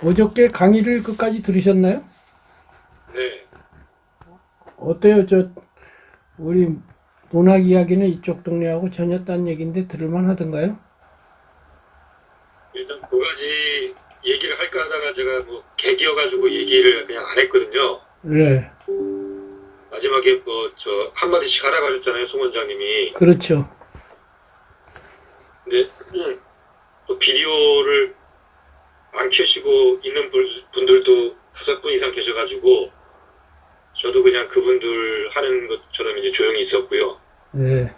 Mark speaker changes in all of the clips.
Speaker 1: 어저께 강의를 끝까지 들으셨나요?
Speaker 2: 네.
Speaker 1: 어때요? 우리 문학 이야기는 이쪽 동네하고 전혀 딴 얘기인데 들을만 하던가요?
Speaker 2: 일단 두 가지 얘기를 할까 하다가 제가 뭐 개기여가지고 얘기를 그냥 안 했거든요.
Speaker 1: 네,
Speaker 2: 마지막에 뭐 저 한마디씩 하라고 하셨잖아요, 송 원장님이.
Speaker 1: 그렇죠.
Speaker 2: 근데 또 비디오를 안 켜시고 있는 분들도 5분 이상 계셔가지고 저도 그냥 그분들 하는 것처럼 이제 조용히 있었고요.
Speaker 1: 네,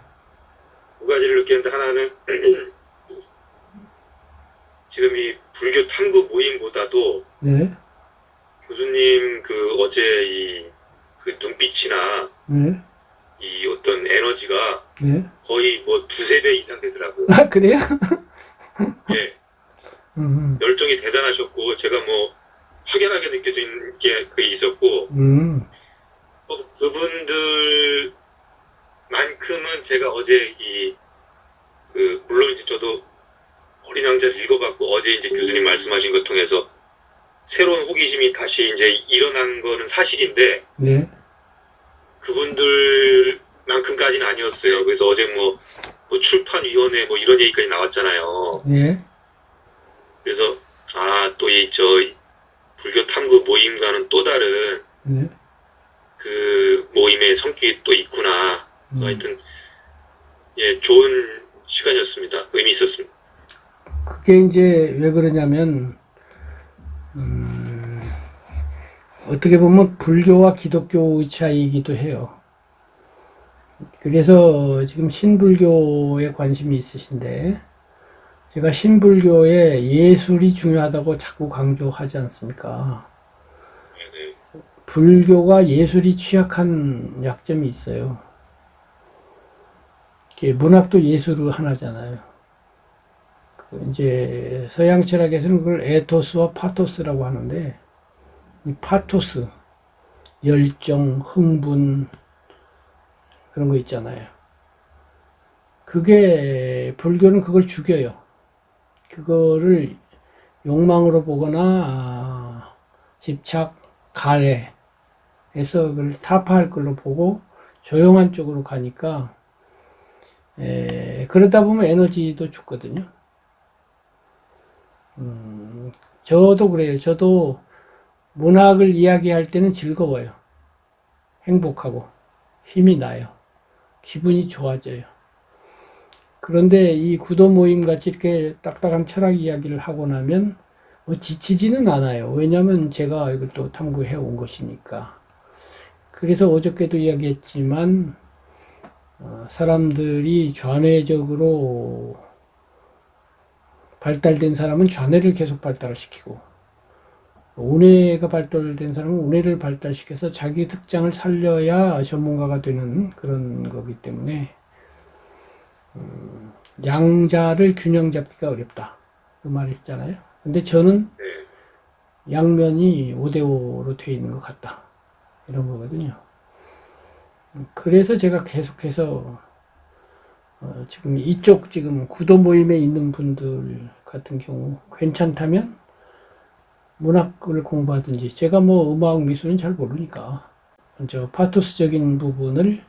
Speaker 2: 두 가지를 느꼈는데 하나는 지금 이 불교 탐구 모임보다도
Speaker 1: 네,
Speaker 2: 교수님 그 어제 이 그 눈빛이나
Speaker 1: 네,
Speaker 2: 이 어떤 에너지가
Speaker 1: 네.
Speaker 2: 거의 뭐 두세 배 이상 되더라고요.
Speaker 1: 아, 그래요?
Speaker 2: 예,
Speaker 1: 음,
Speaker 2: 열정이 대단하셨고 제가 뭐 확연하게 느껴진 게 그게 있었고
Speaker 1: 음,
Speaker 2: 그분들만큼은 제가 어제 이 그 물론 이제 저도 어린 왕자를 읽어봤고 어제 이제 교수님 말씀하신 것 통해서 새로운 호기심이 다시 이제 일어난 거는 사실인데
Speaker 1: 네,
Speaker 2: 그분들만큼까지는 아니었어요. 그래서 어제 뭐 출판위원회 뭐 이런 얘기까지 나왔잖아요.
Speaker 1: 네,
Speaker 2: 그래서 또 이 저 불교 탐구 모임과는 또 다른
Speaker 1: 네.
Speaker 2: 그 모임의 성격이 또 있구나. 그래서 하여튼 예 좋은 시간이었습니다. 의미 있었습니다.
Speaker 1: 그게 이제 왜 그러냐면, 어떻게 보면 불교와 기독교의 차이이기도 해요. 그래서 지금 신불교에 관심이 있으신데, 제가 신불교에 예술이 중요하다고 자꾸 강조하지 않습니까?
Speaker 2: 네네.
Speaker 1: 불교가 예술이 취약한 약점이 있어요. 문학도 예술의 하나잖아요. 이제 서양 철학에서는 그걸 에토스와 파토스라고 하는데, 이 파토스, 열정, 흥분, 그런 거 있잖아요. 그게, 불교는 그걸 죽여요. 그거를 욕망으로 보거나, 집착, 가래에서 그걸 타파할 걸로 보고 조용한 쪽으로 가니까, 그러다 보면 에너지도 죽거든요. 저도 그래요. 저도 문학을 이야기할 때는 즐거워요. 행복하고, 힘이 나요. 기분이 좋아져요. 그런데 이 구도 모임 같이 이렇게 딱딱한 철학 이야기를 하고 나면 뭐 지치지는 않아요. 왜냐하면 제가 이걸 또 탐구해 온 것이니까. 그래서 어저께도 이야기했지만 사람들이 좌뇌적으로 발달된 사람은 좌뇌를 계속 발달을 시키고 우뇌가 발달된 사람은 우뇌를 발달시켜서 자기 특장을 살려야 전문가가 되는 그런 거기 때문에 양자를 균형 잡기가 어렵다. 그 말이 있잖아요. 근데 저는
Speaker 2: 네.
Speaker 1: 양면이 5대5로 되어 있는 것 같다. 이런 거거든요. 그래서 제가 계속해서 지금 이쪽 지금 구도 모임에 있는 분들 같은 경우 괜찮다면 문학을 공부하든지 제가 뭐 음악 미술은 잘 모르니까 저 파토스적인 부분을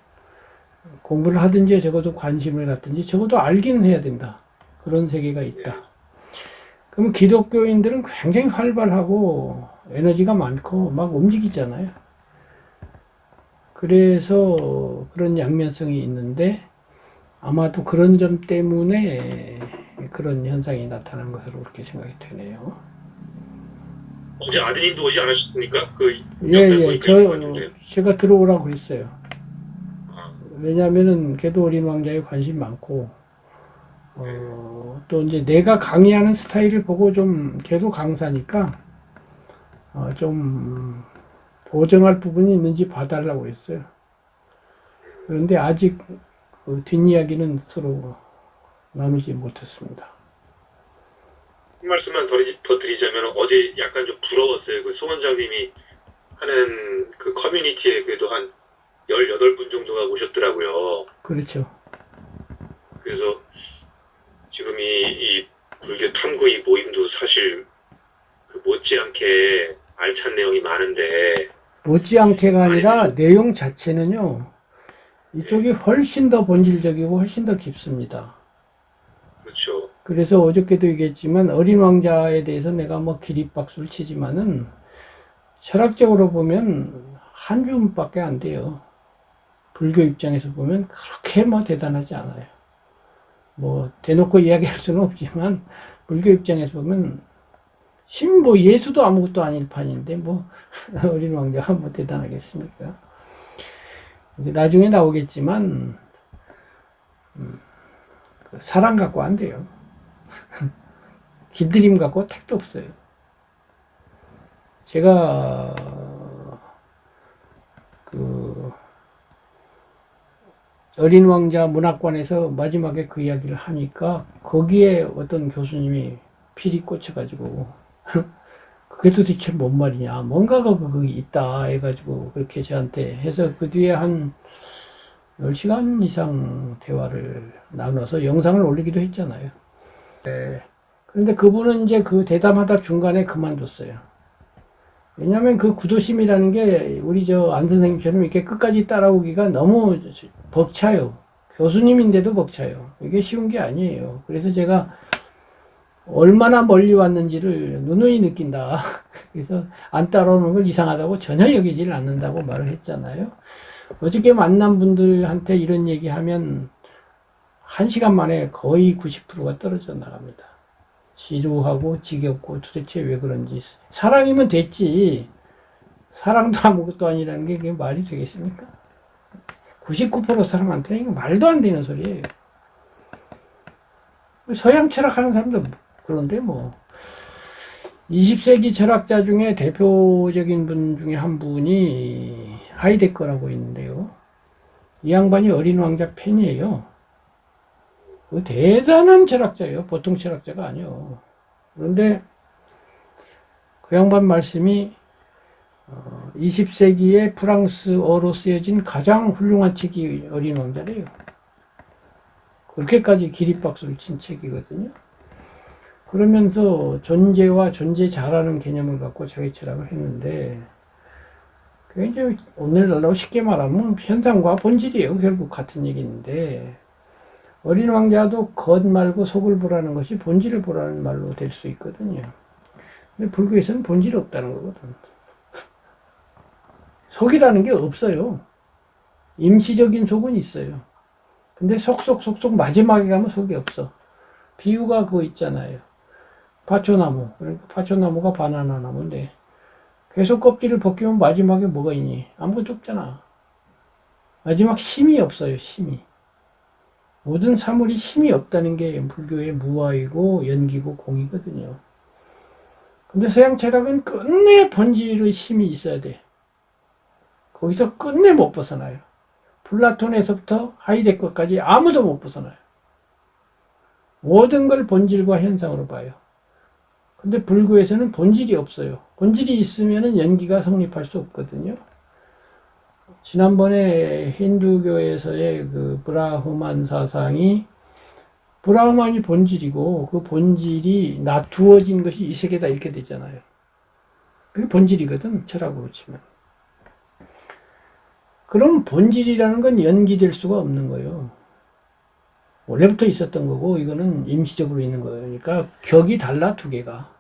Speaker 1: 공부를 하든지 적어도 관심을 갖든지 적어도 알기는 해야 된다. 그런 세계가 있다. 그러면 기독교인들은 굉장히 활발하고 에너지가 많고 막 움직이잖아요. 그래서 그런 양면성이 있는데 아마도 그런 점 때문에 그런 현상이 나타난 것으로 그렇게 생각이 되네요.
Speaker 2: 어제 아드님도 오지 않으셨습니까? 그
Speaker 1: 예,
Speaker 2: 명단
Speaker 1: 예,
Speaker 2: 보니까 있는 것 같은데요.
Speaker 1: 제가 들어오라고 그랬어요.
Speaker 2: 아,
Speaker 1: 왜냐하면은 걔도 어린 왕자에 관심 많고,
Speaker 2: 네.
Speaker 1: 또 이제 내가 강의하는 스타일을 보고 좀 걔도 강사니까, 좀 보정할 부분이 있는지 봐달라고 했어요. 그런데 아직 그 뒷이야기는 서로 나누지 못했습니다.
Speaker 2: 한 말씀만 더 드리자면 어제 약간 좀 부러웠어요. 그 송 원장님이 하는 그 커뮤니티에 그래도 한 18분 정도가 오셨더라고요.
Speaker 1: 그렇죠.
Speaker 2: 그래서 지금 이 불교 탐구 이 모임도 사실 그 그 못지않게 알찬 내용이 많은데,
Speaker 1: 못지않게가 아니라
Speaker 2: 아니,
Speaker 1: 내용 자체는요, 이쪽이 훨씬 더 본질적이고 훨씬 더 깊습니다.
Speaker 2: 그렇죠.
Speaker 1: 그래서 어저께도 얘기했지만 어린 왕자에 대해서 내가 뭐 기립박수를 치지만은 철학적으로 보면 한 줌밖에 안 돼요. 불교 입장에서 보면 그렇게 뭐 대단하지 않아요. 뭐 대놓고 이야기할 수는 없지만 불교 입장에서 보면 뭐 예수도 아무것도 아닐 판인데 뭐 어린 왕자가 뭐 대단하겠습니까? 나중에 나오겠지만 그 사랑 갖고 안 돼요. 길들임 갖고 택도 없어요. 제가 그 어린 왕자 문학관에서 마지막에 그 이야기를 하니까 거기에 어떤 교수님이 필이 꽂혀가지고 그게 도대체 뭔 말이냐, 뭔가가 거기 있다 해가지고 그렇게 저한테 해서 그 뒤에 한 10시간 이상 대화를 나눠서 영상을 올리기도 했잖아요. 네. 그런데 그분은 이제 그 대담하다 중간에 그만뒀어요. 왜냐하면 그 구도심이라는 게 우리 저 안 선생님처럼 이렇게 끝까지 따라오기가 너무 벅차요. 교수님인데도 벅차요. 이게 쉬운 게 아니에요. 그래서 제가 얼마나 멀리 왔는지를 누누이 느낀다. 그래서 안 따라오는 걸 이상하다고 전혀 여기질 않는다고 말을 했잖아요. 어저께 만난 분들한테 이런 얘기하면 1시간 만에 거의 90%가 떨어져 나갑니다. 지루하고 지겹고 도대체 왜 그런지. 사랑이면 됐지. 사랑도 아무것도 아니라는 게 그게 말이 되겠습니까? 99% 사랑 안 되는 게 말도 안 되는 소리예요. 서양 철학하는 사람도 그런데 뭐 20세기 철학자 중에 대표적인 분 중에 한 분이 하이데거라고 있는데요. 이 양반이 어린 왕자 팬이에요. 대단한 철학자예요. 보통 철학자가 아니에요. 그런데 그 양반 말씀이 20세기에 프랑스어로 쓰여진 가장 훌륭한 책이 어린 왕자래요. 그렇게까지 기립박수를 친 책이거든요. 그러면서 존재와 존재자라는 개념을 갖고 자기 철학을 했는데, 그게 이제 오늘날로 쉽게 말하면 현상과 본질이에요. 결국 같은 얘기인데, 어린 왕자도 겉 말고 속을 보라는 것이 본질을 보라는 말로 될 수 있거든요. 근데 불교에서는 본질이 없다는 거거든. 속이라는 게 없어요. 임시적인 속은 있어요. 근데 속속 마지막에 가면 속이 없어. 비유가 그거 있잖아요. 파초나무. 그러니까 파초나무가 바나나 나무인데 계속 껍질을 벗기면 마지막에 뭐가 있니? 아무것도 없잖아. 마지막 심이 없어요. 심이. 모든 사물이 심이 없다는 게 불교의 무아이고 연기고 공이거든요. 근데 서양 철학은 끝내 본질의 심이 있어야 돼. 거기서 끝내 못 벗어나요. 플라톤에서부터 하이데거까지 아무도 못 벗어나요. 모든 걸 본질과 현상으로 봐요. 근데 불교에서는 본질이 없어요. 본질이 있으면 연기가 성립할 수 없거든요. 지난번에 힌두교에서의 그 브라흐만 사상이 브라흐만이 본질이고 그 본질이 나두어진 것이 이 세계다 이렇게 되잖아요. 그게 본질이거든, 철학으로 치면. 그럼 본질이라는 건 연기될 수가 없는 거예요. 원래부터 있었던 거고 이거는 임시적으로 있는 거니까 격이 달라, 두 개가.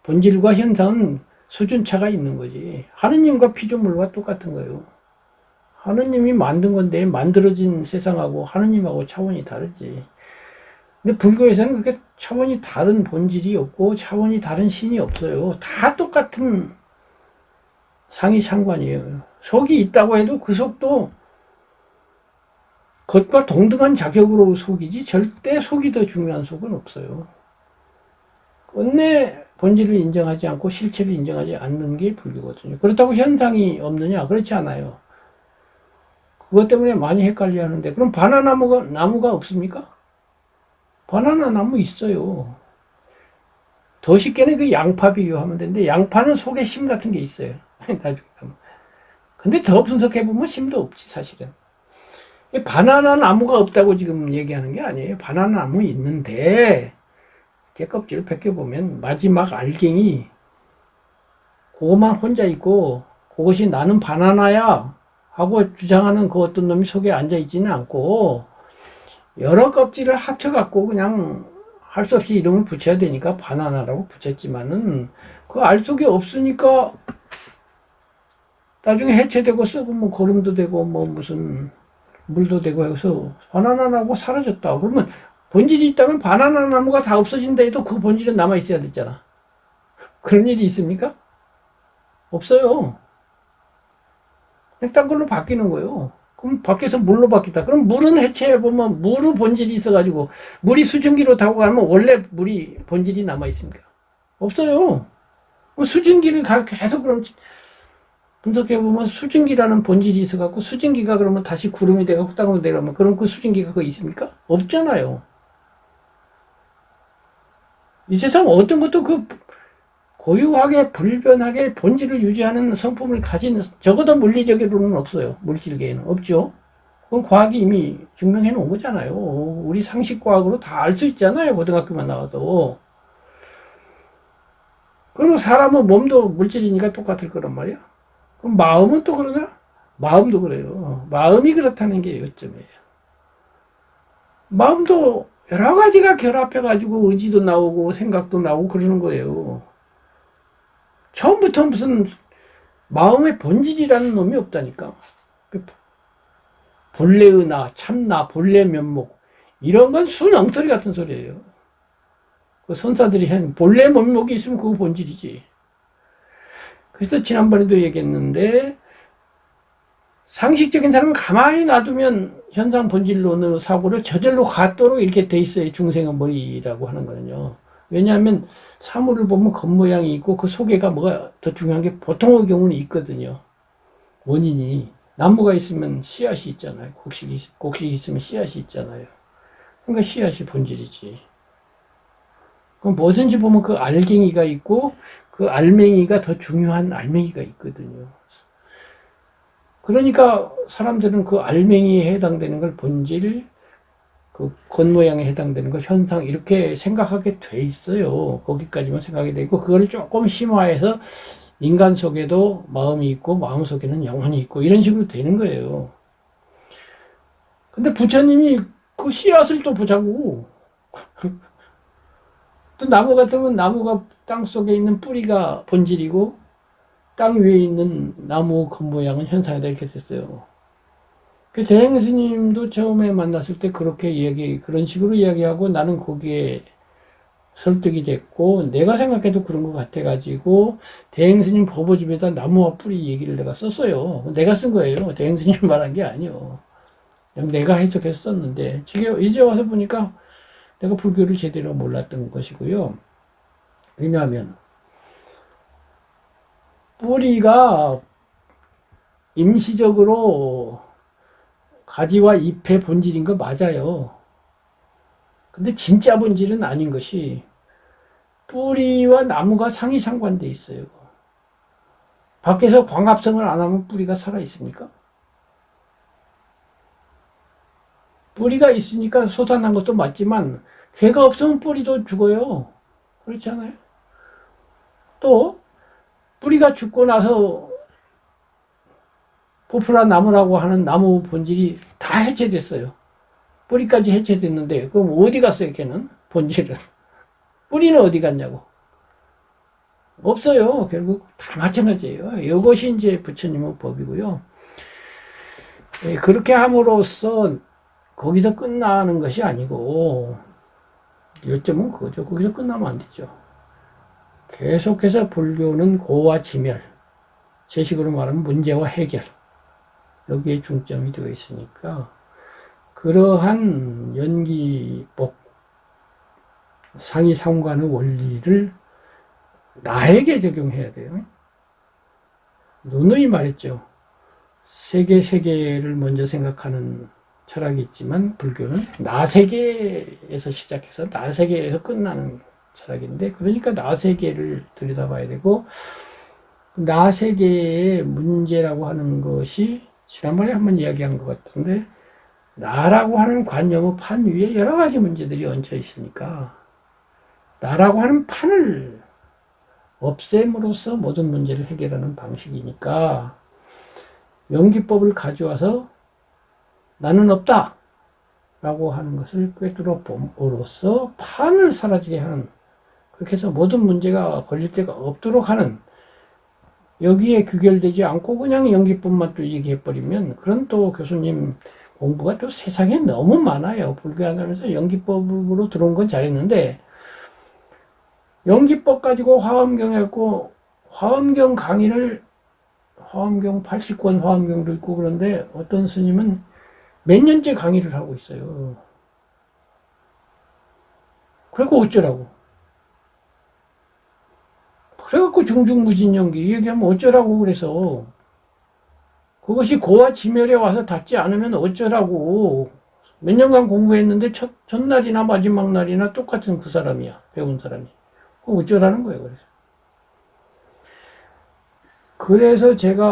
Speaker 1: 본질과 현상은 수준차가 있는 거지. 하느님과 피조물과 똑같은 거예요. 하느님이 만든 건데 만들어진 세상하고 하느님하고 차원이 다르지. 근데 불교에서는 그렇게 차원이 다른 본질이 없고 차원이 다른 신이 없어요. 다 똑같은 상이 상관이에요. 속이 있다고 해도 그 속도 겉과 동등한 자격으로 속이지 절대 속이 더 중요한 속은 없어요. 끝내 본질을 인정하지 않고 실체를 인정하지 않는 게 불교거든요. 그렇다고 현상이 없느냐? 그렇지 않아요. 그것 때문에 많이 헷갈려 하는데, 그럼 바나나 나무가 없습니까? 바나나 나무 있어요. 더 쉽게는 그 양파 비유하면 되는데, 양파는 속에 심 같은 게 있어요. 나중에. 근데 더 분석해보면 심도 없지, 사실은. 바나나 나무가 없다고 지금 얘기하는 게 아니에요. 바나나 나무 있는데, 깨껍질을 벗겨보면 마지막 알갱이 그것만 혼자 있고 그것이 나는 바나나야 하고 주장하는 그 어떤 놈이 속에 앉아있지는 않고 여러 껍질을 합쳐갖고 그냥 할 수 없이 이름을 붙여야 되니까 바나나라고 붙였지만은 그 알 속에 없으니까 나중에 해체되고 썩으면 거름도 되고 뭐 무슨 물도 되고 해서 바나나라고 사라졌다. 그러면 본질이 있다면 바나나 나무가 다 없어진다 해도 그 본질은 남아 있어야 됐잖아. 그런 일이 있습니까? 없어요. 그냥 딴 걸로 바뀌는 거예요. 그럼 밖에서 물로 바뀌다. 그럼 물은 해체해보면 물의 본질이 있어가지고 물이 수증기로 타고 가면 원래 물이 본질이 남아 있습니까? 없어요. 수증기를 계속 그럼 분석해보면 수증기라는 본질이 있어갖고 수증기가 그러면 다시 구름이 돼갖고 땅으로 내려오면 그럼 그 수증기가 그거 있습니까? 없잖아요. 이 세상 어떤 것도 그 고유하게 불변하게 본질을 유지하는 성품을 가진 적어도 물리적으로는 없어요. 물질계에는 없죠. 그건 과학이 이미 증명해 놓은 거잖아요. 우리 상식과학으로 다 알 수 있잖아요. 고등학교만 나와도. 그리고 사람은 몸도 물질이니까 똑같을 거란 말이야. 그럼 마음은 또 그러냐? 마음도 그래요. 마음이 그렇다는 게 요점이에요. 마음도 여러 가지가 결합해가지고 의지도 나오고 생각도 나오고 그러는 거예요. 처음부터 무슨 마음의 본질이라는 놈이 없다니까. 본래의 나, 참나, 본래 면목 이런 건 순 엉터리 같은 소리예요. 그 선사들이 한 본래 면목이 있으면 그거 본질이지. 그래서 지난번에도 얘기했는데 상식적인 사람은 가만히 놔두면 현상 본질론의 사고를 저절로 갖도록 이렇게 돼 있어요. 중생의 머리라고 하는 거는요. 왜냐하면 사물을 보면 겉모양이 있고 그 속에가 뭐가 더 중요한 게 보통의 경우는 있거든요. 원인이 나무가 있으면 씨앗이 있잖아요. 곡식이 있으면 씨앗이 있잖아요. 그러니까 씨앗이 본질이지. 그럼 뭐든지 보면 그 알갱이가 있고 그 알맹이가 더 중요한 알맹이가 있거든요. 그러니까 사람들은 그 알맹이에 해당되는 걸 본질, 그 겉모양에 해당되는 걸 현상 이렇게 생각하게 돼 있어요. 거기까지만 생각이 되고 그걸 조금 심화해서 인간 속에도 마음이 있고 마음 속에는 영혼이 있고 이런 식으로 되는 거예요. 근데 부처님이 그 씨앗을 또 보자고. 또 나무 같으면 나무가 땅 속에 있는 뿌리가 본질이고 땅 위에 있는 나무 겉모양은 현상이다 이렇게 됐어요. 그 대행 스님도 처음에 만났을 때 그렇게 그런 식으로 이야기하고 나는 거기에 설득이 됐고 내가 생각해도 그런 것 같아가지고 대행 스님 법오집에다 나무와 뿌리 얘기를 내가 썼어요. 내가 쓴 거예요. 대행 스님 말한 게 아니에요. 그냥 내가 해석해서 썼는데 지금 이제 와서 보니까 내가 불교를 제대로 몰랐던 것이고요. 왜냐하면 뿌리가 임시적으로 가지와 잎의 본질인 거 맞아요. 근데 진짜 본질은 아닌 것이 뿌리와 나무가 상이상관돼 있어요. 밖에서 광합성을 안 하면 뿌리가 살아 있습니까? 뿌리가 있으니까 솟아난 것도 맞지만 걔가 없으면 뿌리도 죽어요. 그렇지 않아요? 또 뿌리가 죽고 나서 포프라 나무라고 하는 나무 본질이 다 해체됐어요. 뿌리까지 해체됐는데 그럼 어디 갔어요 걔는? 본질은. 뿌리는 어디 갔냐고. 없어요. 결국 다 마찬가지예요. 이것이 이제 부처님의 법이고요. 그렇게 함으로써 거기서 끝나는 것이 아니고 요점은 그거죠. 거기서 끝나면 안 되죠. 계속해서 불교는 고와 지멸, 제 식으로 말하면 문제와 해결 여기에 중점이 되어 있으니까 그러한 연기법 상이상관의 원리를 나에게 적용해야 돼요. 누누이 말했죠. 세계를 먼저 생각하는 철학이 있지만 불교는 나세계에서 시작해서 나세계에서 끝나는 철학인데 그러니까 나세계를 들여다봐야 되고 나세계의 문제라고 하는 것이 지난번에 한번 이야기한 것 같은데 나라고 하는 관념의 판 위에 여러 가지 문제들이 얹혀 있으니까 나라고 하는 판을 없앰으로써 모든 문제를 해결하는 방식이니까 연기법을 가져와서 나는 없다 라고 하는 것을 꿰뚫어 봄으로써 판을 사라지게 하는, 그렇게 해서 모든 문제가 걸릴 데가 없도록 하는, 여기에 귀결되지 않고 그냥 연기법만 또 얘기해버리면 그런 또 교수님 공부가 또 세상에 너무 많아요. 불교하면서 연기법으로 들어온 건 잘했는데 연기법 가지고 화엄경 했고, 화엄경 강의를, 화엄경 80권 화엄경도 있고 그런데 어떤 스님은 몇 년째 강의를 하고 있어요. 그래갖고 어쩌라고. 그래갖고 중중무진연기 얘기하면 어쩌라고 그래서. 그것이 고와 지멸에 와서 닿지 않으면 어쩌라고. 몇 년간 공부했는데 첫날이나 마지막 날이나 똑같은 그 사람이야. 배운 사람이. 그럼 어쩌라는 거예요. 그래서 제가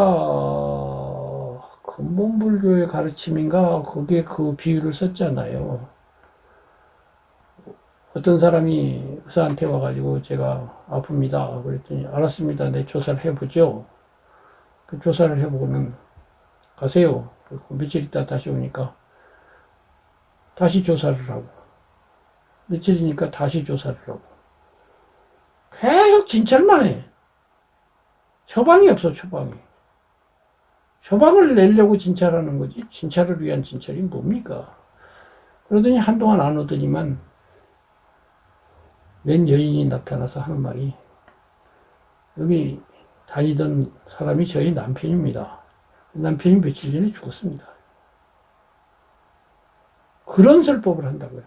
Speaker 1: 근본불교의 가르침인가 거기에 그 비유를 썼잖아요. 어떤 사람이 의사한테 와가지고 제가 아픕니다. 그랬더니 알았습니다. 내 조사를 해보죠. 그 조사를 해보고는 가세요. 그리고 며칠 있다 다시 오니까 다시 조사를 하고, 며칠이니까 다시 조사를 하고, 계속 진찰만 해. 처방이 없어, 처방이. 처방을 내려고 진찰하는 거지. 진찰을 위한 진찰이 뭡니까? 그러더니 한동안 안 오더니만 웬 여인이 나타나서 하는 말이, 여기 다니던 사람이 저희 남편입니다. 남편이 며칠 전에 죽었습니다. 그런 설법을 한다고요.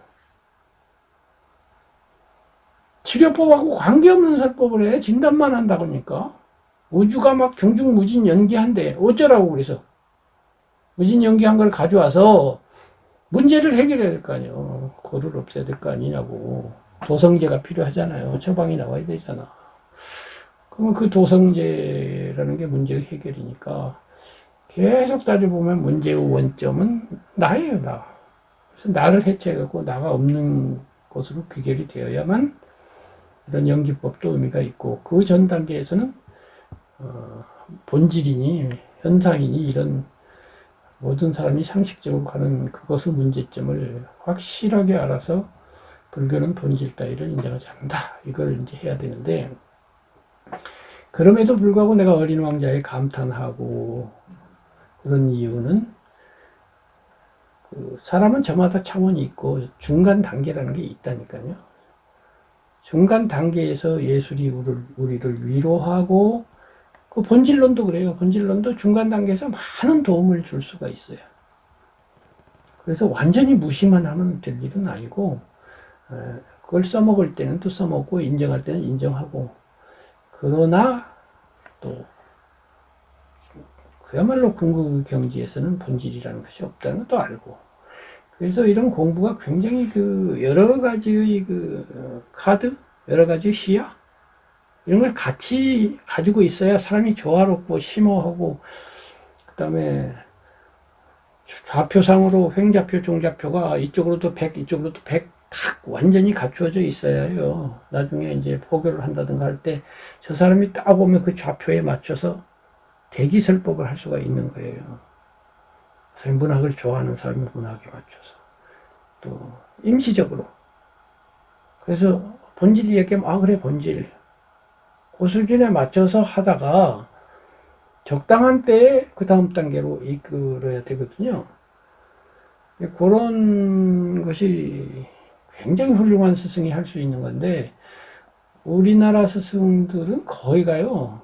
Speaker 1: 치료법하고 관계없는 설법을 해. 진단만 한다고 하니까. 우주가 막 중중무진 연기한대. 어쩌라고 그래서. 무진 연기한 걸 가져와서 문제를 해결해야 될 거 아니에요. 고를 없애야 될 거 아니냐고. 도성제가 필요하잖아요. 처방이 나와야 되잖아. 그러면 그 도성제라는 게 문제 해결이니까 계속 따져보면 문제의 원점은 나예요, 나. 그래서 나를 해체하고 나가 없는 것으로 귀결이 되어야만 이런 연기법도 의미가 있고, 그 전 단계에서는 본질이니 현상이니 이런 모든 사람이 상식적으로 가는 그것의 문제점을 확실하게 알아서 불교는 본질 따위를 인정하지 않는다. 이걸 이제 해야 되는데, 그럼에도 불구하고 내가 어린 왕자에 감탄하고 그런 이유는, 그 사람은 저마다 차원이 있고 중간 단계라는 게 있다니까요. 중간 단계에서 예술이 우리를 위로하고, 그 본질론도 그래요. 본질론도 중간 단계에서 많은 도움을 줄 수가 있어요. 그래서 완전히 무시만 하면 될 일은 아니고, 그걸 써먹을 때는 또 써먹고 인정할 때는 인정하고, 그러나 또 그야말로 궁극경지에서는 본질이라는 것이 없다는 것도 알고, 그래서 이런 공부가 굉장히 그 여러 가지의 그 카드, 여러 가지 시야, 이런 걸 같이 가지고 있어야 사람이 조화롭고 심오하고, 그 다음에 좌표상으로 횡좌표, 종좌표가 이쪽으로도 100, 이쪽으로도 100 딱 완전히 갖추어져 있어야 해요. 나중에 이제 포교를 한다든가 할 때 저 사람이 딱 오면 그 좌표에 맞춰서 대기설법을 할 수가 있는 거예요. 문학을 좋아하는 사람이 문학에 맞춰서, 또 임시적으로. 그래서 본질 얘기하면 아 그래 본질, 그 수준에 맞춰서 하다가 적당한 때에 그 다음 단계로 이끌어야 되거든요. 그런 것이 굉장히 훌륭한 스승이 할 수 있는 건데, 우리나라 스승들은 거의 가요,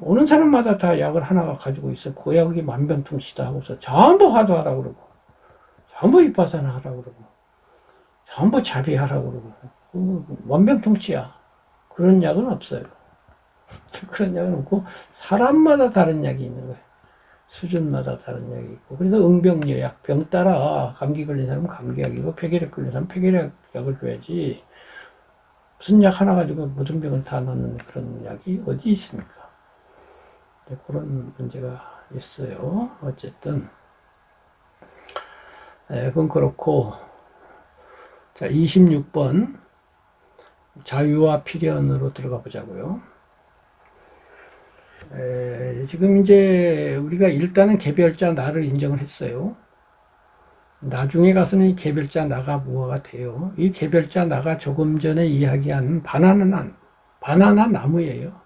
Speaker 1: 오는 사람마다 다 약을 하나가 가지고 있어. 그 약이 만병통치다 하고서 전부 화도하라고 그러고, 전부 위파사나 하라고 그러고, 전부 자비하라고 그러고, 만병통치야. 그런 약은 없어요. 그런 약은 없고, 사람마다 다른 약이 있는 거예요. 수준마다 다른 약이 있고. 그래서 응병여약, 병 따라 감기 걸린 사람은 감기약이고 폐결핵 걸린 사람은 폐결핵 약을 줘야지, 무슨 약 하나 가지고 모든 병을 다 넣는 그런 약이 어디 있습니까? 네, 그런 문제가 있어요. 어쨌든 네, 그건 그렇고, 자 26번 자유와 필연으로 들어가 보자고요. 지금 이제 우리가 일단은 개별자 나를 인정을 했어요. 나중에 가서는 이 개별자 나가 뭐가 돼요? 이 개별자 나가 조금 전에 이야기한 바나나 나무예요.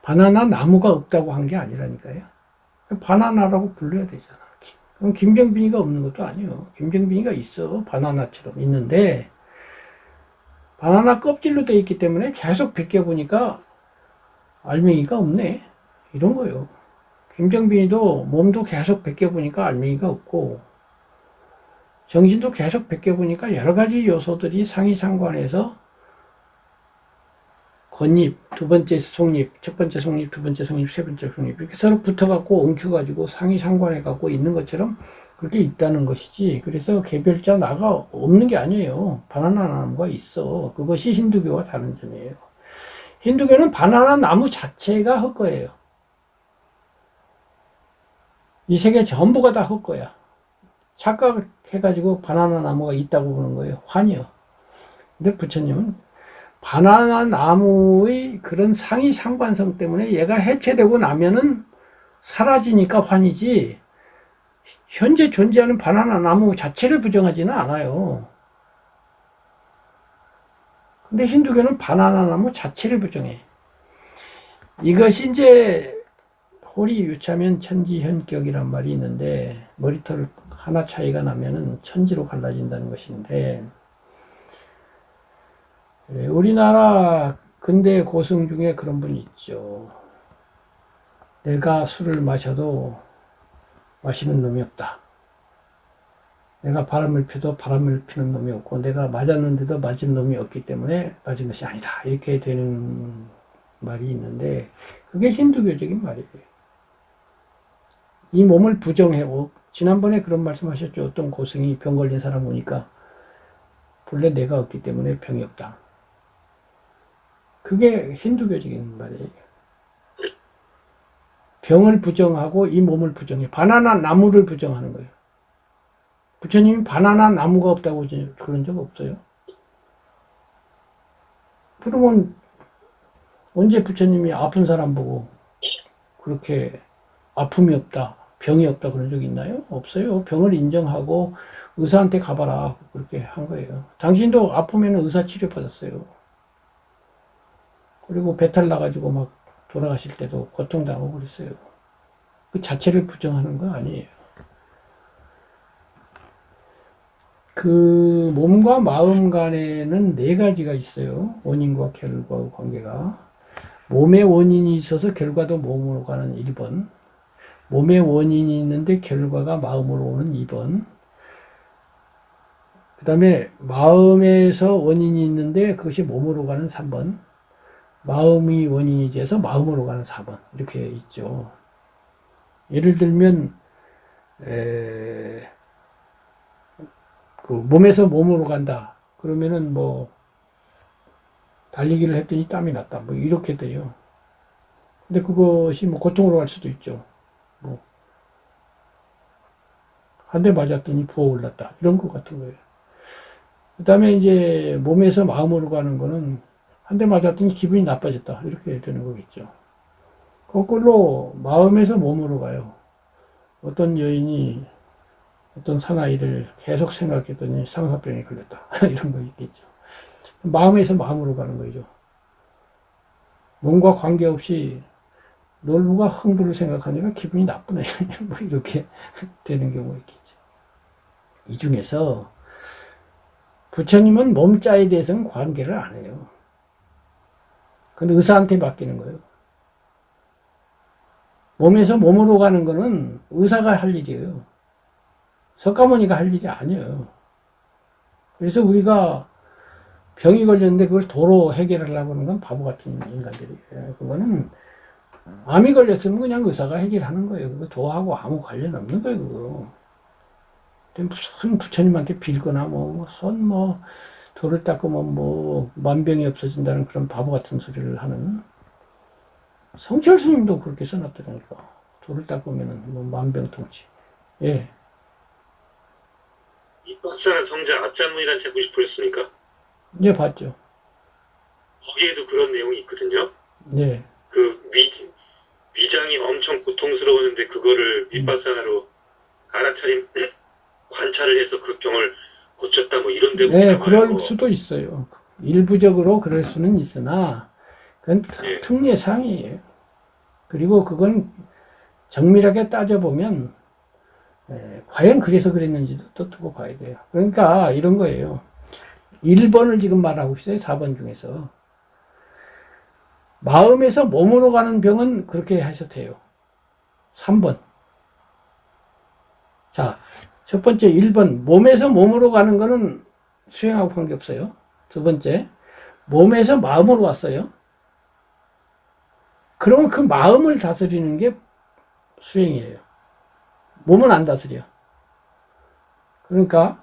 Speaker 1: 바나나 나무가 없다고 한 게 아니라니까요. 바나나라고 불러야 되잖아. 그럼 김정빈이가 없는 것도 아니에요. 김정빈이가 있어. 바나나처럼 있는데, 바나나 껍질로 되어 있기 때문에 계속 벗겨보니까 알맹이가 없네. 이런 거예요. 김정빈이도 몸도 계속 벗겨보니까 알맹이가 없고, 정신도 계속 벗겨보니까 여러 가지 요소들이 상이상관해서 겉잎, 두 번째 속잎, 첫 번째 속잎, 두 번째 속잎, 세 번째 속잎 이렇게 서로 붙어갖고 엉켜가지고 상이상관해갖고 있는 것처럼 그렇게 있다는 것이지. 그래서 개별자 나가 없는 게 아니에요. 바나나 나무가 있어. 그것이 힌두교와 다른 점이에요. 힌두교는 바나나 나무 자체가 헛거예요. 이 세계 전부가 다 헛거야. 착각해가지고 바나나 나무가 있다고 보는 거예요. 환이요. 근데 부처님은 바나나 나무의 그런 상이 상관성 때문에 얘가 해체되고 나면은 사라지니까 환이지, 현재 존재하는 바나나 나무 자체를 부정하지는 않아요. 근데 힌두교는 바나나 나무 자체를 부정해. 이것이 이제 호리 유차면 천지현격이란 말이 있는데, 머리털 하나 차이가 나면은 천지로 갈라진다는 것인데, 우리나라 근대 고승 중에 그런 분이 있죠. 내가 술을 마셔도 마시는 놈이 없다. 내가 바람을 피도 바람을 피는 놈이 없고, 내가 맞았는데도 맞은 놈이 없기 때문에 맞은 것이 아니다. 이렇게 되는 말이 있는데, 그게 힌두교적인 말이에요. 이 몸을 부정해고, 지난번에 그런 말씀 하셨죠. 어떤 고승이 병 걸린 사람 오니까, 본래 내가 없기 때문에 병이 없다. 그게 힌두교적인 말이에요. 병을 부정하고 이 몸을 부정해. 바나나 나무를 부정하는 거예요. 부처님이 바나나 나무가 없다고 그런 적 없어요. 그러면 언제 부처님이 아픈 사람 보고 그렇게 아픔이 없다, 병이 없다 그런 적 있나요? 없어요. 병을 인정하고 의사한테 가봐라 그렇게 한 거예요. 당신도 아프면 의사 치료 받았어요. 그리고 배탈 나가지고 막 돌아가실 때도 고통당하고 그랬어요. 그 자체를 부정하는 거 아니에요. 그 몸과 마음 간에는 네 가지가 있어요. 원인과 결과의 관계가. 몸에 원인이 있어서 결과도 몸으로 가는 1번. 몸에 원인이 있는데 결과가 마음으로 오는 2번. 그 다음에 마음에서 원인이 있는데 그것이 몸으로 가는 3번. 마음이 원인이 돼서 마음으로 가는 4번. 이렇게 있죠. 예를 들면 그 몸에서 몸으로 간다. 그러면은 뭐 달리기를 했더니 땀이 났다. 뭐 이렇게 돼요. 근데 그것이 뭐 고통으로 갈 수도 있죠. 뭐 한 대 맞았더니 부어올랐다. 이런 것 같은 거예요. 그 다음에 이제 몸에서 마음으로 가는 거는 한 대 맞았더니 기분이 나빠졌다. 이렇게 되는 거겠죠. 거꾸로 마음에서 몸으로 가요. 어떤 여인이 어떤 사나이를 계속 생각했더니 상사병에 걸렸다. 이런 거 있겠죠. 마음에서 마음으로 가는 거죠. 몸과 관계없이 놀부가 흥부를 생각하니까 기분이 나쁘네. 뭐 이렇게 되는 경우가 있겠죠. 이 중에서 부처님은 몸자에 대해서는 관계를 안 해요. 그건 의사한테 맡기는 거예요. 몸에서 몸으로 가는 거는 의사가 할 일이에요. 석가모니가 할 일이 아니에요. 그래서 우리가 병이 걸렸는데 그걸 도로 해결하려고 하는 건 바보 같은 인간들이에요. 그거는 암이 걸렸으면 그냥 의사가 해결하는 거예요. 그거 도하고 아무 관련 없는 거예요, 그거. 무슨 부처님한테 빌거나 무슨 돌을 닦으면 만병이 없어진다는 그런 바보 같은 소리를 하는. 성철 스님도 그렇게 써놨더라니까. 돌을 닦으면은 만병통치. 예.
Speaker 2: 이 박사는 성자 아짜문이라는 책 혹시 보셨습니까?
Speaker 1: 예, 봤죠.
Speaker 2: 거기에도 그런 내용이 있거든요.
Speaker 1: 네.
Speaker 2: 그 위장이 엄청 고통스러웠는데 그거를 윗바사나로 알아차림 관찰을 해서 그 병을 고쳤다 뭐 이런 대목이
Speaker 1: 네, 그럴
Speaker 2: 나와요.
Speaker 1: 수도 있어요. 일부적으로 그럴 수는 있으나, 그건
Speaker 2: 예.
Speaker 1: 특례사항이에요. 그리고 그건 정밀하게 따져보면, 과연 그래서 그랬는지도 또 두고 봐야 돼요. 그러니까 이런 거예요. 1번을 지금 말하고 있어요. 4번 중에서. 마음에서 몸으로 가는 병은 그렇게 하셔도 돼요. 3번. 자, 첫 번째 1번. 몸에서 몸으로 가는 거는 수행하고 관계없어요. 두 번째. 몸에서 마음으로 왔어요. 그러면 그 마음을 다스리는 게 수행이에요. 몸은 안 다스려. 그러니까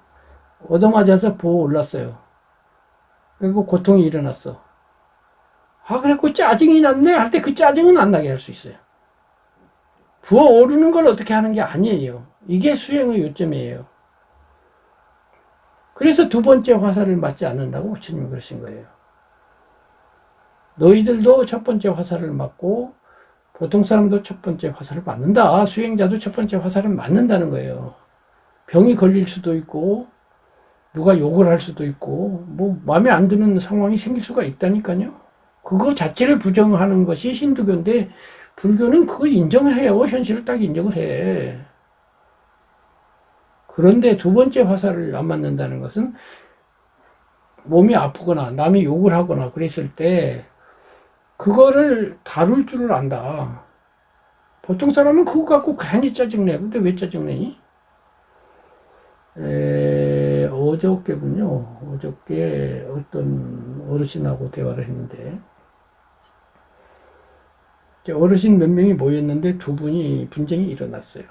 Speaker 1: 얻어맞아서 부어 올랐어요. 그리고 고통이 일어났어. 아, 그래고 짜증이 났네 할 때 그 짜증은 안 나게 할 수 있어요. 부어오르는 걸 어떻게 하는 게 아니에요. 이게 수행의 요점이에요. 그래서 두 번째 화살을 맞지 않는다고 부처님이 그러신 거예요. 너희들도 첫 번째 화살을 맞고 보통 사람도 첫 번째 화살을 맞는다. 수행자도 첫 번째 화살을 맞는다는 거예요. 병이 걸릴 수도 있고 누가 욕을 할 수도 있고 뭐 마음에 안 드는 상황이 생길 수가 있다니까요. 그거 자체를 부정하는 것이 힌두교인데 불교는 그거 인정을 해요. 현실을 딱 인정을 해. 그런데 두 번째 화살을 안 맞는다는 것은 몸이 아프거나 남이 욕을 하거나 그랬을 때 그거를 다룰 줄을 안다. 보통 사람은 그거 갖고 괜히 짜증내. 근데 왜 짜증내니? 어저께군요. 어저께 어떤 어르신하고 대화를 했는데 어르신 몇 명이 모였는데 두 분이 분쟁이 일어났어요.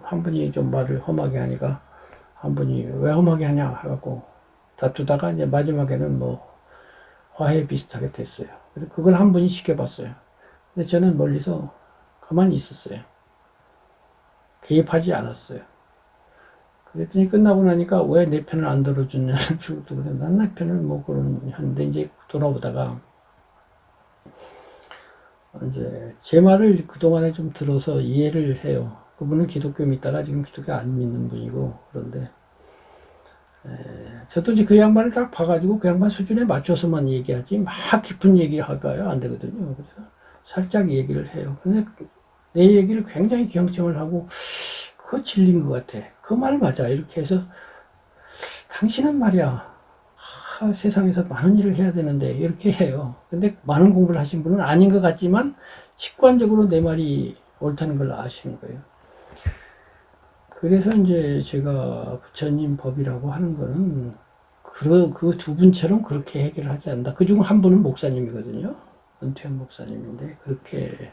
Speaker 1: 한 분이 좀 말을 험하게 하니까 한 분이 왜 험하게 하냐 해갖고 다투다가 이제 마지막에는 뭐 화해 비슷하게 됐어요. 그래서 그걸 한 분이 지켜봤어요. 근데 저는 멀리서 가만히 있었어요. 개입하지 않았어요. 그랬더니 끝나고 나니까 왜 내 편을 안 들어주냐는 식으로 그래. 난 내 편을 뭐 그런 하는데 이제 돌아오다가 이제 제 말을 그동안에 좀 들어서 이해를 해요. 그분은 기독교 믿다가 지금 기독교 안 믿는 분이고 그런데 저도 이제 그 양반을 딱 봐가지고 그 양반 수준에 맞춰서만 얘기하지 막 깊은 얘기 해봐요 안 되거든요. 그래서 살짝 얘기를 해요. 근데 내 얘기를 굉장히 경청을 하고 그거 진리인 것 같아. 그 말 맞아. 이렇게 해서 당신은 말이야 세상에서 많은 일을 해야 되는데 이렇게 해요. 근데 많은 공부를 하신 분은 아닌 것 같지만 직관적으로 내 말이 옳다는 걸 아시는 거예요. 그래서 이제 제가 부처님 법이라고 하는 거는 그 두 분처럼 그렇게 해결하지 않는다. 그 중 한 분은 목사님이거든요. 은퇴한 목사님인데 그렇게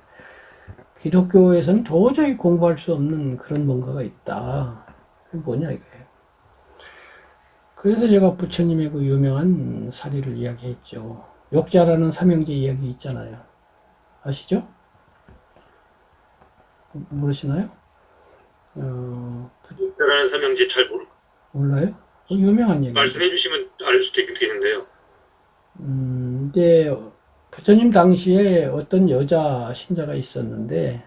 Speaker 1: 기독교에서는 도저히 공부할 수 없는 그런 뭔가가 있다. 그게 뭐냐 이거예요. 그래서 제가 부처님의 그 유명한 사리를 이야기했죠. 욕자라는 삼형제 이야기 있잖아요. 아시죠? 모르시나요?
Speaker 2: 라는 삼형제 잘
Speaker 1: 몰라요? 유명한 얘기.
Speaker 2: 말씀해 주시면 알 수도 있겠는데요.
Speaker 1: 이제 부처님 당시에 어떤 여자 신자가 있었는데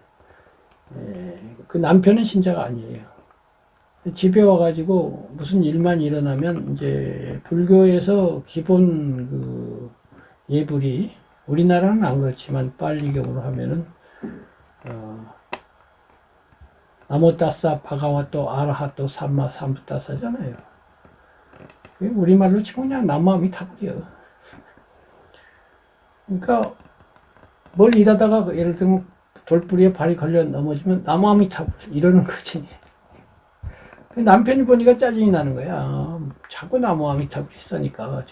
Speaker 1: 그 남편은 신자가 아니에요. 집에 와가지고 무슨 일만 일어나면 이제 불교에서 기본 그 예불이 우리나라는 안 그렇지만 빨리경으로 하면은 나모따사 바가와또 아라하또 삼마 삼부따사잖아요. 우리말로 치면 그냥 남마미타불이요. 그러니까 뭘 일하다가 예를 들면 돌부리에 발이 걸려 넘어지면 남마미타불 이러는 거지. 남편이 보니까 짜증이 나는 거야. 자꾸 나무아미타불 했으니까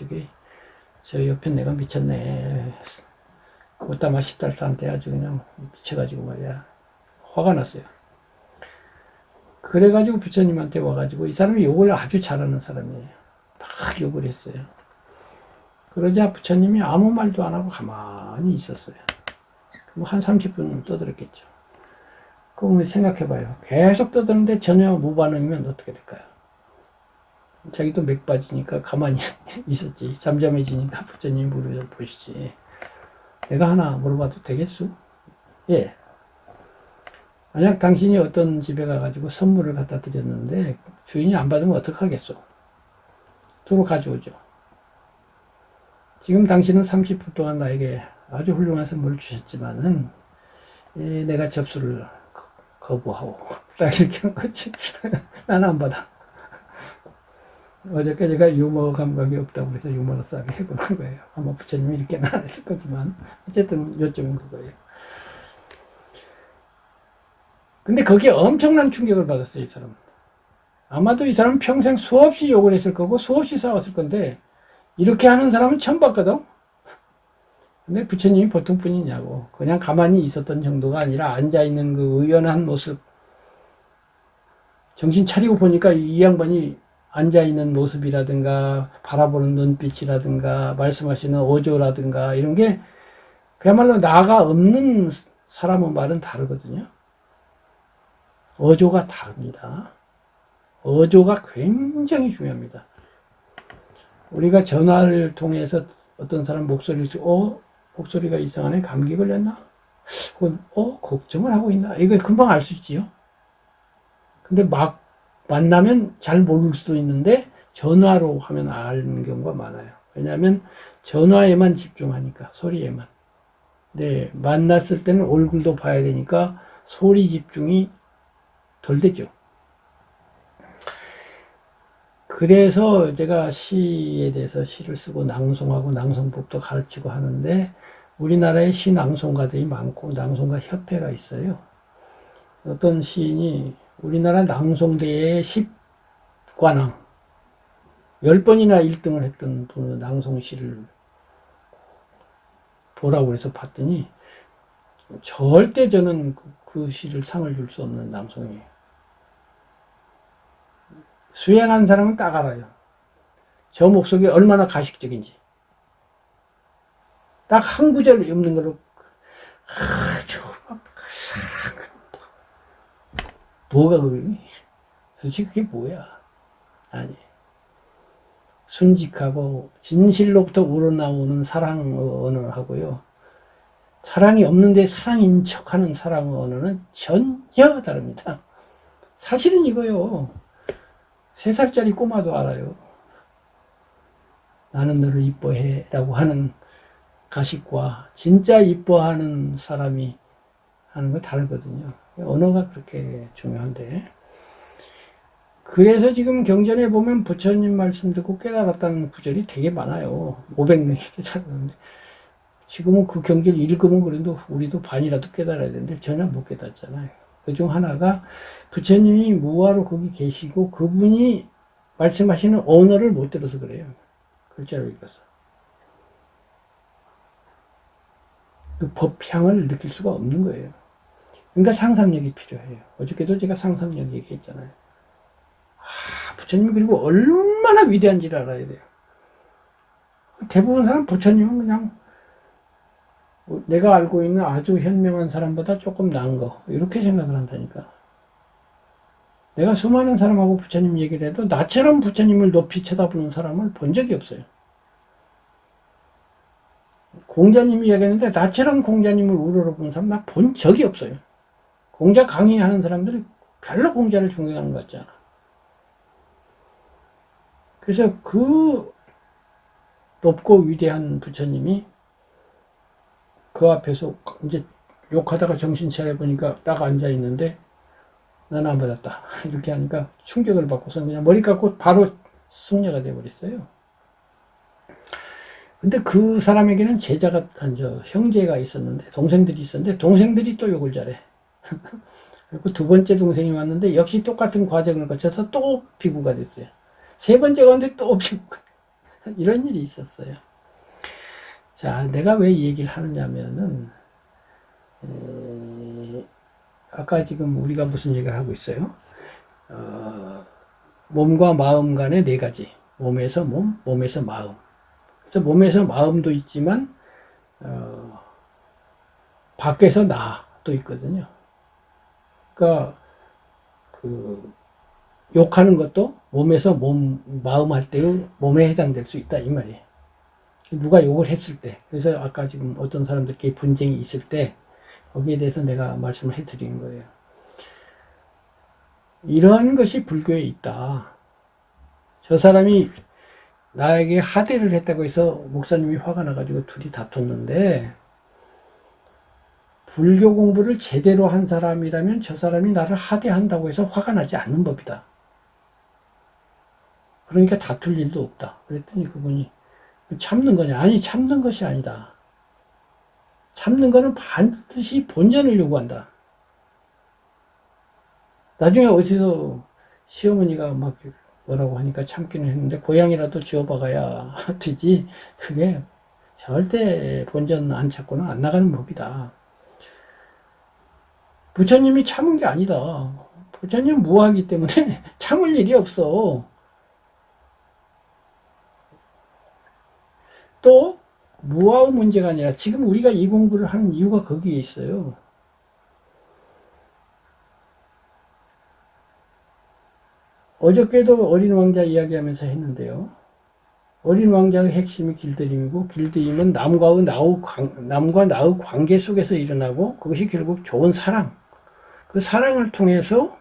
Speaker 1: 저 옆에 내가 미쳤네. 오따마 시달타한테 아주 그냥 미쳐가지고 말이야. 화가 났어요. 그래가지고 부처님한테 와가지고 이 사람이 욕을 아주 잘하는 사람이에요. 막 욕을 했어요. 그러자 부처님이 아무 말도 안 하고 가만히 있었어요. 한 30분 떠들었겠죠. 그럼 생각해봐요. 계속 떠드는데 전혀 무반응이면 어떻게 될까요? 자기도 맥 빠지니까 가만히 있었지. 잠잠해지니까 부처님이 물어보시지. 내가 하나 물어봐도 되겠소? 예. 만약 당신이 어떤 집에 가가지고 선물을 갖다 드렸는데 주인이 안 받으면 어떡하겠소? 도로 가져오죠. 지금 당신은 30분 동안 나에게 아주 훌륭한 선물을 주셨지만은 내가 접수를 거부하고 딱 이렇게 한 거지. 나는 안 받아. 어저께 제가 유머 감각이 없다고 해서 유머러스하게 해보는 거예요. 아마 부처님이 이렇게는 안 했을 거지만 어쨌든 요점은 그거예요. 근데 거기에 엄청난 충격을 받았어요, 이 사람은. 아마도 이 사람은 평생 수없이 욕을 했을 거고 수없이 싸웠을 건데 이렇게 하는 사람은 처음 봤거든. 근데 부처님이 보통 분이냐고. 그냥 가만히 있었던 정도가 아니라 앉아있는 그 의연한 모습. 정신 차리고 보니까 이 양반이 앉아있는 모습이라든가 바라보는 눈빛이라든가 말씀하시는 어조라든가 이런 게 그야말로 나가 없는 사람의 말은 다르거든요. 어조가 다릅니다. 어조가 굉장히 중요합니다. 우리가 전화를 통해서 어떤 사람 목소리를 듣고 목소리가 이상하네, 감기 걸렸나? 혹은 걱정을 하고 있나? 이거 금방 알 수 있지요. 근데 막 만나면 잘 모를 수도 있는데 전화로 하면 아는 경우가 많아요. 왜냐하면 전화에만 집중하니까, 소리에만. 네, 만났을 때는 얼굴도 봐야 되니까 소리 집중이 덜 되죠. 그래서 제가 시에 대해서 시를 쓰고 낭송하고 낭송법도 가르치고 하는데 우리나라에 시 낭송가들이 많고 낭송가 협회가 있어요. 어떤 시인이 우리나라 낭송대회 10관왕 10번이나 1등을 했던 분 낭송시를 보라고 해서 봤더니 절대 저는 그 시를 상을 줄 수 없는 낭송이에요. 수행한 사람은 딱 알아요. 저 목소리 얼마나 가식적인지. 딱 한 구절 읽는 걸로 아주 막 사랑은 뭐가 그러니? 도대체 그게 뭐야? 아니. 순직하고 진실로부터 우러나오는 사랑 언어하고요. 사랑이 없는데 사랑인 척하는 사랑 언어는 전혀 다릅니다. 사실은 이거요. 3살짜리 꼬마도 알아요. 나는 너를 이뻐해 라고 하는 가식과 진짜 이뻐하는 사람이 하는 거 다르거든요. 언어가 그렇게 중요한데. 그래서 지금 경전에 보면 부처님 말씀 듣고 깨달았다는 구절이 되게 많아요. 500명이 깨달았는데. 지금은 그 경전을 읽으면 그래도 우리도 반이라도 깨달아야 되는데 전혀 못 깨닫잖아요. 그 중 하나가 부처님이 무화로 거기 계시고 그분이 말씀하시는 언어를 못 들어서 그래요. 글자로 읽어서. 그 법향을 느낄 수가 없는 거예요. 그러니까 상상력이 필요해요. 어저께도 제가 상상력 얘기했잖아요. 부처님이 그리고 얼마나 위대한지를 알아야 돼요. 대부분 사람 부처님은 그냥 내가 알고 있는 아주 현명한 사람보다 조금 나은 거 이렇게 생각을 한다니까. 내가 수많은 사람하고 부처님 얘기를 해도 나처럼 부처님을 높이 쳐다보는 사람을 본 적이 없어요. 공자님이 얘기했는데 나처럼 공자님을 우러러보는 사람 나 본 적이 없어요. 공자 강의하는 사람들이 별로 공자를 존경하는 것 같지 않아. 그래서 그 높고 위대한 부처님이 그 앞에서 이제 욕하다가 정신 차려보니까 딱 앉아있는데 나는 안 받았다. 이렇게 하니까 충격을 받고서 그냥 머리 깎고 바로 승려가 되어버렸어요. 근데 그 사람에게는 제자가, 형제가 있었는데, 동생들이 있었는데, 동생들이 또 욕을 잘해. 그리고 두 번째 동생이 왔는데, 역시 똑같은 과정을 거쳐서 또 비구가 됐어요. 세 번째가 왔는데 또 비구가. 이런 일이 있었어요. 자, 내가 왜 이 얘기를 하느냐면은, 아까 지금 우리가 무슨 얘기를 하고 있어요? 몸과 마음 간의 4가지. 몸에서 몸, 몸에서 마음. 그래서 몸에서 마음도 있지만, 밖에서 나도 있거든요. 그러니까, 욕하는 것도 몸에서 마음 할 때의 몸에 해당될 수 있다 이 말이에요. 누가 욕을 했을 때, 그래서 아까 지금 어떤 사람들끼리 분쟁이 있을 때 거기에 대해서 내가 말씀을 해드리는 거예요. 이런 것이 불교에 있다. 저 사람이 나에게 하대를 했다고 해서 목사님이 화가 나가지고 둘이 다퉜는데, 불교 공부를 제대로 한 사람이라면 저 사람이 나를 하대한다고 해서 화가 나지 않는 법이다. 그러니까 다툴 일도 없다. 그랬더니 그분이 참는 거냐? 아니, 참는 것이 아니다. 참는 거는 반드시 본전을 요구한다. 나중에 어디서 시어머니가 막 뭐라고 하니까 참기는 했는데, 고양이라도 쥐어박아야 되지. 그게 절대 본전 안 찾고는 안 나가는 법이다. 부처님이 참은 게 아니다. 부처님은 무하기 때문에 참을 일이 없어. 또 무아의 문제가 아니라 지금 우리가 이 공부를 하는 이유가 거기에 있어요. 어저께도 어린 왕자 이야기하면서 했는데요. 어린 왕자의 핵심이 길들임이고, 길들임은 남과 나의 관계 속에서 일어나고, 그것이 결국 좋은 사랑. 그 사랑을 통해서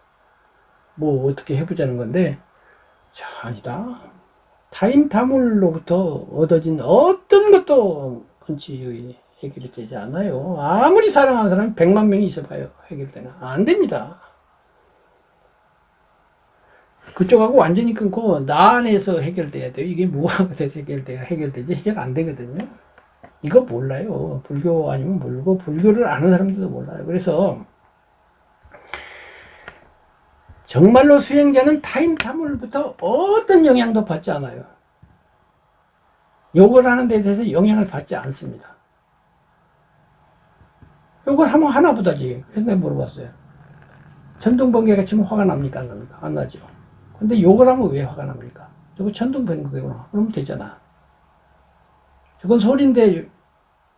Speaker 1: 뭐 어떻게 해보자는 건데, 자, 아니다. 타인 타물로부터 얻어진 어떤 것도 근치의 해결이 되지 않아요. 아무리 사랑하는 사람이 100만 명이 있어봐요. 해결되나? 안 됩니다. 그쪽하고 완전히 끊고 나 안에서 해결돼야 돼요. 이게 무화가 돼서 해결되지 해결 안 되거든요. 이거 몰라요. 불교 아니면 모르고, 불교를 아는 사람들도 몰라요. 그래서 정말로 수행자는 타인 타물부터 어떤 영향도 받지 않아요. 욕을 하는 데 대해서 영향을 받지 않습니다. 욕을 하면 하나 보다지. 그래서 내가 물어봤어요. 천둥번개가 치면 화가 납니까? 안 납니까? 안 나죠. 근데 욕을 하면 왜 화가 납니까? 저거 천둥번개구나. 그러면 되잖아. 저건 소리인데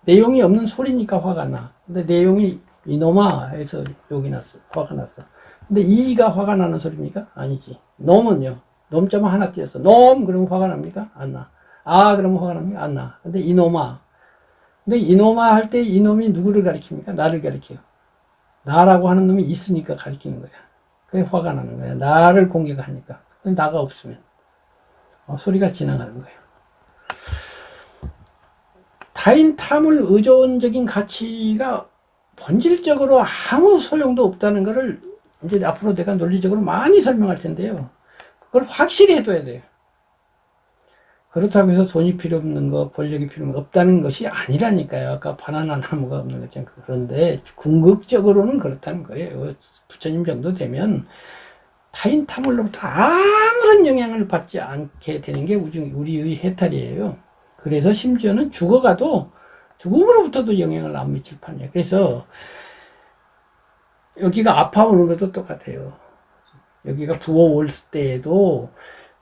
Speaker 1: 내용이 없는 소리니까 화가 나. 근데 내용이 이놈아 해서 욕이 났어. 화가 났어. 근데 이가 화가 나는 소리입니까? 아니지. 놈은요. 놈자만 하나 띄었어. 놈 그러면 화가 납니까? 안 나. 아 그러면 화가 납니까? 안 나. 근데 이놈아. 근데 이놈아 할 때 이놈이 누구를 가리킵니까? 나를 가리켜요. 나라고 하는 놈이 있으니까 가리키는 거야. 그게 화가 나는 거야. 나를 공격하니까. 나가 없으면 소리가 지나가는 거예요. 타인 탐을 의존적인 가치가 본질적으로 아무 소용도 없다는 것을 이제 앞으로 내가 논리적으로 많이 설명할 텐데요. 그걸 확실히 해둬야 돼요. 그렇다고 해서 돈이 필요 없는 거, 권력이 필요 없다는 것이 아니라니까요. 아까 바나나 나무가 없는 것처럼. 그런데 궁극적으로는 그렇다는 거예요. 부처님 정도 되면 타인 탐으로부터 아무런 영향을 받지 않게 되는 게 우리의 해탈이에요. 그래서 심지어는 죽어가도 죽음으로부터도 영향을 안 미칠 판이에요. 그래서 여기가 아파오는 것도 똑같아요. 여기가 부어올 때에도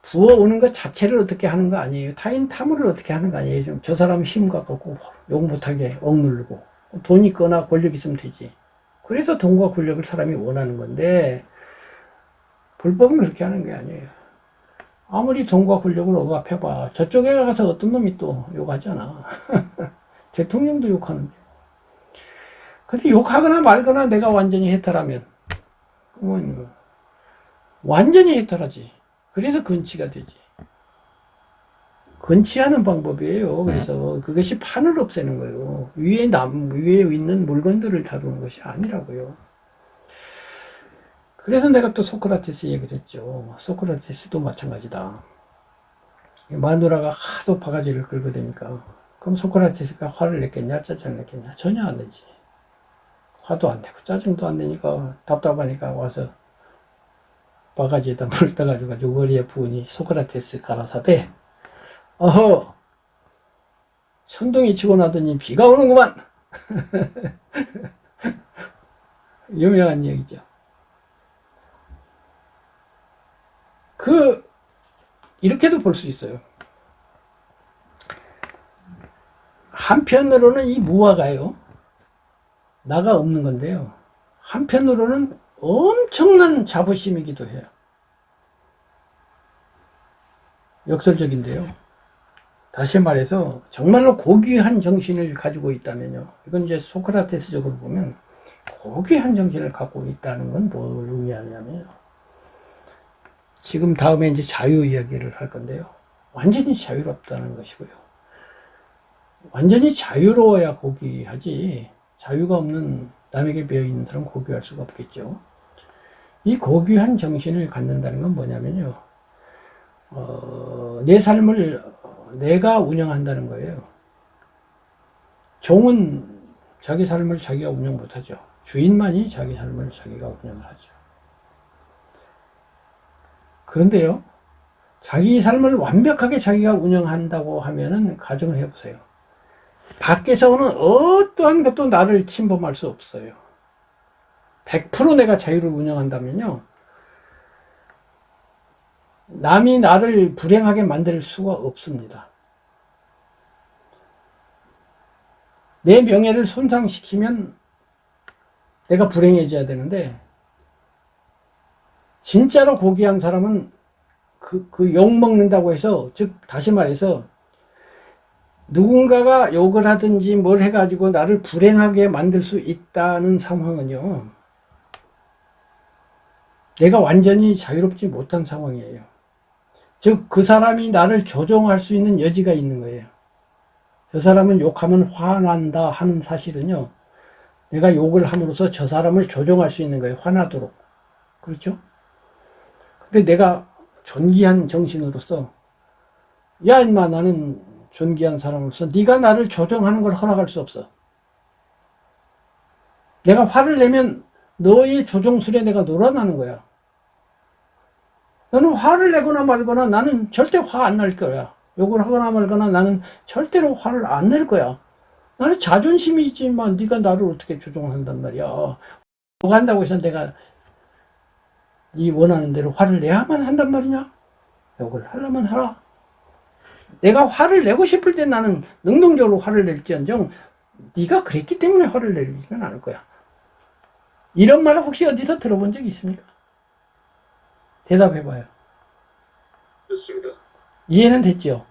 Speaker 1: 부어오는 것 자체를 어떻게 하는 거 아니에요. 타인 탐을 어떻게 하는 거 아니에요. 좀 저 사람 힘 갖고 욕 못하게 억누르고 돈 있거나 권력 있으면 되지. 그래서 돈과 권력을 사람이 원하는 건데 불법은 그렇게 하는 게 아니에요. 아무리 돈과 권력을 억압해봐. 저쪽에 가서 어떤 놈이 또 욕하잖아. 대통령도 욕하는데. 근데 욕하거나 말거나 내가 완전히 해탈하면 완전히 해탈하지. 그래서 근치가 되지. 근치하는 방법이에요. 그래서 그것이 판을 없애는 거예요. 위에 있는 물건들을 다루는 것이 아니라고요. 그래서 내가 또 소크라테스 얘기를 했죠. 소크라테스도 마찬가지다. 마누라가 하도 바가지를 긁어 대니까 그럼 소크라테스가 화를 냈겠냐? 짜증을 냈겠냐? 전혀 안 내지. 화도 안 내고 짜증도 안 내니까 답답하니까 와서 바가지에다 물 떠가지고 머리에 부으니 소크라테스 가라사대 어허 천둥이 치고 나더니 비가 오는구만. 유명한 얘기죠. 이렇게도 볼 수 있어요. 한편으로는 이 무화가요. 나가 없는 건데요. 한편으로는 엄청난 자부심이기도 해요. 역설적인데요. 다시 말해서 정말로 고귀한 정신을 가지고 있다면요. 이건 이제 소크라테스적으로 보면 고귀한 정신을 갖고 있다는 건 뭘 의미하냐면요. 지금 다음에 이제 자유 이야기를 할 건데요. 완전히 자유롭다는 것이고요. 완전히 자유로워야 고귀하지, 자유가 없는 남에게 배어있는 사람은 고귀할 수가 없겠죠. 이 고귀한 정신을 갖는다는 건 뭐냐면요. 내 삶을 내가 운영한다는 거예요. 종은 자기 삶을 자기가 운영 못하죠. 주인만이 자기 삶을 자기가 운영을 하죠. 그런데요, 자기 삶을 완벽하게 자기가 운영한다고 하면은 가정을 해보세요. 밖에서 오는 어떠한 것도 나를 침범할 수 없어요. 100% 내가 자유를 운영한다면요, 남이 나를 불행하게 만들 수가 없습니다. 내 명예를 손상시키면 내가 불행해져야 되는데, 진짜로 고귀한 사람은 그 욕먹는다고 해서, 즉, 다시 말해서, 누군가가 욕을 하든지 뭘 해가지고 나를 불행하게 만들 수 있다는 상황은요, 내가 완전히 자유롭지 못한 상황이에요. 즉, 그 사람이 나를 조종할 수 있는 여지가 있는 거예요. 저 사람은 욕하면 화난다 하는 사실은요, 내가 욕을 함으로써 저 사람을 조종할 수 있는 거예요. 화나도록. 그렇죠? 근데 내가 존귀한 정신으로서, 야, 임마, 나는 존귀한 사람으로서 네가 나를 조종하는 걸 허락할 수 없어. 내가 화를 내면 너의 조종술에 내가 놀아나는 거야. 너는 화를 내거나 말거나 나는 절대 화 안 날 거야. 욕을 하거나 말거나 나는 절대로 화를 안 낼 거야. 나는 자존심이 있지만 네가 나를 어떻게 조종한단 말이야. 욕한다고 해서 내가 네 원하는 대로 화를 내야만 한단 말이냐? 욕을 하려면 하라. 내가 화를 내고 싶을 때 나는 능동적으로 화를 낼지언정 네가 그랬기 때문에 화를 내리지는 않을 거야. 이런 말 혹시 어디서 들어본 적 있습니까? 대답해봐요.
Speaker 2: 좋습니다.
Speaker 1: 이해는 됐죠?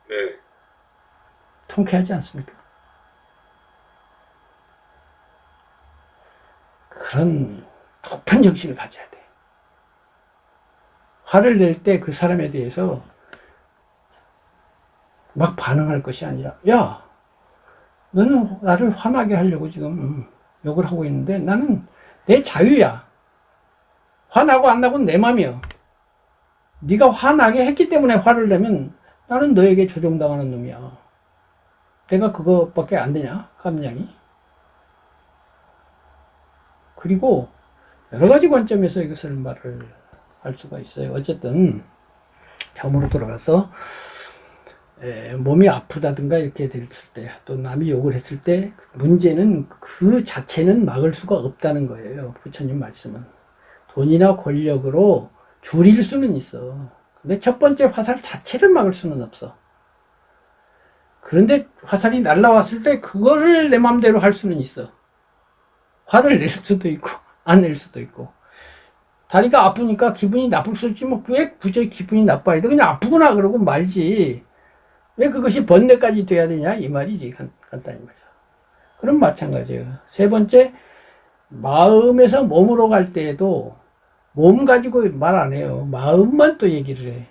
Speaker 2: 네.
Speaker 1: 통쾌하지 않습니까? 그런 높은 정신을 가져야 돼. 화를 낼 때 그 사람에 대해서 막 반응할 것이 아니라, 야, 너는 나를 화나게 하려고 지금 욕을 하고 있는데 나는 내 자유야. 화나고 안 나고는 내 맘이야. 네가 화나게 했기 때문에 화를 내면 나는 너에게 조종당하는 놈이야. 내가 그것밖에 안 되냐? 감량이. 그리고 여러 가지 관점에서 이것을 말을 할 수가 있어요. 어쨌든 처음으로 돌아가서 몸이 아프다든가 이렇게 됐을 때, 또 남이 욕을 했을 때 문제는 그 자체는 막을 수가 없다는 거예요. 부처님 말씀은. 돈이나 권력으로 줄일 수는 있어. 근데 첫 번째 화살 자체를 막을 수는 없어. 그런데 화살이 날라왔을 때 그거를 내 맘대로 할 수는 있어. 화를 낼 수도 있고 안 낼 수도 있고. 다리가 아프니까 기분이 나쁠 수 있지, 뭐 왜 굳이 기분이 나빠야 돼? 그냥 아프구나 그러고 말지. 왜 그것이 번뇌까지 돼야 되냐 이 말이지. 간단히 말해서. 그럼 마찬가지예요. 세 번째, 마음에서 몸으로 갈 때에도 몸 가지고 말 안 해요. 마음만 또 얘기를 해.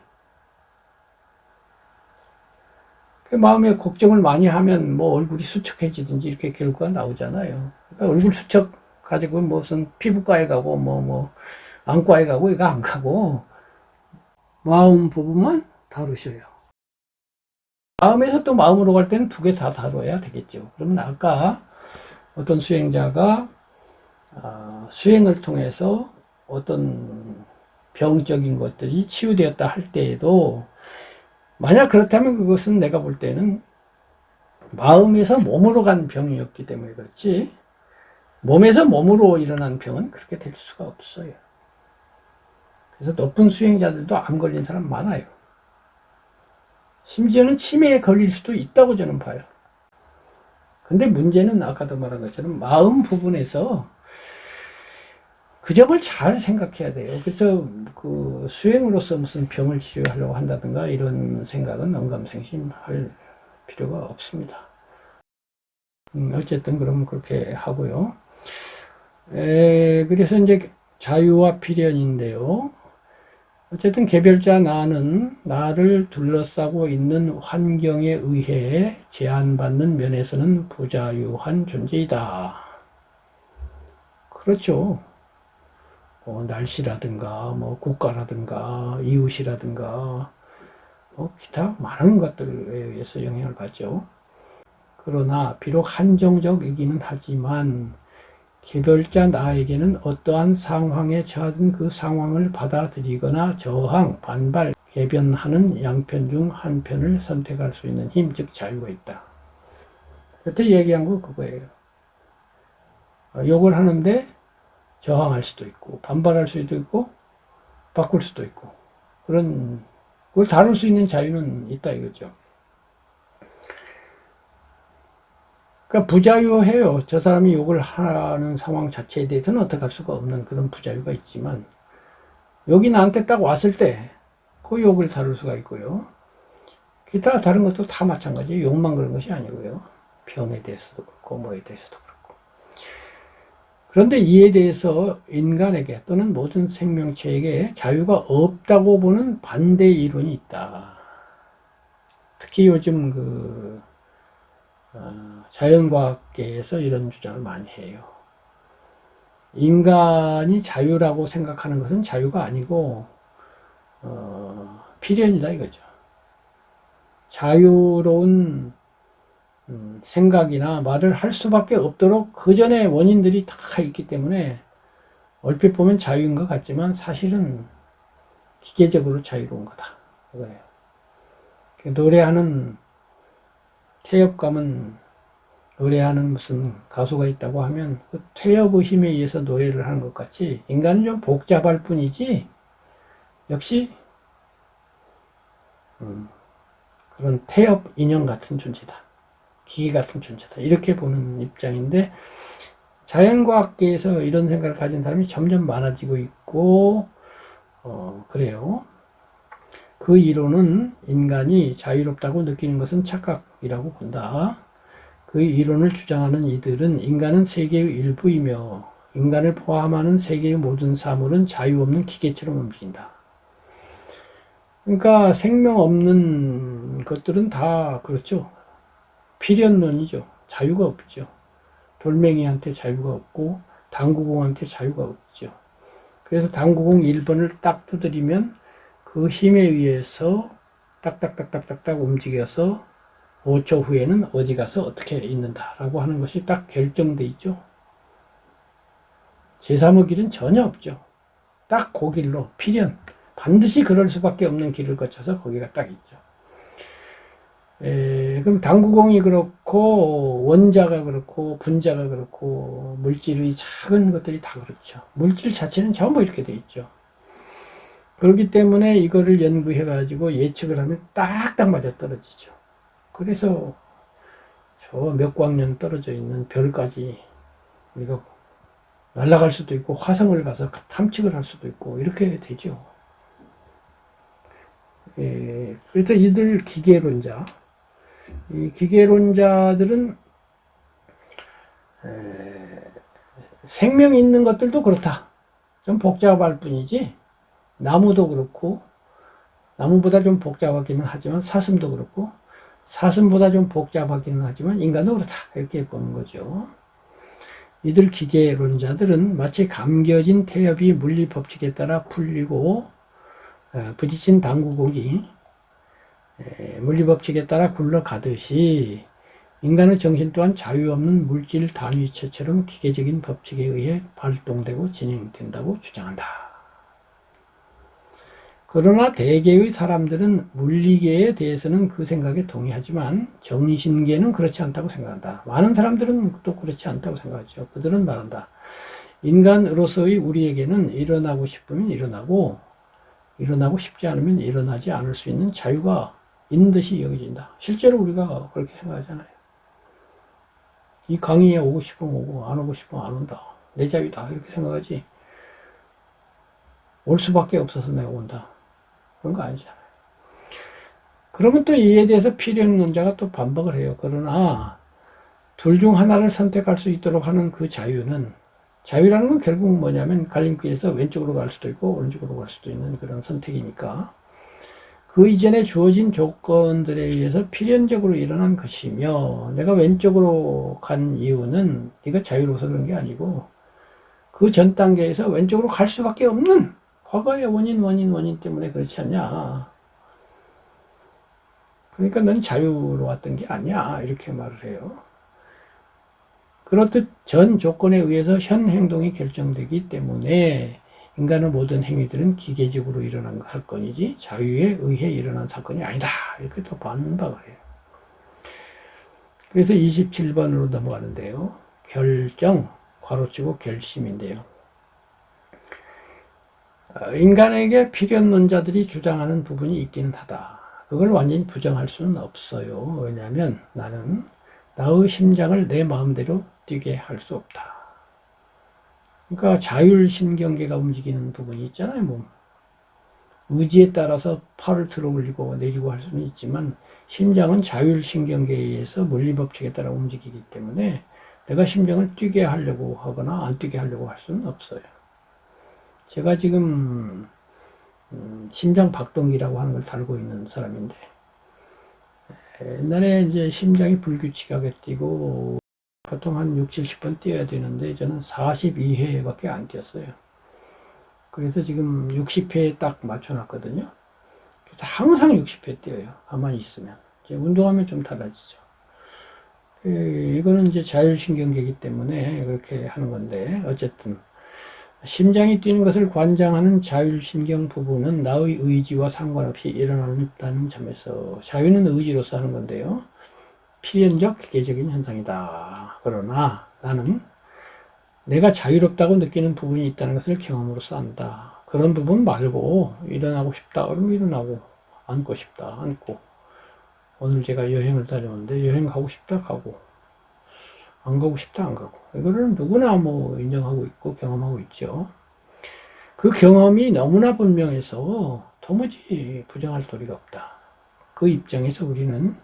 Speaker 1: 그 마음에 걱정을 많이 하면 뭐 얼굴이 수척해지든지 이렇게 결과가 나오잖아요. 그러니까 얼굴 수척 가지고 무슨 피부과에 가고 뭐 안과에 가고 이거 안 가고 마음 부분만 다루셔요. 마음에서 또 마음으로 갈 때는 두 개 다 다뤄야 되겠죠. 그러면 아까 어떤 수행자가 수행을 통해서 어떤 병적인 것들이 치유되었다 할 때에도, 만약 그렇다면 그것은 내가 볼 때는 마음에서 몸으로 간 병이었기 때문에 그렇지, 몸에서 몸으로 일어난 병은 그렇게 될 수가 없어요. 그래서 높은 수행자들도 암 걸린 사람 많아요. 심지어는 치매에 걸릴 수도 있다고 저는 봐요. 근데 문제는 아까도 말한 것처럼 마음 부분에서 그 점을 잘 생각해야 돼요. 그래서 그 수행으로서 무슨 병을 치료하려고 한다든가 이런 생각은 언감생심할 필요가 없습니다. 어쨌든 그러면 그렇게 하고요. 그래서 이제 자유와 필연인데요. 어쨌든 개별자 나는 나를 둘러싸고 있는 환경에 의해 제한받는 면에서는 부자유한 존재이다. 그렇죠. 날씨라든가, 국가라든가, 이웃이라든가, 기타 많은 것들에 의해서 영향을 받죠. 그러나 비록 한정적이기는 하지만 개별자 나에게는 어떠한 상황에 처하든 그 상황을 받아들이거나 저항, 반발, 개변하는 양편 중 한 편을 선택할 수 있는 힘, 즉 자유가 있다. 여태 얘기한 거 그거예요. 욕을 하는데 저항할 수도 있고 반발할 수도 있고 바꿀 수도 있고 그걸 다룰 수 있는 자유는 있다 이거죠. 그러니까 부자유해요. 저 사람이 욕을 하는 상황 자체에 대해서는 어떻게 할 수가 없는 그런 부자유가 있지만 욕이 나한테 딱 왔을 때 그 욕을 다룰 수가 있고요. 기타 다른 것도 다 마찬가지예요. 욕만 그런 것이 아니고요. 병에 대해서도 그렇고 뭐에 대해서도 그렇고. 그런데 이에 대해서 인간에게 또는 모든 생명체에게 자유가 없다고 보는 반대 이론이 있다. 특히 요즘 자연과학계에서 이런 주장을 많이 해요. 인간이 자유라고 생각하는 것은 자유가 아니고 필연이다 이거죠. 자유로운 생각이나 말을 할 수밖에 없도록 그 전에 원인들이 다 있기 때문에 얼핏 보면 자유인 것 같지만 사실은 기계적으로 자유로운 거다 이거예요. 노래하는 태엽감은 노래하는 무슨 가수가 있다고 하면 그 태엽 의심에 의해서 노래를 하는 것 같이 인간은 좀 복잡할 뿐이지 역시 그런 태엽 인형 같은 존재다. 기계 같은 존재다. 이렇게 보는 입장인데 자연과학계에서 이런 생각을 가진 사람이 점점 많아지고 있고 그래요. 그 이론은 인간이 자유롭다고 느끼는 것은 착각이라고 본다. 그 이론을 주장하는 이들은 인간은 세계의 일부이며 인간을 포함하는 세계의 모든 사물은 자유 없는 기계처럼 움직인다. 그러니까 생명 없는 것들은 다 그렇죠. 필연론이죠. 자유가 없죠. 돌멩이한테 자유가 없고 당구공한테 자유가 없죠. 그래서 당구공 1번을 딱 두드리면 그 힘에 의해서 딱딱딱딱딱딱 움직여서 5초 후에는 어디 가서 어떻게 있는다라고 하는 것이 딱 결정돼 있죠. 제3의 길은 전혀 없죠. 딱 그 길로 필연 반드시 그럴 수밖에 없는 길을 거쳐서 거기가 딱 있죠. 그럼 당구공이 그렇고 원자가 그렇고 분자가 그렇고 물질의 작은 것들이 다 그렇죠. 물질 자체는 전부 이렇게 돼 있죠. 그렇기 때문에 이거를 연구해 가지고 예측을 하면 딱딱 맞아 떨어지죠. 그래서 저 몇 광년 떨어져 있는 별까지 우리가 날아갈 수도 있고 화성을 가서 탐측을 할 수도 있고 이렇게 되죠. 그래서 이들 기계론자, 이 기계론자들은 생명이 있는 것들도 그렇다. 좀 복잡할 뿐이지 나무도 그렇고 나무보다 좀 복잡하기는 하지만 사슴도 그렇고 사슴보다 좀 복잡하기는 하지만 인간도 그렇다. 이렇게 보는 거죠. 이들 기계론자들은 마치 감겨진 태엽이 물리 법칙에 따라 풀리고 부딪힌 당구공이 물리 법칙에 따라 굴러가듯이 인간의 정신 또한 자유 없는 물질 단위체처럼 기계적인 법칙에 의해 발동되고 진행된다고 주장한다. 그러나 대개의 사람들은 물리계에 대해서는 그 생각에 동의하지만 정신계는 그렇지 않다고 생각한다. 많은 사람들은 또 그렇지 않다고 생각하죠. 그들은 말한다. 인간으로서의 우리에게는 일어나고 싶으면 일어나고 싶지 않으면 일어나지 않을 수 있는 자유가 있는 듯이 여겨진다. 실제로 우리가 그렇게 생각하잖아요. 이 강의에 오고 싶으면 오고 안 오고 싶으면 안 온다. 내 자유다. 이렇게 생각하지. 올 수밖에 없어서 내가 온다. 그런 거 아니잖아요. 그러면 또 이에 대해서 필연론자가 또 반박을 해요. 그러나 둘 중 하나를 선택할 수 있도록 하는 그 자유는, 자유라는 건 결국 뭐냐면 갈림길에서 왼쪽으로 갈 수도 있고 오른쪽으로 갈 수도 있는 그런 선택이니까 그 이전에 주어진 조건들에 의해서 필연적으로 일어난 것이며, 내가 왼쪽으로 간 이유는 네가 자유로워서 그런 게 아니고 그 전 단계에서 왼쪽으로 갈 수밖에 없는 과거의 원인 때문에 그렇지 않냐. 그러니까 넌 자유로웠던 게 아니야. 이렇게 말을 해요. 그렇듯 전 조건에 의해서 현 행동이 결정되기 때문에 인간의 모든 행위들은 기계적으로 일어난 사건이지 자유에 의해 일어난 사건이 아니다. 이렇게 또 반박을 해요. 그래서 27번으로 넘어가는데요. 결정, 괄호치고 결심인데요. 인간에게 필연론자들이 주장하는 부분이 있기는 하다. 그걸 완전히 부정할 수는 없어요. 왜냐하면 나는 나의 심장을 내 마음대로 뛰게 할 수 없다. 그러니까 자율신경계가 움직이는 부분이 있잖아요. 몸. 의지에 따라서 팔을 들어 올리고 내리고 할 수는 있지만 심장은 자율신경계에 의해서 물리법칙에 따라 움직이기 때문에 내가 심장을 뛰게 하려고 하거나 안 뛰게 하려고 할 수는 없어요. 제가 지금 심장 박동기라고 하는 걸 달고 있는 사람인데, 옛날에 이제 심장이 불규칙하게 뛰고 보통 한 6, 70번 뛰어야 되는데 저는 42회밖에 안 뛰었어요. 그래서 지금 60회에 딱 맞춰놨거든요. 그래서 항상 60회 뛰어요. 가만히 있으면. 이제 운동하면 좀 달라지죠. 이거는 이제 자율신경계이기 때문에 그렇게 하는 건데, 어쨌든 심장이 뛰는 것을 관장하는 자율신경 부분은 나의 의지와 상관없이 일어난다는 점에서 자유는 의지로서 하는 건데요. 필연적 기계적인 현상이다. 그러나 나는 내가 자유롭다고 느끼는 부분이 있다는 것을 경험으로써 안다. 그런 부분 말고 일어나고 싶다. 그러면 일어나고, 앉고 싶다. 앉고. 오늘 제가 여행을 다녀오는데 여행 가고 싶다. 가고. 안 가고 싶다. 안 가고. 이거를 누구나 뭐 인정하고 있고 경험하고 있죠. 그 경험이 너무나 분명해서 도무지 부정할 도리가 없다. 그 입장에서 우리는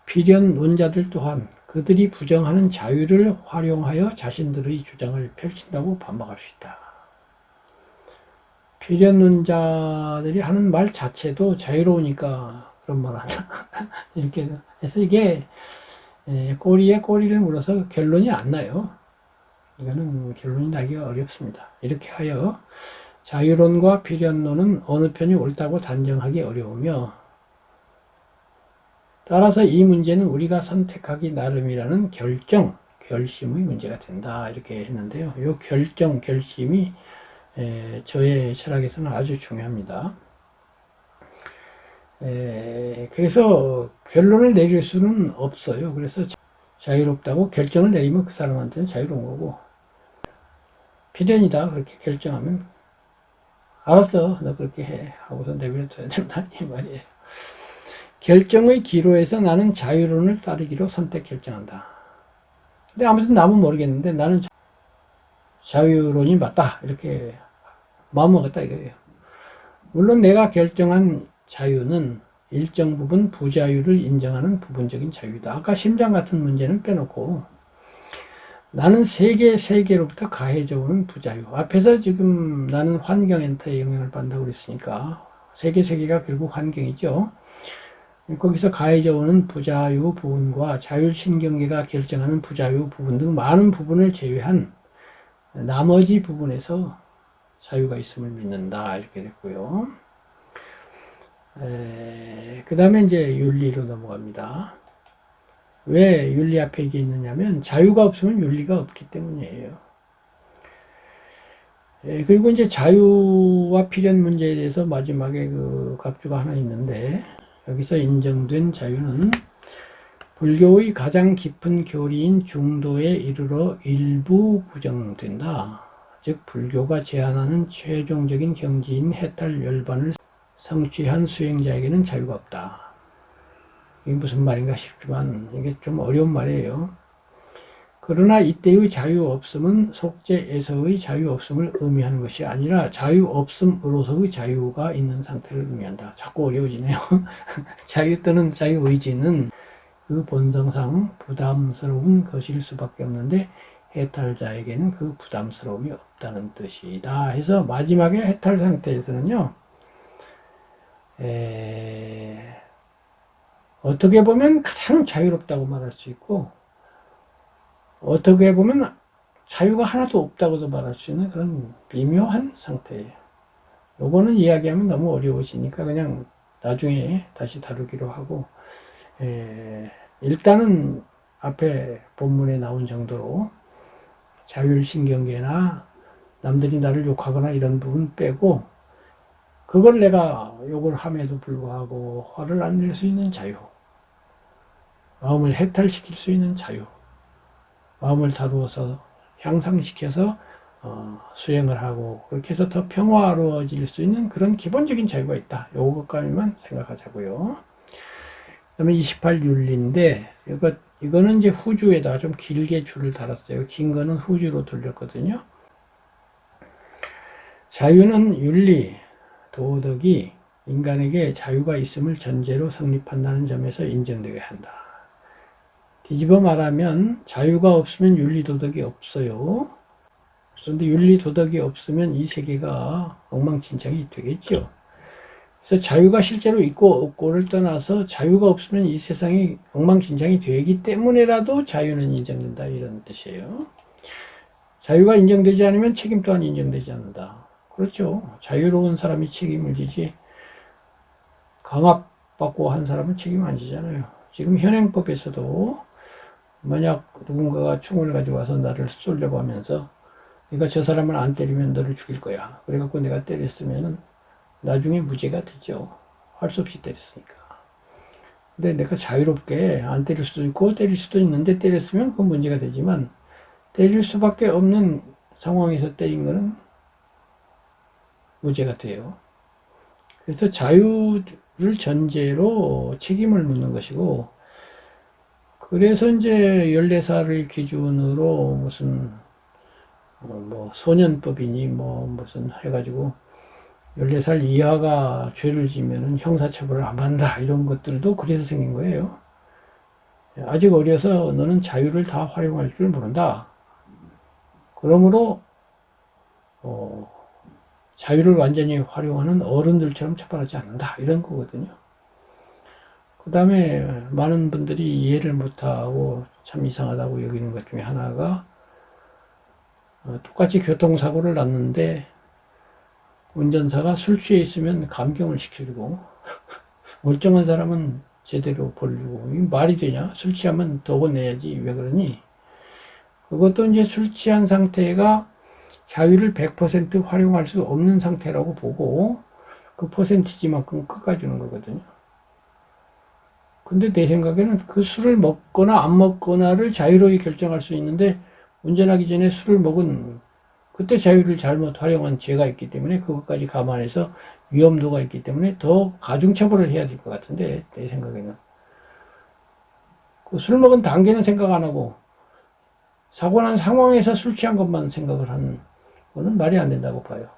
Speaker 1: 필연론자들 또한 그들이 부정하는 자유를 활용하여 자신들의 주장을 펼친다고 반박할 수 있다. 필연론자들이 하는 말 자체도 자유로우니까 그런 말 한다. 이렇게 해서 이게 꼬리에 꼬리를 물어서 결론이 안 나요. 이거는 결론이 나기가 어렵습니다. 이렇게 하여 자유론과 필연론은 어느 편이 옳다고 단정하기 어려우며, 따라서 이 문제는 우리가 선택하기 나름이라는 결정, 결심의 문제가 된다. 이렇게 했는데요. 이 결정, 결심이 저의 철학에서는 아주 중요합니다. 그래서 결론을 내릴 수는 없어요. 그래서 자유롭다고 결정을 내리면 그 사람한테는 자유로운 거고, 필연이다 그렇게 결정하면 알았어 너 그렇게 해 하고서 내버려둬야 된다 이 말이에요. 결정의 기로에서 나는 자유론을 따르기로 선택 결정한다. 근데 아무튼 남은 모르겠는데 나는 자유론이 맞다 이렇게 마음먹었다 이거예요. 물론 내가 결정한 자유는 일정 부분 부자유를 인정하는 부분적인 자유다. 아까 심장 같은 문제는 빼놓고 나는 세계로부터 가해져 오는 부자유. 앞에서 지금 나는 환경엔터에 영향을 받는다고 그랬으니까 세계가 결국 환경이죠. 거기서 가해져 오는 부자유 부분과 자율신경계가 결정하는 부자유 부분 등 많은 부분을 제외한 나머지 부분에서 자유가 있음을 믿는다. 이렇게 됐고요. 그 다음에 이제 윤리로 넘어갑니다. 왜 윤리 앞에 이게 있느냐면 자유가 없으면 윤리가 없기 때문이에요. 그리고 이제 자유와 필연 문제에 대해서 마지막에 그 각주가 하나 있는데, 여기서 인정된 자유는 불교의 가장 깊은 교리인 중도에 이르러 일부 구정된다. 즉 불교가 제한하는 최종적인 경지인 해탈 열반을 성취한 수행자에게는 자유가 없다. 이게 무슨 말인가 싶지만 이게 좀 어려운 말이에요. 그 그러나 이때의 자유 없음은 속죄에서의 자유 없음을 의미하는 것이 아니라 자유 없음으로서의 자유가 있는 상태를 의미한다. 자꾸 어려워지네요. 자유 또는 자유의지는 그 본성상 부담스러운 것일 수밖에 없는데 해탈자에게는 그 부담스러움이 없다는 뜻이다. 해서 마지막에 해탈 상태에서는요, 어떻게 보면 가장 자유롭다고 말할 수 있고, 어떻게 보면 자유가 하나도 없다고도 말할 수 있는 그런 미묘한 상태예요. 요거는 이야기하면 너무 어려워지니까 그냥 나중에 다시 다루기로 하고, 일단은 앞에 본문에 나온 정도로 자율신경계나 남들이 나를 욕하거나 이런 부분 빼고, 그걸 내가 욕을 함에도 불구하고 화를 안 낼 수 있는 자유, 마음을 해탈시킬 수 있는 자유, 마음을 다루어서 향상시켜서 수행을 하고 그렇게 해서 더 평화로워질 수 있는 그런 기본적인 자유가 있다. 요것까지만 생각하자고요. 그다음에 28윤리인데 이거는 이제 후주에다 좀 길게 줄을 달았어요. 긴 거는 후주로 돌렸거든요. 자유는 윤리, 도덕이 인간에게 자유가 있음을 전제로 성립한다는 점에서 인정되어야 한다. 뒤집어 말하면 자유가 없으면 윤리 도덕이 없어요. 그런데 윤리 도덕이 없으면 이 세계가 엉망진창이 되겠죠. 그래서 자유가 실제로 있고 없고를 떠나서 자유가 없으면 이 세상이 엉망진창이 되기 때문에라도 자유는 인정된다, 이런 뜻이에요. 자유가 인정되지 않으면 책임 또한 인정되지 않는다. 그렇죠. 자유로운 사람이 책임을 지지 강압받고 한 사람은 책임 안 지잖아요. 지금 현행법에서도 만약 누군가가 총을 가지고 와서 나를 쏘려고 하면서 네가 저 사람을 안 때리면 너를 죽일 거야. 그래갖고 내가 때렸으면은 나중에 무죄가 되죠. 할 수 없이 때렸으니까. 근데 내가 자유롭게 안 때릴 수도 있고 때릴 수도 있는데 때렸으면 그건 문제가 되지만 때릴 수밖에 없는 상황에서 때린 거는 무죄가 돼요. 그래서 자유를 전제로 책임을 묻는 것이고, 그래서 이제 14살을 기준으로 무슨 뭐 소년법이니 뭐 무슨 해가지고 14살 이하가 죄를 지면은 형사처벌을 안 받는다, 이런 것들도 그래서 생긴 거예요. 아직 어려서 너는 자유를 다 활용할 줄 모른다. 그러므로 자유를 완전히 활용하는 어른들처럼 처벌하지 않는다, 이런 거거든요. 그 다음에 많은 분들이 이해를 못하고 참 이상하다고 여기는 것 중에 하나가, 똑같이 교통사고를 났는데 운전사가 술 취해 있으면 감경을 시켜주고 멀쩡한 사람은 제대로 벌리고, 이게 말이 되냐? 술 취하면 더 내야지, 왜 그러니? 그것도 이제 술 취한 상태가 자유를 100% 활용할 수 없는 상태라고 보고 그 퍼센티지만큼 깎아주는 거거든요. 근데 내 생각에는 그 술을 먹거나 안 먹거나를 자유로이 결정할 수 있는데, 운전하기 전에 술을 먹은 그때 자유를 잘못 활용한 죄가 있기 때문에 그것까지 감안해서 위험도가 있기 때문에 더 가중처벌을 해야 될 것 같은데, 내 생각에는 그 술 먹은 단계는 생각 안 하고 사고 난 상황에서 술 취한 것만 생각을 하는 거는 말이 안 된다고 봐요.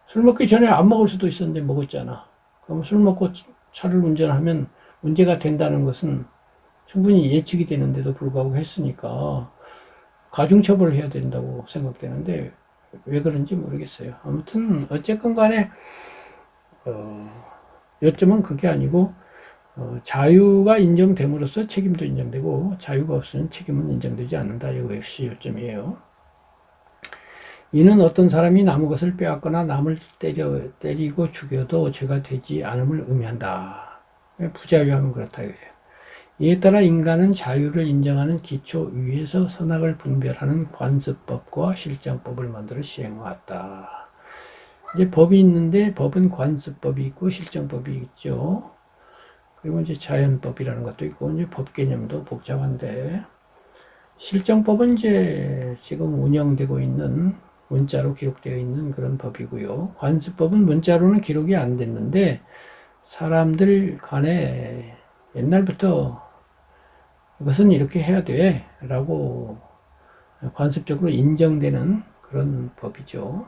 Speaker 1: 술 먹기 전에 안 먹을 수도 있었는데 먹었잖아. 그럼 술 먹고 차를 운전하면 문제가 된다는 것은 충분히 예측이 되는데도 불구하고 했으니까 가중처벌을 해야 된다고 생각되는데 왜 그런지 모르겠어요. 아무튼 어쨌건 간에 요점은 그게 아니고, 자유가 인정됨으로써 책임도 인정되고 자유가 없으면 책임은 인정되지 않는다, 이것이 요점이에요. 이는 어떤 사람이 남의 것을 빼앗거나 남을 때리고 죽여도 죄가 되지 않음을 의미한다. 부자유하면 그렇다 이거예요. 이에 따라 인간은 자유를 인정하는 기초 위에서 선악을 분별하는 관습법과 실정법을 만들어 시행해왔다. 이제 법이 있는데 법은 관습법이 있고 실정법이 있죠. 그리고 이제 자연법이라는 것도 있고, 이제 법 개념도 복잡한데, 실정법은 이제 지금 운영되고 있는 문자로 기록되어 있는 그런 법이고요. 관습법은 문자로는 기록이 안 됐는데 사람들 간에 옛날부터 이것은 이렇게 해야 돼 라고 관습적으로 인정되는 그런 법이죠.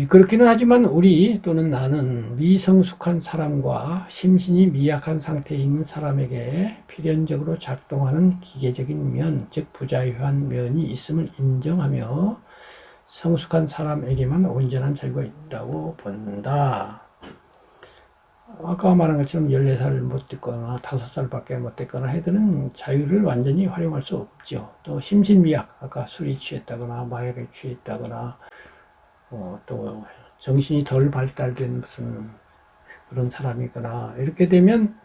Speaker 1: 그렇기는 하지만 우리 또는 나는 미성숙한 사람과 심신이 미약한 상태에 있는 사람에게 필연적으로 작동하는 기계적인 면, 즉 부자유한 면이 있음을 인정하며 성숙한 사람에게만 온전한 자유가 있다고 본다. 아까 말한 것처럼 14살 못 됐거나 5살밖에 못 됐거나 애들은 자유를 완전히 활용할 수 없죠. 또 심신미약, 아까 술이 취했다거나 마약에 취했다거나 또 정신이 덜 발달된 무슨 그런 사람이거나 이렇게 되면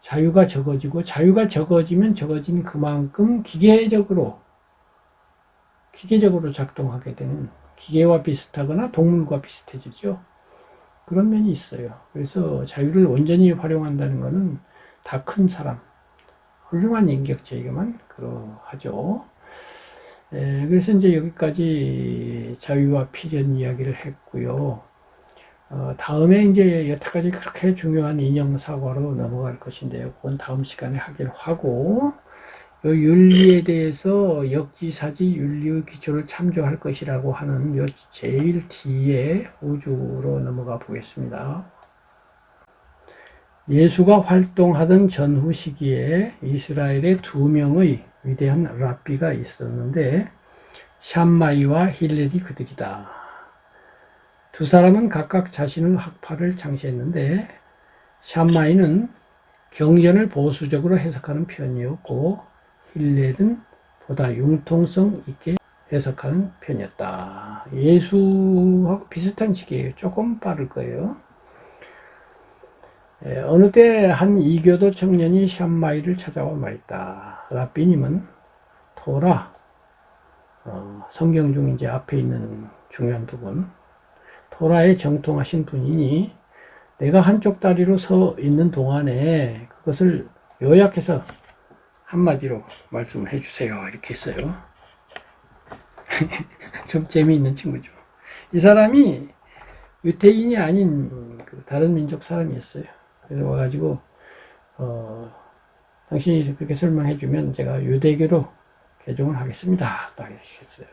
Speaker 1: 자유가 적어지고, 자유가 적어지면 적어진 그만큼 기계적으로 작동하게 되는, 기계와 비슷하거나 동물과 비슷해지죠. 그런 면이 있어요. 그래서 자유를 온전히 활용한다는 것은 다 큰 사람, 훌륭한 인격자에게만 그러하죠. 그래서 이제 여기까지 자유와 필연 이야기를 했고요. 다음에 이제 여태까지 그렇게 중요한 인형사과로 넘어갈 것인데요. 그건 다음 시간에 하기로 하고, 윤리에 대해서 역지사지 윤리의 기초를 참조할 것이라고 하는 요 제일 뒤에 우주로 넘어가 보겠습니다. 예수가 활동하던 전후 시기에 이스라엘에 2명의 위대한 랍비가 있었는데 샴마이와 힐렐이 그들이다. 두 사람은 각각 자신의 학파를 창시했는데 샴마이는 경전을 보수적으로 해석하는 편이었고 힐렐은 보다 융통성 있게 해석하는 편이었다. 예수하고 비슷한 시기예요. 조금 빠를 거예요. 어느 때 한 이교도 청년이 샴마이를 찾아와 말했다. 랍비님은 토라, 성경 중 이제 앞에 있는 중요한 부분, 토라에 정통하신 분이니 내가 한쪽 다리로 서 있는 동안에 그것을 요약해서 한마디로 말씀을 해주세요. 이렇게 했어요. 좀 재미있는 친구죠. 이 사람이 유태인이 아닌 다른 민족 사람이었어요. 그래서 와가지고 당신이 그렇게 설명해주면 제가 유대교로 개종을 하겠습니다. 딱 이렇게 했어요.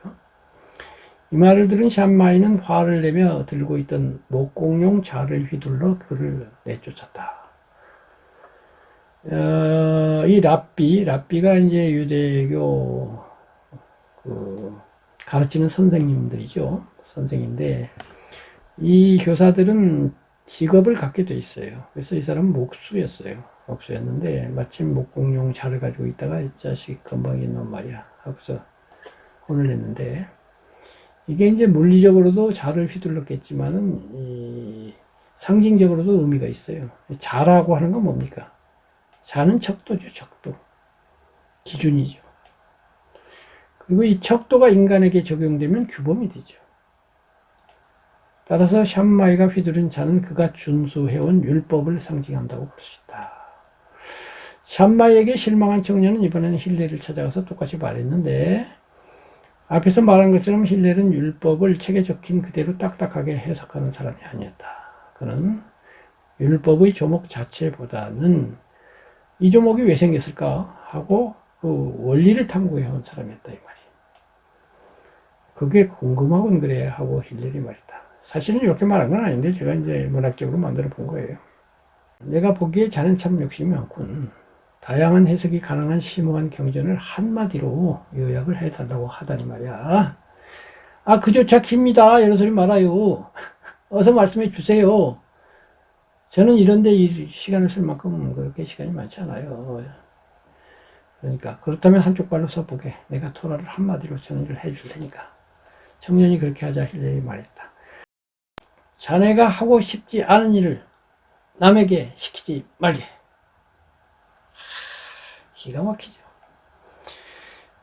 Speaker 1: 이 말을 들은 샴마이는 화를 내며 들고 있던 목공용 자를 휘둘러 그를 내쫓았다. 이 랍비가 이제 유대교 가르치는 선생님들이죠. 선생인데 이 교사들은 직업을 갖게 돼 있어요. 그래서 이 사람은 목수였는데 마침 목공용 자를 가지고 있다가 이 자식 건방진 놈 말이야 하고서 혼을 냈는데, 이게 이제 물리적으로도 자를 휘둘렀겠지만은 이 상징적으로도 의미가 있어요. 자라고 하는 건 뭡니까? 자는 척도죠. 척도. 기준이죠. 그리고 이 척도가 인간에게 적용되면 규범이 되죠. 따라서 샴마이가 휘두른 자는 그가 준수해온 율법을 상징한다고 볼 수 있다. 샴마이에게 실망한 청년은 이번에는 힐렐을 찾아가서 똑같이 말했는데, 앞에서 말한 것처럼 힐렐은 율법을 책에 적힌 그대로 딱딱하게 해석하는 사람이 아니었다. 그는 율법의 조목 자체보다는 이 조목이 왜 생겼을까 하고 그 원리를 탐구해온 사람이었다 이 말이에요. 그게 궁금하군 그래 하고 힐렐이 말했다. 사실은 이렇게 말한 건 아닌데 제가 이제 문학적으로 만들어 본 거예요. 내가 보기에 자넨 참 욕심이 많군. 다양한 해석이 가능한 심오한 경전을 한마디로 요약을 해달라고 하다니 말이야. 아, 그조차 깁니다. 이런 소리 말아요. 어서 말씀해 주세요. 저는 이런데 이 시간을 쓸 만큼 그렇게 시간이 많지 않아요. 그러니까 그렇다면 한쪽 발로 서보게. 내가 토라를 한마디로 정리를 해줄 테니까. 청년이 그렇게 하자 힐렐이 말했다. 자네가 하고 싶지 않은 일을 남에게 시키지 말게. 기가 막히죠.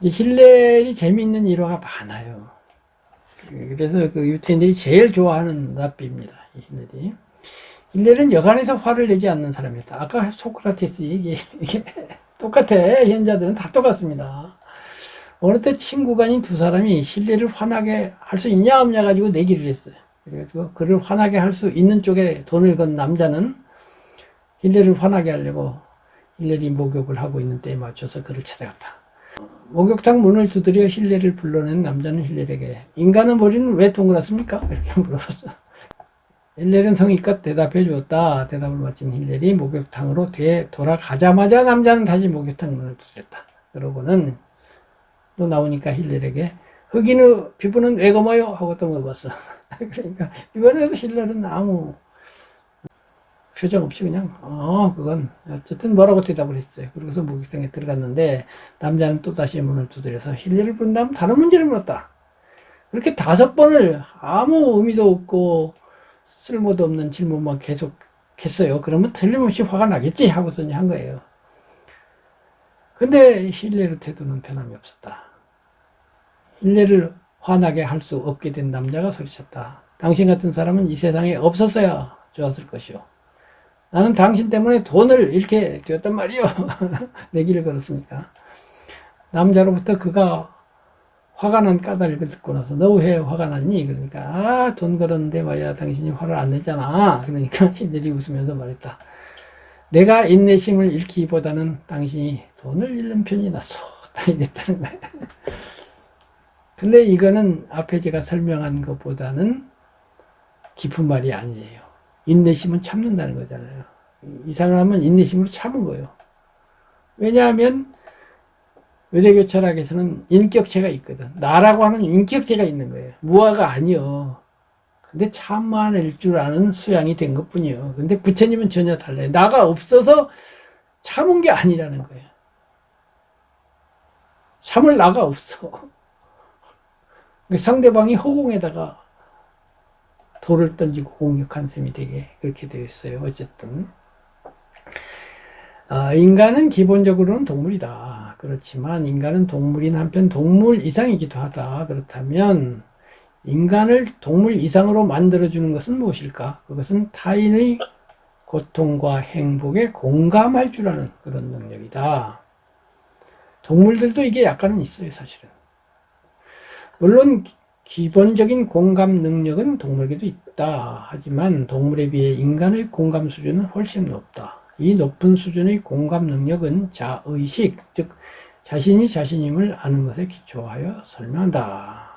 Speaker 1: 이제 힐렐이 재미있는 일화가 많아요. 그래서 그 유태인들이 제일 좋아하는 랍비입니다. 이 힐렐이. 힐렐은 여간에서 화를 내지 않는 사람이었다. 아까 소크라테스 이게 똑같아. 현자들은 다 똑같습니다. 어느 때 친구가 아닌 두 사람이 힐렐을 화나게 할 수 있냐 없냐 가지고 내기를 했어요. 그래가지고 그를 화나게 할 수 있는 쪽에 돈을 건 남자는 힐렐을 화나게 하려고 힐레리 목욕을 하고 있는 때에 맞춰서 그를 찾아갔다. 목욕탕 문을 두드려 힐레를 불러낸 남자는 힐렐에게 인간의 머리는 왜 동그랗습니까? 이렇게 물어봤어. 힐렐은 성의껏 대답해 주었다. 대답을 마친 힐렐이 목욕탕으로 돌아가자마자 남자는 다시 목욕탕 문을 두드렸다. 그러고는 또 나오니까 힐렐에게 흑인의 피부는 왜 검어요? 하고 또 물어봤어. 그러니까 이번에도 힐렐은 아무 표정 없이 그냥 그건 어쨌든 뭐라고 대답을 했어요. 그러고서 목욕탕에 들어갔는데 남자는 또다시 문을 두드려서 힐렐을 부른 다음 다른 문제를 물었다. 그렇게 5번을 아무 의미도 없고 쓸모도 없는 질문만 계속 했어요. 그러면 틀림없이 화가 나겠지 하고서 이제 한 거예요. 근데 힐렐의 태도는 변함이 없었다. 힐렐을 화나게 할 수 없게 된 남자가 소리쳤다. 당신 같은 사람은 이 세상에 없었어야 좋았을 것이오. 나는 당신 때문에 돈을 잃게 되었단 말이오. 내기를 걸었으니까. 남자로부터 그가 화가 난 까닭을 듣고 나서 너 왜 화가 났니? 그러니까 돈 걸었는데 말이야 당신이 화를 안 내잖아. 그러니까 힐렐이 웃으면서 말했다. 내가 인내심을 잃기보다는 당신이 돈을 잃는 편이 낫소다 이랬다는 거야. 근데 이거는 앞에 제가 설명한 것보다는 깊은 말이 아니에요. 인내심은 참는다는 거잖아요. 이 사람은 인내심으로 참은 거예요. 왜냐하면 외래교 철학에서는 인격체가 있거든. 나라고 하는 인격체가 있는 거예요. 무아가 아니요. 근데 참아낼 줄 아는 수양이 된 것 뿐이요. 근데 부처님은 전혀 달라요. 나가 없어서 참은 게 아니라는 거예요. 참을 나가 없어. 상대방이 허공에다가 돌을 던지고 공격한 셈이 되게 그렇게 되어 있어요. 어쨌든 인간은 기본적으로는 동물이다. 그렇지만 인간은 동물인 한편 동물 이상이기도 하다. 그렇다면 인간을 동물 이상으로 만들어주는 것은 무엇일까? 그것은 타인의 고통과 행복에 공감할 줄 아는 그런 능력이다. 동물들도 이게 약간은 있어요, 사실은. 물론 기본적인 공감 능력은 동물에게도 있다. 하지만 동물에 비해 인간의 공감 수준은 훨씬 높다. 이 높은 수준의 공감 능력은 자의식, 즉 자신이 자신임을 아는 것에 기초하여 설명한다.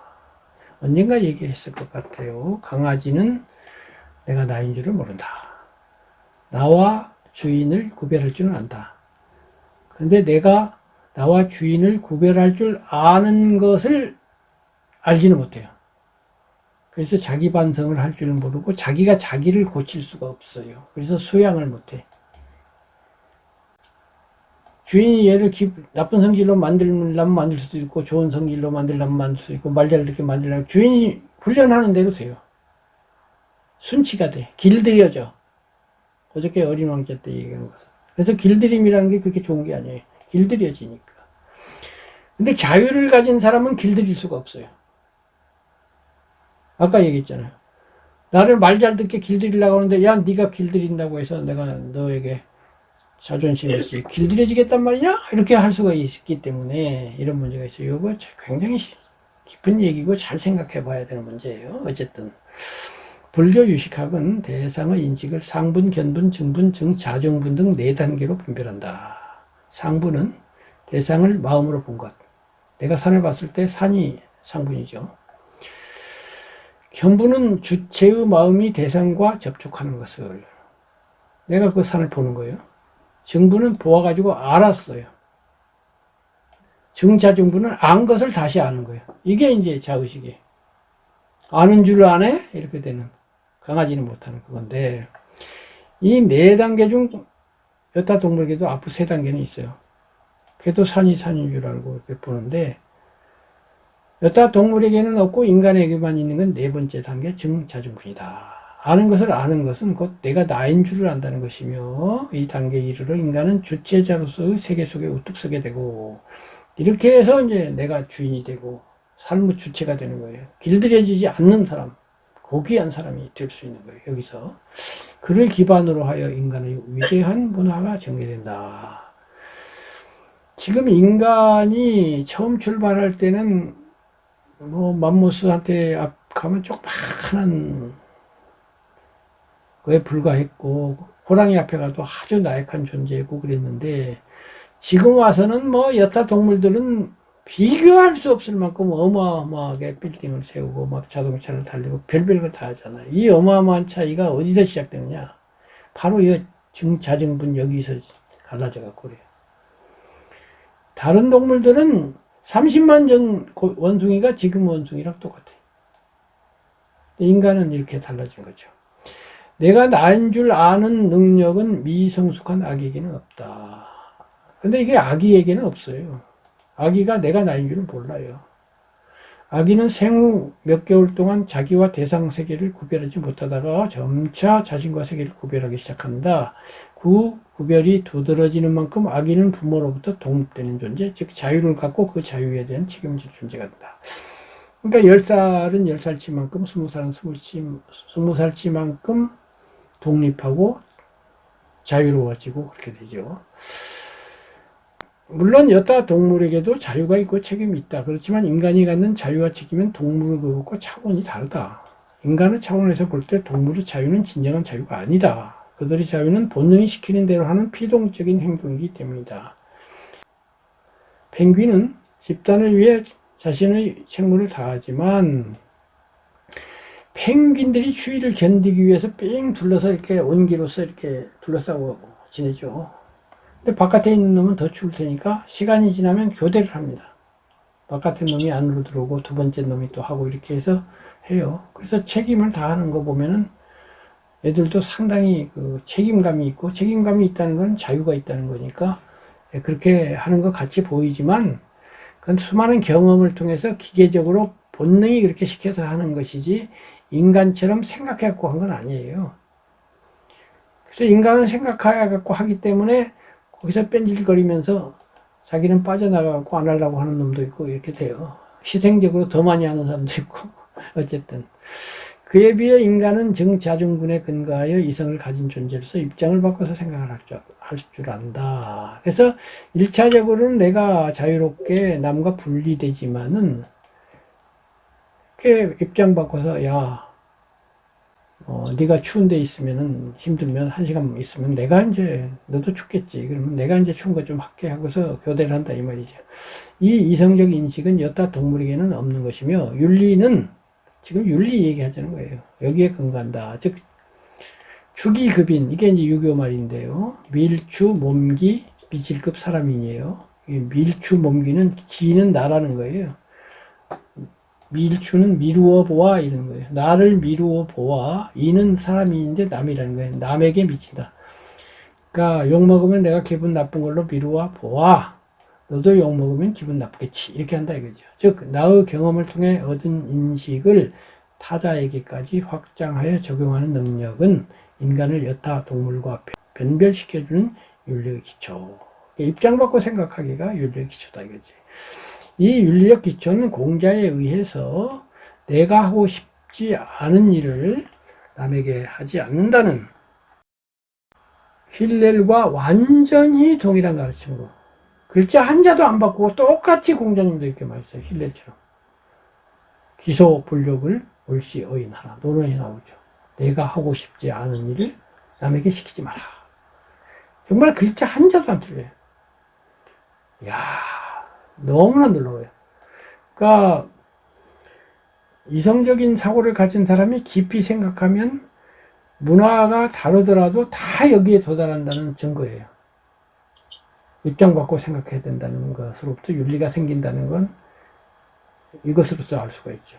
Speaker 1: 언젠가 얘기했을 것 같아요. 강아지는 내가 나인 줄을 모른다. 나와 주인을 구별할 줄은 안다. 근데 내가 나와 주인을 구별할 줄 아는 것을 알지는 못해요. 그래서 자기 반성을 할 줄 모르고 자기가 자기를 고칠 수가 없어요. 그래서 수양을 못해. 주인이 얘를 나쁜 성질로 만들려면 만들 수도 있고 좋은 성질로 만들려면 만들 수도 있고 말 잘 듣게 만들려면 주인이 훈련하는 대로 돼요. 순치가 돼. 길들여져. 어저께 어린 왕자 때 얘기한 것은. 그래서 길들임이라는 게 그렇게 좋은 게 아니에요. 길들여지니까. 근데 자유를 가진 사람은 길들일 수가 없어요. 아까 얘기했잖아요. 나를 말 잘 듣게 길들이려고 하는데 야 네가 길들인다고 해서 내가 너에게 자존심이 있지 길들여지겠단 말이냐? 이렇게 할 수가 있기 때문에 이런 문제가 있어요. 이거 굉장히 깊은 얘기고 잘 생각해 봐야 되는 문제예요. 어쨌든 불교 유식학은 대상의 인식을 상분, 견분, 증분, 증, 자정분 등 4단계로 분별한다. 상분은 대상을 마음으로 본 것. 내가 산을 봤을 때 산이 상분이죠. 견분은 주체의 마음이 대상과 접촉하는 것을 내가 그 산을 보는 거예요. 증분은 보아가지고 알았어요. 증자증분은 안 것을 다시 아는 거예요. 이게 이제 자의식이에요. 아는 줄 아네? 이렇게 되는. 강아지는 못하는 그건데 이 4단계 중 여타 동물에게도 앞으로 3단계는 있어요. 걔도 산이 산인 줄 알고 이렇게 보는데 여타 동물에게는 없고 인간에게만 있는 건 4번째 단계 증자증분이다. 아는 것을 아는 것은 곧 내가 나인 줄을 안다는 것이며 이 단계에 이르러 인간은 주체자로서의 세계 속에 우뚝 서게 되고 이렇게 해서 이제 내가 주인이 되고 삶의 주체가 되는 거예요. 길들여지지 않는 사람, 고귀한 사람이 될 수 있는 거예요. 여기서 그를 기반으로 하여 인간의 위대한 문화가 전개된다. 지금 인간이 처음 출발할 때는 뭐 맘모스한테 가면 조그마한 거에 불과했고 호랑이 앞에 가도 아주 나약한 존재고 그랬는데, 지금 와서는 뭐 여타 동물들은 비교할 수 없을 만큼 어마어마하게 빌딩을 세우고 막 자동차를 달리고 별별 걸 다 하잖아요. 이 어마어마한 차이가 어디서 시작되느냐? 바로 이 자증분 여기서 갈라져 갖고 그래요. 다른 동물들은 30만 전 원숭이가 지금 원숭이랑 똑같아요. 인간은 이렇게 달라진 거죠. 내가 나인 줄 아는 능력은 미성숙한 아기에게는 없다. 근데 이게 아기에게는 없어요. 아기가 내가 나인 줄은 몰라요. 아기는 생후 몇 개월 동안 자기와 대상 세계를 구별하지 못하다가 점차 자신과 세계를 구별하기 시작한다. 그 구별이 두드러지는 만큼 아기는 부모로부터 독립되는 존재, 즉 자유를 갖고 그 자유에 대한 책임질 존재가 된다. 그러니까 10살은 10살치만큼, 20살은 20살치만큼 독립하고 자유로워지고 그렇게 되죠. 물론 여타 동물에게도 자유가 있고 책임이 있다. 그렇지만 인간이 갖는 자유와 책임은 동물과 차원이 다르다. 인간의 차원에서 볼 때 동물의 자유는 진정한 자유가 아니다. 그들의 자유는 본능이 시키는 대로 하는 피동적인 행동이기 때문이다. 펭귄은 집단을 위해 자신의 책무를 다하지만 펭귄들이 추위를 견디기 위해서 삥 둘러서 이렇게 온기로서 이렇게 둘러싸고 지내죠. 근데 바깥에 있는 놈은 더 추울 테니까 시간이 지나면 교대를 합니다. 바깥에 놈이 안으로 들어오고 두 번째 놈이 또 하고 이렇게 해서 해요. 그래서 책임을 다하는 거 보면은 애들도 상당히 그 책임감이 있고, 책임감이 있다는 건 자유가 있다는 거니까 그렇게 하는 것 같이 보이지만 그건 수많은 경험을 통해서 기계적으로 본능이 그렇게 시켜서 하는 것이지 인간처럼 생각해갖고 한 건 아니에요. 그래서 인간은 생각해갖고 하기 때문에 거기서 뺀질거리면서 자기는 빠져나가고 안 하려고 하는 놈도 있고 이렇게 돼요. 희생적으로 더 많이 하는 사람도 있고 어쨌든 그에 비해 인간은 정자중분에 근거하여 이성을 가진 존재로서 입장을 바꿔서 생각을 할 줄 안다. 그래서 1차적으로는 내가 자유롭게 남과 분리되지만은 이렇게 입장 바꿔서 네가 추운 데 있으면은 힘들면 1시간 있으면 내가 이제 너도 춥겠지. 그러면 내가 이제 추운 거 좀 할게 하고서 교대를 한다 이 말이죠. 이 이성적 인식은 여타 동물에게는 없는 것이며 윤리는 지금 윤리 얘기하자는 거예요. 여기에 근거한다. 즉 주기급인 이게 이제 유교 말인데요. 밀주 몸기 미질급 사람인이에요. 밀주 몸기는 기는 나라는 거예요. 밀주는 미루어 보아 이런 거예요. 나를 미루어 보아. 이는 사람인데 남이라는 거예요. 남에게 미친다. 그러니까 욕 먹으면 내가 기분 나쁜 걸로 미루어 보아. 너도 욕 먹으면 기분 나쁘겠지. 이렇게 한다 이거죠. 즉 나의 경험을 통해 얻은 인식을 타자에게까지 확장하여 적용하는 능력은 인간을 여타 동물과 변별시켜주는 윤리의 기초. 입장 바꿔 생각하기가 윤리의 기초다 이거지. 이 윤리적 기초는 공자에 의해서 내가 하고 싶지 않은 일을 남에게 하지 않는다는 힐렐과 완전히 동일한 가르침으로 글자 한자도 안 바꾸고 똑같이 공자님도 이렇게 말했어요. 힐렐처럼. 기소불력을 옳시 어인하라. 논어에 나오죠. 내가 하고 싶지 않은 일을 남에게 시키지 마라. 정말 글자 한자도 안 틀려요. 이야, 너무나 놀라워요. 그러니까 이성적인 사고를 가진 사람이 깊이 생각하면 문화가 다르더라도 다 여기에 도달한다는 증거예요. 입장 바꿔 생각해야 된다는 것으로부터 윤리가 생긴다는 건 이것으로서 알 수가 있죠.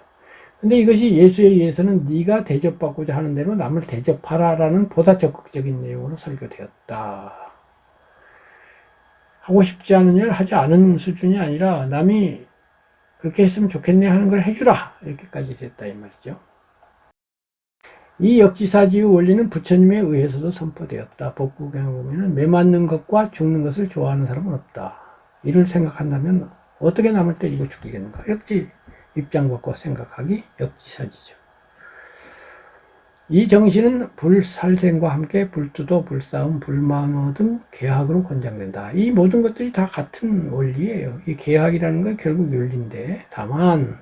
Speaker 1: 근데 이것이 예수에 의해서는 네가 대접받고자 하는 대로 남을 대접하라라는 보다 적극적인 내용으로 설교되었다. 하고 싶지 않은 일을 하지 않은 수준이 아니라 남이 그렇게 했으면 좋겠네 하는 걸 해주라. 이렇게까지 됐다 이 말이죠. 이 역지사지의 원리는 부처님에 의해서도 선포되었다. 법국경에 보면은 매맞는 것과 죽는 것을 좋아하는 사람은 없다. 이를 생각한다면 어떻게 남을 때리고 죽이겠는가. 역지 입장 바꿔 생각하기 역지사지죠. 이 정신은 불살생과 함께 불투도, 불싸움, 불망어 등 계학으로 권장된다. 이 모든 것들이 다 같은 원리예요. 이 계학이라는 건 결국 윤리인데 다만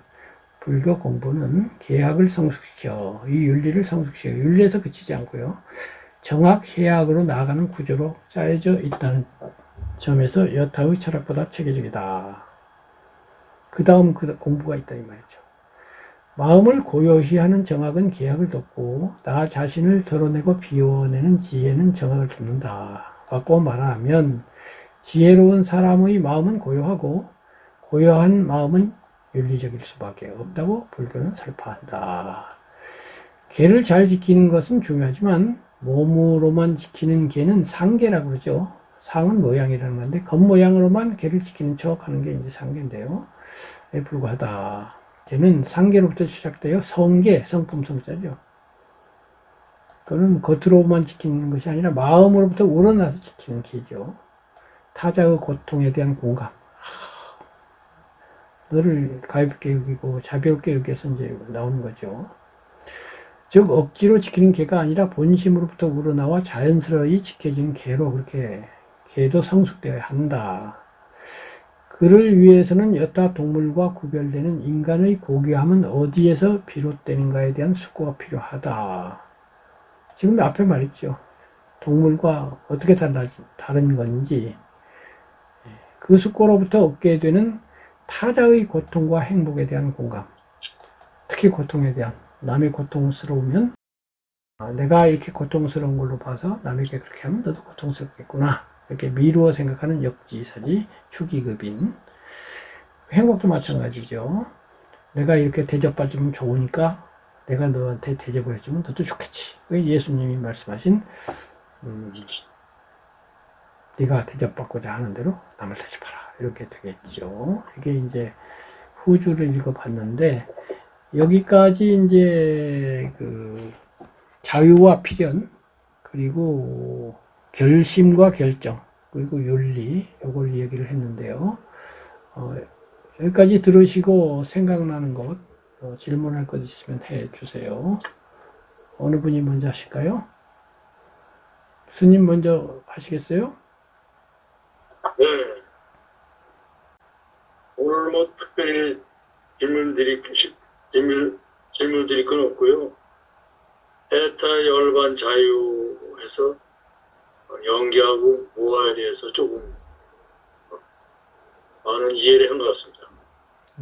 Speaker 1: 불교 공부는 계학을 성숙시켜 이 윤리를 성숙시켜 윤리에서 그치지 않고요. 정학해학으로 나아가는 구조로 짜여져 있다는 점에서 여타의 철학보다 체계적이다. 그 다음 공부가 있다 이 말이죠. 마음을 고요히 하는 정학은 계학을 돕고 나 자신을 드러내고 비워내는 지혜는 정학을 돕는다. 바꿔 말하면 지혜로운 사람의 마음은 고요하고 고요한 마음은 윤리적일 수밖에 없다고 불교는 설파한다. 계를 잘 지키는 것은 중요하지만 몸으로만 지키는 계는 상계라고 그러죠. 상은 모양이라는 건데 겉모양으로만 계를 지키는 척 하는 게 이제 상계인데요. 에 불과하다. 계는 상계로부터 시작되어 성계, 성품 성자죠. 그거는 겉으로만 지키는 것이 아니라 마음으로부터 우러나서 지키는 계죠. 타자의 고통에 대한 공감. 너를 가볍게 여기고 자비롭게 여기서 이제 나오는 거죠. 즉 억지로 지키는 계가 아니라 본심으로부터 우러나와 자연스러이 지켜지는 계로 그렇게 계도 성숙되어야 한다. 그를 위해서는 여타 동물과 구별되는 인간의 고귀함은 어디에서 비롯되는가에 대한 숙고가 필요하다. 지금 앞에 말했죠. 동물과 어떻게 다른 건지 그 숙고로부터 얻게 되는 타자의 고통과 행복에 대한 공감, 특히 고통에 대한, 남이 고통스러우면 내가 이렇게 고통스러운 걸로 봐서 남에게 그렇게 하면 너도 고통스럽겠구나, 이렇게 미루어 생각하는 역지사지 추기급인. 행복도 마찬가지죠. 내가 이렇게 대접받으면 좋으니까 내가 너한테 대접을 해주면 너도 좋겠지. 예수님이 말씀하신 네가 대접받고자 하는 대로 남을 대접하라, 이렇게 되겠죠. 이게 이제 후주를 읽어봤는데 여기까지 이제 그 자유와 필연, 그리고 결심과 결정, 그리고 윤리, 요걸 얘기를 했는데요. 여기까지 들으시고 생각나는 것, 질문할 것 있으면 해 주세요. 어느 분이 먼저 하실까요? 스님 먼저 하시겠어요?
Speaker 3: 네. 오늘 뭐 특별히 질문 드릴 건 없고요. 해탈 열반 자유에서 연기하고 무아에 대해서 조금 많은 이해를 한 것 같습니다.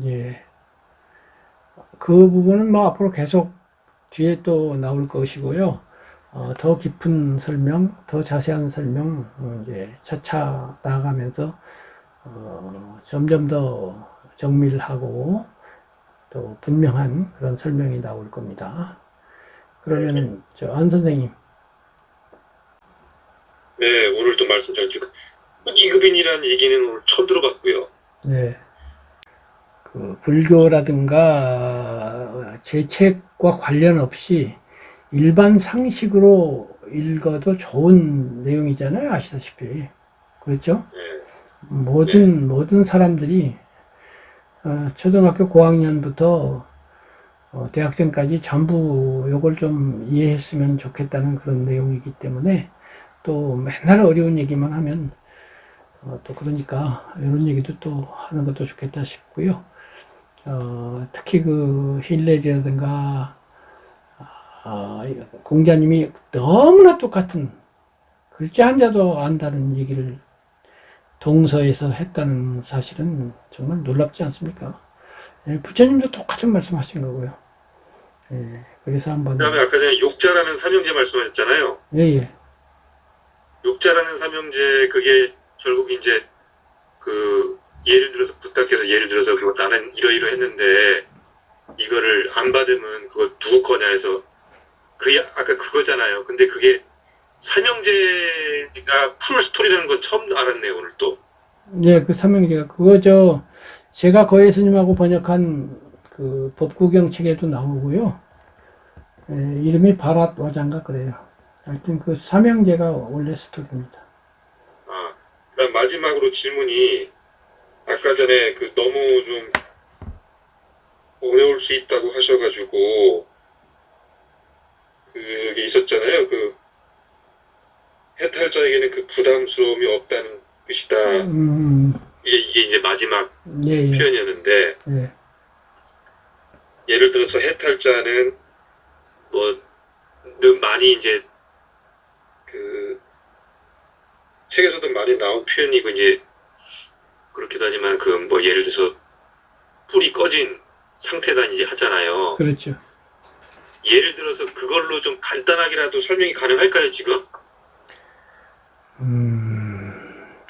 Speaker 1: 예. 그 부분은 뭐 앞으로 계속 뒤에 또 나올 것이고요. 더 깊은 설명, 더 자세한 설명, 이제 차차 나아가면서, 점점 더 정밀하고 또 분명한 그런 설명이 나올 겁니다. 그러면은, 안 선생님.
Speaker 2: 네, 오늘 또 말씀 잘 주고 이급인이라는 얘기는 오늘 처음 들어봤고요.
Speaker 1: 네. 그 불교라든가 제 책과 관련 없이 일반 상식으로 읽어도 좋은 내용이잖아요. 아시다시피. 그렇죠?
Speaker 2: 네.
Speaker 1: 모든 사람들이 초등학교 고학년부터 대학생까지 전부 요걸 좀 이해했으면 좋겠다는 그런 내용이기 때문에, 또 맨날 어려운 얘기만 하면 또 그러니까 이런 얘기도 또 하는 것도 좋겠다 싶고요. 특히 그 힐렐이라든가 공자님이 너무나 똑같은 글자 한자도 안다는 얘기를 동서에서 했다는 사실은 정말 놀랍지 않습니까? 예, 부처님도 똑같은 말씀하신 거고요. 예, 그래서 한번.
Speaker 2: 그다음에 아까 전에 욕자라는 삼형제 말씀하셨잖아요.
Speaker 1: 예.
Speaker 2: 욕자라는 삼형제, 그게 결국 이제 그 예를 들어서 부탁해서 그거 나는 이러이러했는데 이거를 안 받으면 그거 누구 거냐 해서 그게 아까 그거잖아요. 근데 그게 삼형제가 풀 스토리라는 건 처음 알았네요, 오늘 또.
Speaker 1: 예, 그 삼형제가 그거 제가 거예 스님하고 번역한 그 법구경 책에도 나오고요. 예, 이름이 바랏 와장가 그래요. 하여튼 그 삼형제가 원래 스토리입니다.
Speaker 2: 그럼 마지막으로 질문이, 아까 전에 그 너무 좀 어려울 수 있다고 하셔가지고 그게 있었잖아요. 그 해탈자에게는 그 부담스러움이 없다는 뜻이다. 이게 이제 마지막
Speaker 1: 예.
Speaker 2: 표현이었는데,
Speaker 1: 예.
Speaker 2: 예를 들어서 해탈자는 뭐 늘 많이 이제 그 책에서도 많이 나온 표현이고 이제 그렇기도 하지만 그 뭐 예를 들어서 불이 꺼진 상태다 이제 하잖아요.
Speaker 1: 그렇죠.
Speaker 2: 예를 들어서 그걸로 좀 간단하게라도 설명이 가능할까요, 지금?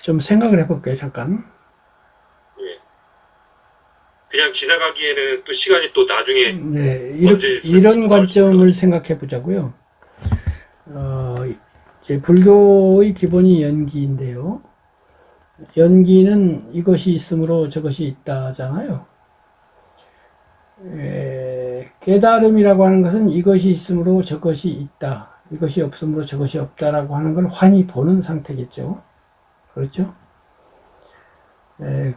Speaker 1: 좀 생각을 해볼게요, 잠깐.
Speaker 2: 예. 그냥 지나가기에는 또 시간이 또 나중에
Speaker 1: 네,
Speaker 2: 언제
Speaker 1: 이런
Speaker 2: 나올 수
Speaker 1: 관점을
Speaker 2: 있는
Speaker 1: 생각해 보자고요. 이제 불교의 기본이 연기인데요. 연기는 이것이 있으므로 저것이 있다잖아요. 깨달음이라고 하는 것은 이것이 있으므로 저것이 있다, 이것이 없으므로 저것이 없다라고 하는 걸 환히 보는 상태겠죠. 그렇죠?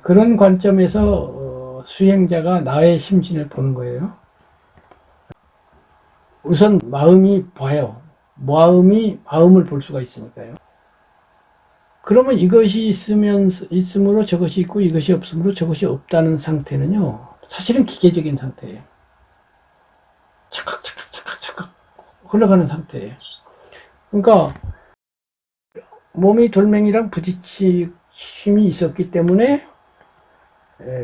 Speaker 1: 그런 관점에서 수행자가 나의 심신을 보는 거예요. 우선 마음이 봐요. 마음이 마음을 볼 수가 있으니까요. 그러면 이것이 있으므로 저것이 있고 이것이 없으므로 저것이 없다는 상태는요, 사실은 기계적인 상태예요. 착각 흘러가는 상태예요. 그러니까 몸이 돌멩이랑 부딪힘이 있었기 때문에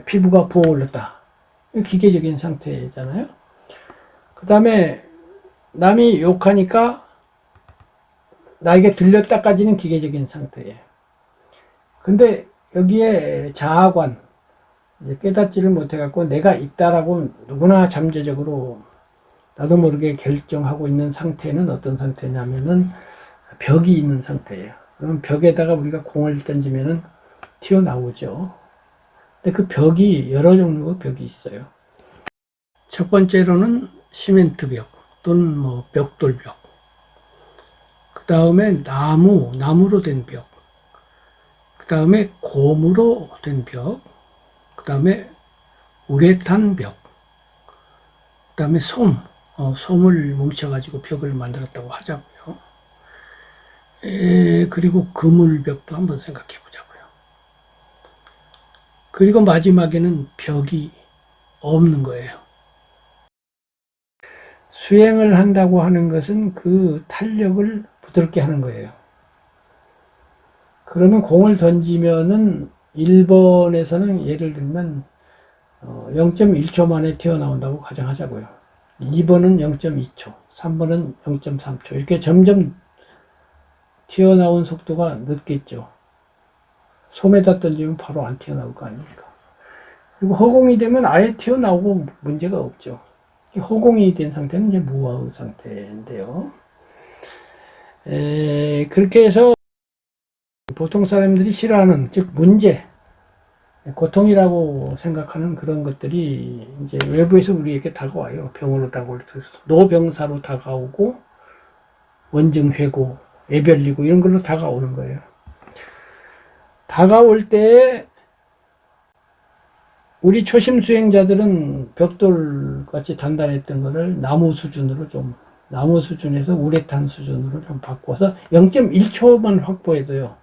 Speaker 1: 피부가 부어올랐다. 기계적인 상태잖아요. 그 다음에 남이 욕하니까 나에게 들렸다까지는 기계적인 상태예요. 근데 여기에 자아관, 깨닫지를 못해갖고 내가 있다라고 누구나 잠재적으로 나도 모르게 결정하고 있는 상태는 어떤 상태냐면은 벽이 있는 상태예요. 그럼 벽에다가 우리가 공을 던지면은 튀어나오죠. 근데 그 벽이 여러 종류의 벽이 있어요. 첫 번째로는 시멘트 벽 또는 뭐 벽돌벽. 그 다음에 나무로 된 벽. 그 다음에 고무로 된 벽. 그 다음에 우레탄 벽. 그 다음에 솜을 뭉쳐가지고 벽을 만들었다고 하자고요. 그리고 그물벽도 한번 생각해 보자고요. 그리고 마지막에는 벽이 없는 거예요. 수행을 한다고 하는 것은 그 탄력을 부드럽게 하는 거예요. 그러면 공을 던지면은 1번에서는 예를 들면 0.1초 만에 튀어나온다고 가정하자고요. 2번은 0.2초, 3번은 0.3초. 이렇게 점점 튀어나온 속도가 늦겠죠. 솜에다 던지면 바로 안 튀어나올 거 아닙니까? 그리고 허공이 되면 아예 튀어나오고 문제가 없죠. 허공이 된 상태는 이제 무아의 상태인데요. 그렇게 해서 보통 사람들이 싫어하는, 즉 문제, 고통이라고 생각하는 그런 것들이 이제 외부에서 우리에게 다가와요. 병으로 다가올 때, 노병사로 다가오고, 원증회고, 애별리고 이런 걸로 다가오는 거예요. 다가올 때 우리 초심 수행자들은 벽돌같이 단단했던 거를 나무 수준에서 우레탄 수준으로 좀 바꿔서 0.1초만 확보해도요,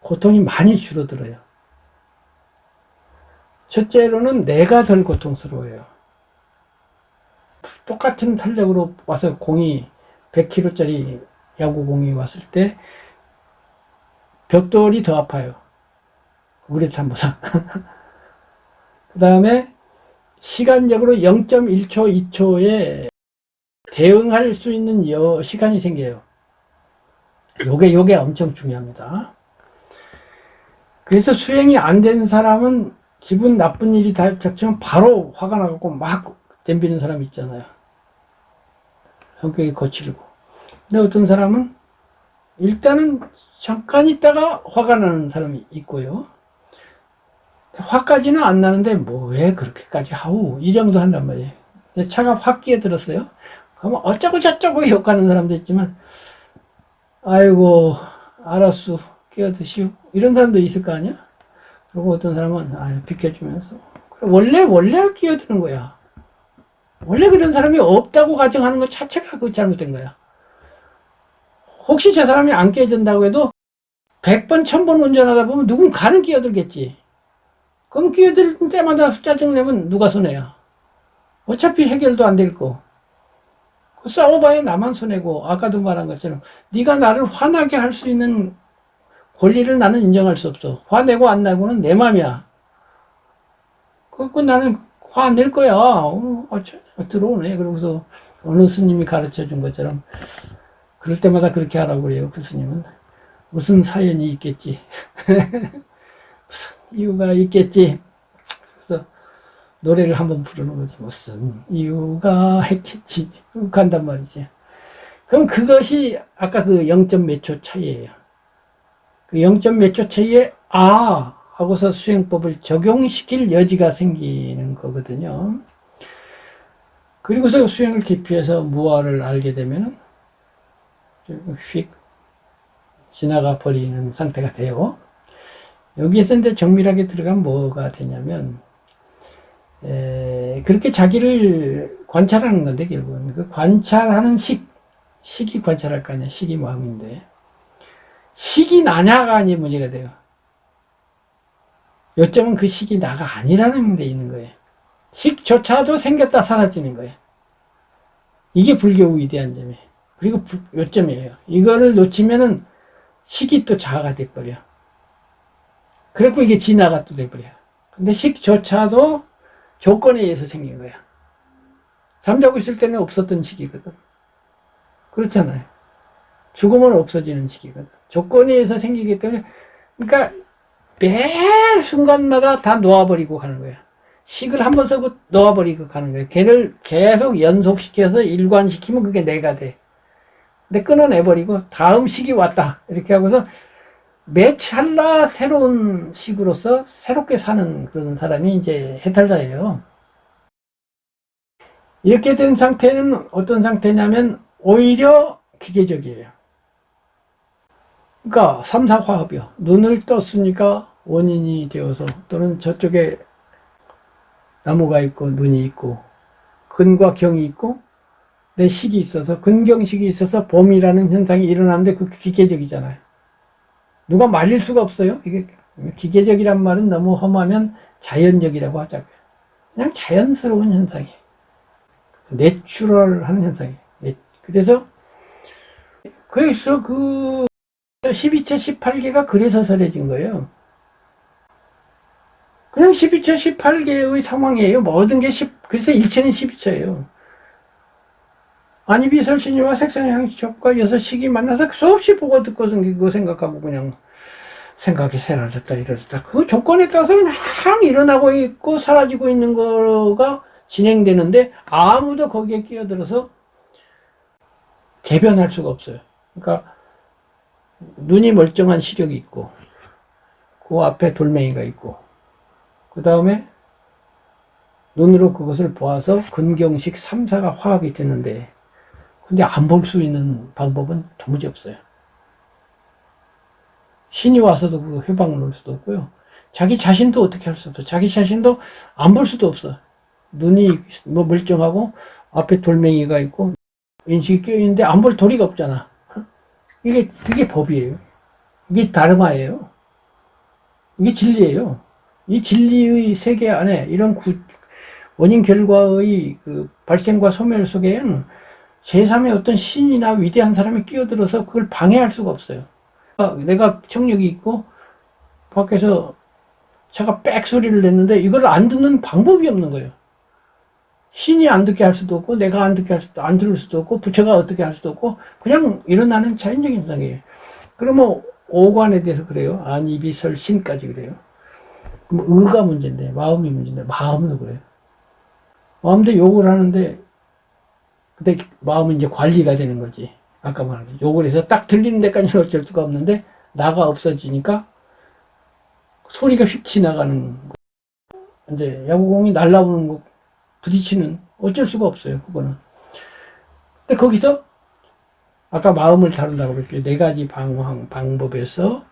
Speaker 1: 고통이 많이 줄어들어요. 첫째로는 내가 덜 고통스러워요. 똑같은 탄력으로 와서 공이 100kg짜리 야구공이 왔을 때 벽돌이 더 아파요. 우레탄보다. 그 다음에 시간적으로 0.1초, 2초에 대응할 수 있는 시간이 생겨요. 요게 엄청 중요합니다. 그래서 수행이 안 되는 사람은 기분 나쁜 일이 닥치면 바로 화가 나갖고 막 덤비는 사람 있잖아요. 성격이 거칠고. 근데 어떤 사람은 일단은 잠깐 있다가 화가 나는 사람이 있고요. 화까지는 안 나는데 뭐 왜 그렇게까지 하우 이 정도 한단 말이에요. 차가 확 끼어들었어요. 그러면 어쩌고 저쩌고 욕하는 사람도 있지만 아이고 알았어 끼어드시오 이런 사람도 있을 거 아니야. 그리고 어떤 사람은 비켜주면서 원래 끼어드는 거야. 원래 그런 사람이 없다고 가정하는 것 자체가 그 잘못된 거야. 혹시 저 사람이 안 끼어든다고 해도 100번 1000번 운전하다 보면 누군가는 끼어들겠지. 그럼 끼어들 때마다 짜증내면 누가 손해야? 어차피 해결도 안 될 거. 싸워봐야 나만 손해고, 아까도 말한 것처럼 네가 나를 화나게 할 수 있는 권리를 나는 인정할 수 없어. 화내고 안 나고는 내 맘이야. 그래서 나는 화낼 거야. 들어오네. 그러고서 어느 스님이 가르쳐 준 것처럼 그럴 때마다 그렇게 하라고 그래요. 그 스님은 무슨 사연이 있겠지. 무슨 이유가 있겠지. 그래서 노래를 한번 부르는 거지. 무슨 이유가 했겠지. 간단 말이지. 그럼 그것이 아까 그 0점 몇 초 차이예요. 그 0점 몇 초 차이에 하고서 수행법을 적용시킬 여지가 생기는 거거든요. 그리고서 수행을 깊이해서 무아를 알게 되면은 휙 지나가 버리는 상태가 돼요. 여기에서 이제 정밀하게 들어가면 뭐가 되냐면, 그렇게 자기를 관찰하는 건데, 결국은. 그 관찰하는 식이 관찰할 거 아니야. 식이 마음인데. 식이 나냐가 아니 문제가 돼요. 요점은 그 식이 나가 아니라는 데 있는 거예요. 식조차도 생겼다 사라지는 거예요. 이게 불교 위대한 점이에요. 그리고 요점이에요. 이거를 놓치면은 식이 또 자아가 돼버려. 그래갖고 이게 진화가 또 돼버려. 근데 식조차도 조건에 의해서 생긴 거야. 잠자고 있을 때는 없었던 식이거든. 그렇잖아요. 죽으면 없어지는 식이거든. 조건에 의해서 생기기 때문에, 그러니까 매 순간마다 다 놓아버리고 가는 거야. 식을 한번 쓰고 놓아버리고 가는 거야. 걔를 계속 연속시켜서 일관시키면 그게 내가 돼. 근데 끊어내버리고 다음 식이 왔다. 이렇게 하고서 매 찰나 새로운 식으로서 새롭게 사는 그런 사람이 이제 해탈자예요. 이렇게 된 상태는 어떤 상태냐면 오히려 기계적이에요. 그러니까 삼사화합이요. 눈을 떴으니까 원인이 되어서, 또는 저쪽에 나무가 있고 눈이 있고 근과 경이 있고 내 식이 있어서, 근경식이 있어서 봄이라는 현상이 일어나는데 그 기계적이잖아요. 누가 말릴 수가 없어요. 이게 기계적이란 말은 너무 험하면 자연적이라고 하자고요. 그냥 자연스러운 현상이에요. 내추럴한 현상이에요. 그래서 그 12처 18개가 그래서 설해진 거예요. 그냥 12처 18개의 상황이에요. 모든 게 그래서 일체는 12처예요. 안이비설신이와 색상향식과 여섯 식이 만나서 수없이 보고 듣고 생기고 생각하고 그냥 생각이 사라졌다 이러졌다. 그 조건에 따라서 그냥 일어나고 있고 사라지고 있는 거가 진행되는데 아무도 거기에 끼어들어서 개변할 수가 없어요. 그러니까 눈이 멀쩡한 시력이 있고 그 앞에 돌멩이가 있고 그 다음에 눈으로 그것을 보아서 근경식 3사가 화합이 되는데, 근데 안 볼 수 있는 방법은 도무지 없어요. 신이 와서도 그 회방을 놓을 수도 없고요. 자기 자신도 어떻게 할 수도 없어. 자기 자신도 안 볼 수도 없어. 눈이 뭐 멀쩡하고 앞에 돌멩이가 있고 인식이 끼어있는데 안 볼 도리가 없잖아. 그게 법이에요. 이게 다르마예요. 이게 진리예요. 이 진리의 세계 안에 이런 원인 결과의 그 발생과 소멸 속에는 제3의 어떤 신이나 위대한 사람이 끼어들어서 그걸 방해할 수가 없어요. 내가 청력이 있고 밖에서 차가 빽 소리를 냈는데 이걸 안 듣는 방법이 없는 거예요. 신이 안 듣게 할 수도 없고 내가 안 듣게 할 수도, 안 들을 수도 없고 부처가 어떻게 할 수도 없고 그냥 일어나는 자연적인 현상이에요. 그러면 오관에 대해서 그래요. 안이비설신까지 그래요. 그럼 의가 문제인데, 마음이 문제인데, 마음도 그래요. 마음도 욕을 하는데, 근데 마음은 이제 관리가 되는 거지. 아까 말한 욕을 해서 딱 들리는 데까지는 어쩔 수가 없는데, 나가 없어지니까 소리가 휙 지나가는 거. 이제 야구공이 날아오는 거, 부딪히는, 어쩔 수가 없어요, 그거는. 근데 거기서, 아까 마음을 다룬다고 그랬죠. 4가지 방법에서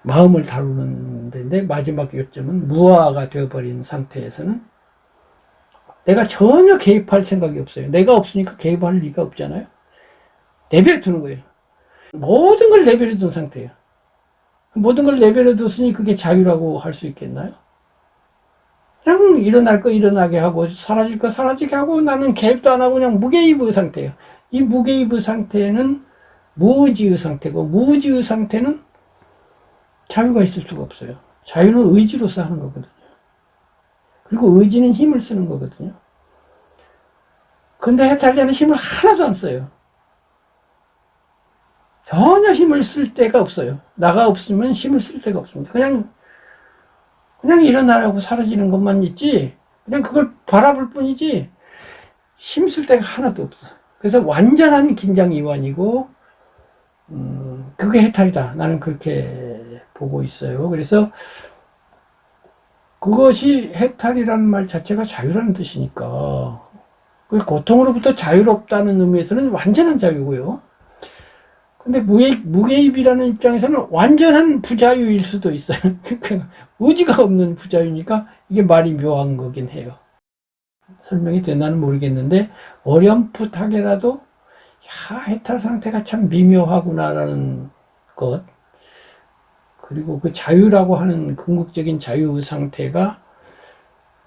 Speaker 1: 마음을 다루는 데인데 마지막 요점은 무아가 되어버린 상태에서는 내가 전혀 개입할 생각이 없어요. 내가 없으니까 개입할 리가 없잖아요. 내버려 두는 거예요. 모든 걸 내버려 둔 상태예요. 모든 걸 내버려 뒀으니 그게 자유라고 할 수 있겠나요? 그냥 일어날 거 일어나게 하고 사라질 거 사라지게 하고 나는 개입도 안 하고 그냥 무개입의 상태예요. 이 무개입의 상태는 무의지의 상태고 무의지의 상태는 자유가 있을 수가 없어요. 자유는 의지로서 하는 거거든요. 그리고 의지는 힘을 쓰는 거거든요. 근데 해탈자는 힘을 하나도 안 써요. 전혀 힘을 쓸 데가 없어요. 나가 없으면 힘을 쓸 데가 없습니다. 그냥 일어나라고 사라지는 것만 있지, 그냥 그걸 바라볼 뿐이지, 힘쓸 데가 하나도 없어. 그래서 완전한 긴장이완이고, 그게 해탈이다. 나는 그렇게 보고 있어요. 그래서 그것이 해탈이라는 말 자체가 자유라는 뜻이니까, 고통으로부터 자유롭다는 의미에서는 완전한 자유고요. 근데 무개입이라는 입장에서는 완전한 부자유일 수도 있어요. 의지가 없는 부자유니까 이게 말이 묘한 거긴 해요. 설명이 되나는 모르겠는데 어렴풋하게라도 해탈 상태가 참 미묘하구나라는 것, 그리고 그 자유라고 하는 궁극적인 자유 상태가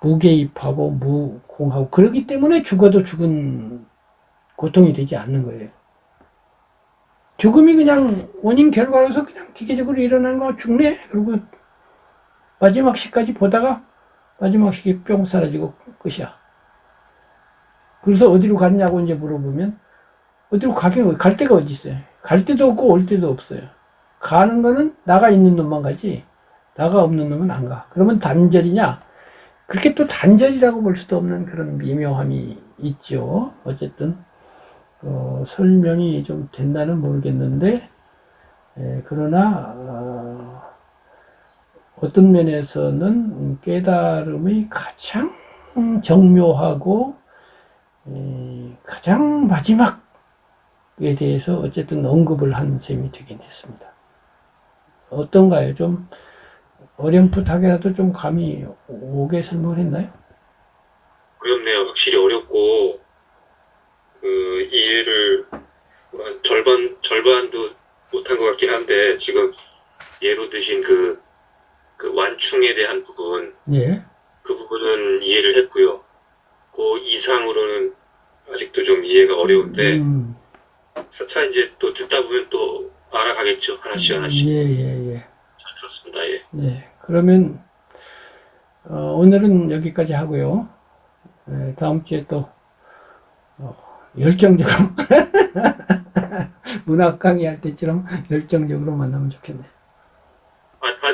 Speaker 1: 무개입하고 무공하고 그렇기 때문에 죽어도 죽은 고통이 되지 않는 거예요. 죽음이 그냥 원인 결과로서 그냥 기계적으로 일어난 거 죽네? 그리고 마지막 시까지 보다가 마지막 시기 뿅 사라지고 끝이야. 그래서 어디로 갔냐고 이제 물어보면 어디로 갈 데가 어디 있어요? 갈 데도 없고 올 데도 없어요. 가는 거는 나가 있는 놈만 가지 나가 없는 놈은 안 가. 그러면 단절이냐? 그렇게 또 단절이라고 볼 수도 없는 그런 미묘함이 있죠. 어쨌든 설명이 좀 된다는 모르겠는데, 그러나 어떤 면에서는 깨달음의 가장 정묘하고 가장 마지막에 대해서 어쨌든 언급을 한 셈이 되긴 했습니다. 어떤가요? 좀 어렴풋하게라도 좀 감이 오게 설명을 했나요?
Speaker 2: 어렵네요. 확실히 어렵고 그 이해를 절반도 못한 것 같긴 한데, 지금 예로 드신 그 완충에 대한 부분,
Speaker 1: 예.
Speaker 2: 그 부분은 이해를 했고요. 그 이상으로는 아직도 좀 이해가 어려운데 차차 이제 또 듣다 보면 또 알아가겠죠. 하나씩 하나씩.
Speaker 1: 예.
Speaker 2: 잘 들었습니다. 예.
Speaker 1: 예. 그러면 오늘은 여기까지 하고요. 다음 주에 또 열정적으로 문학 강의할 때처럼 열정적으로 만나면 좋겠네요.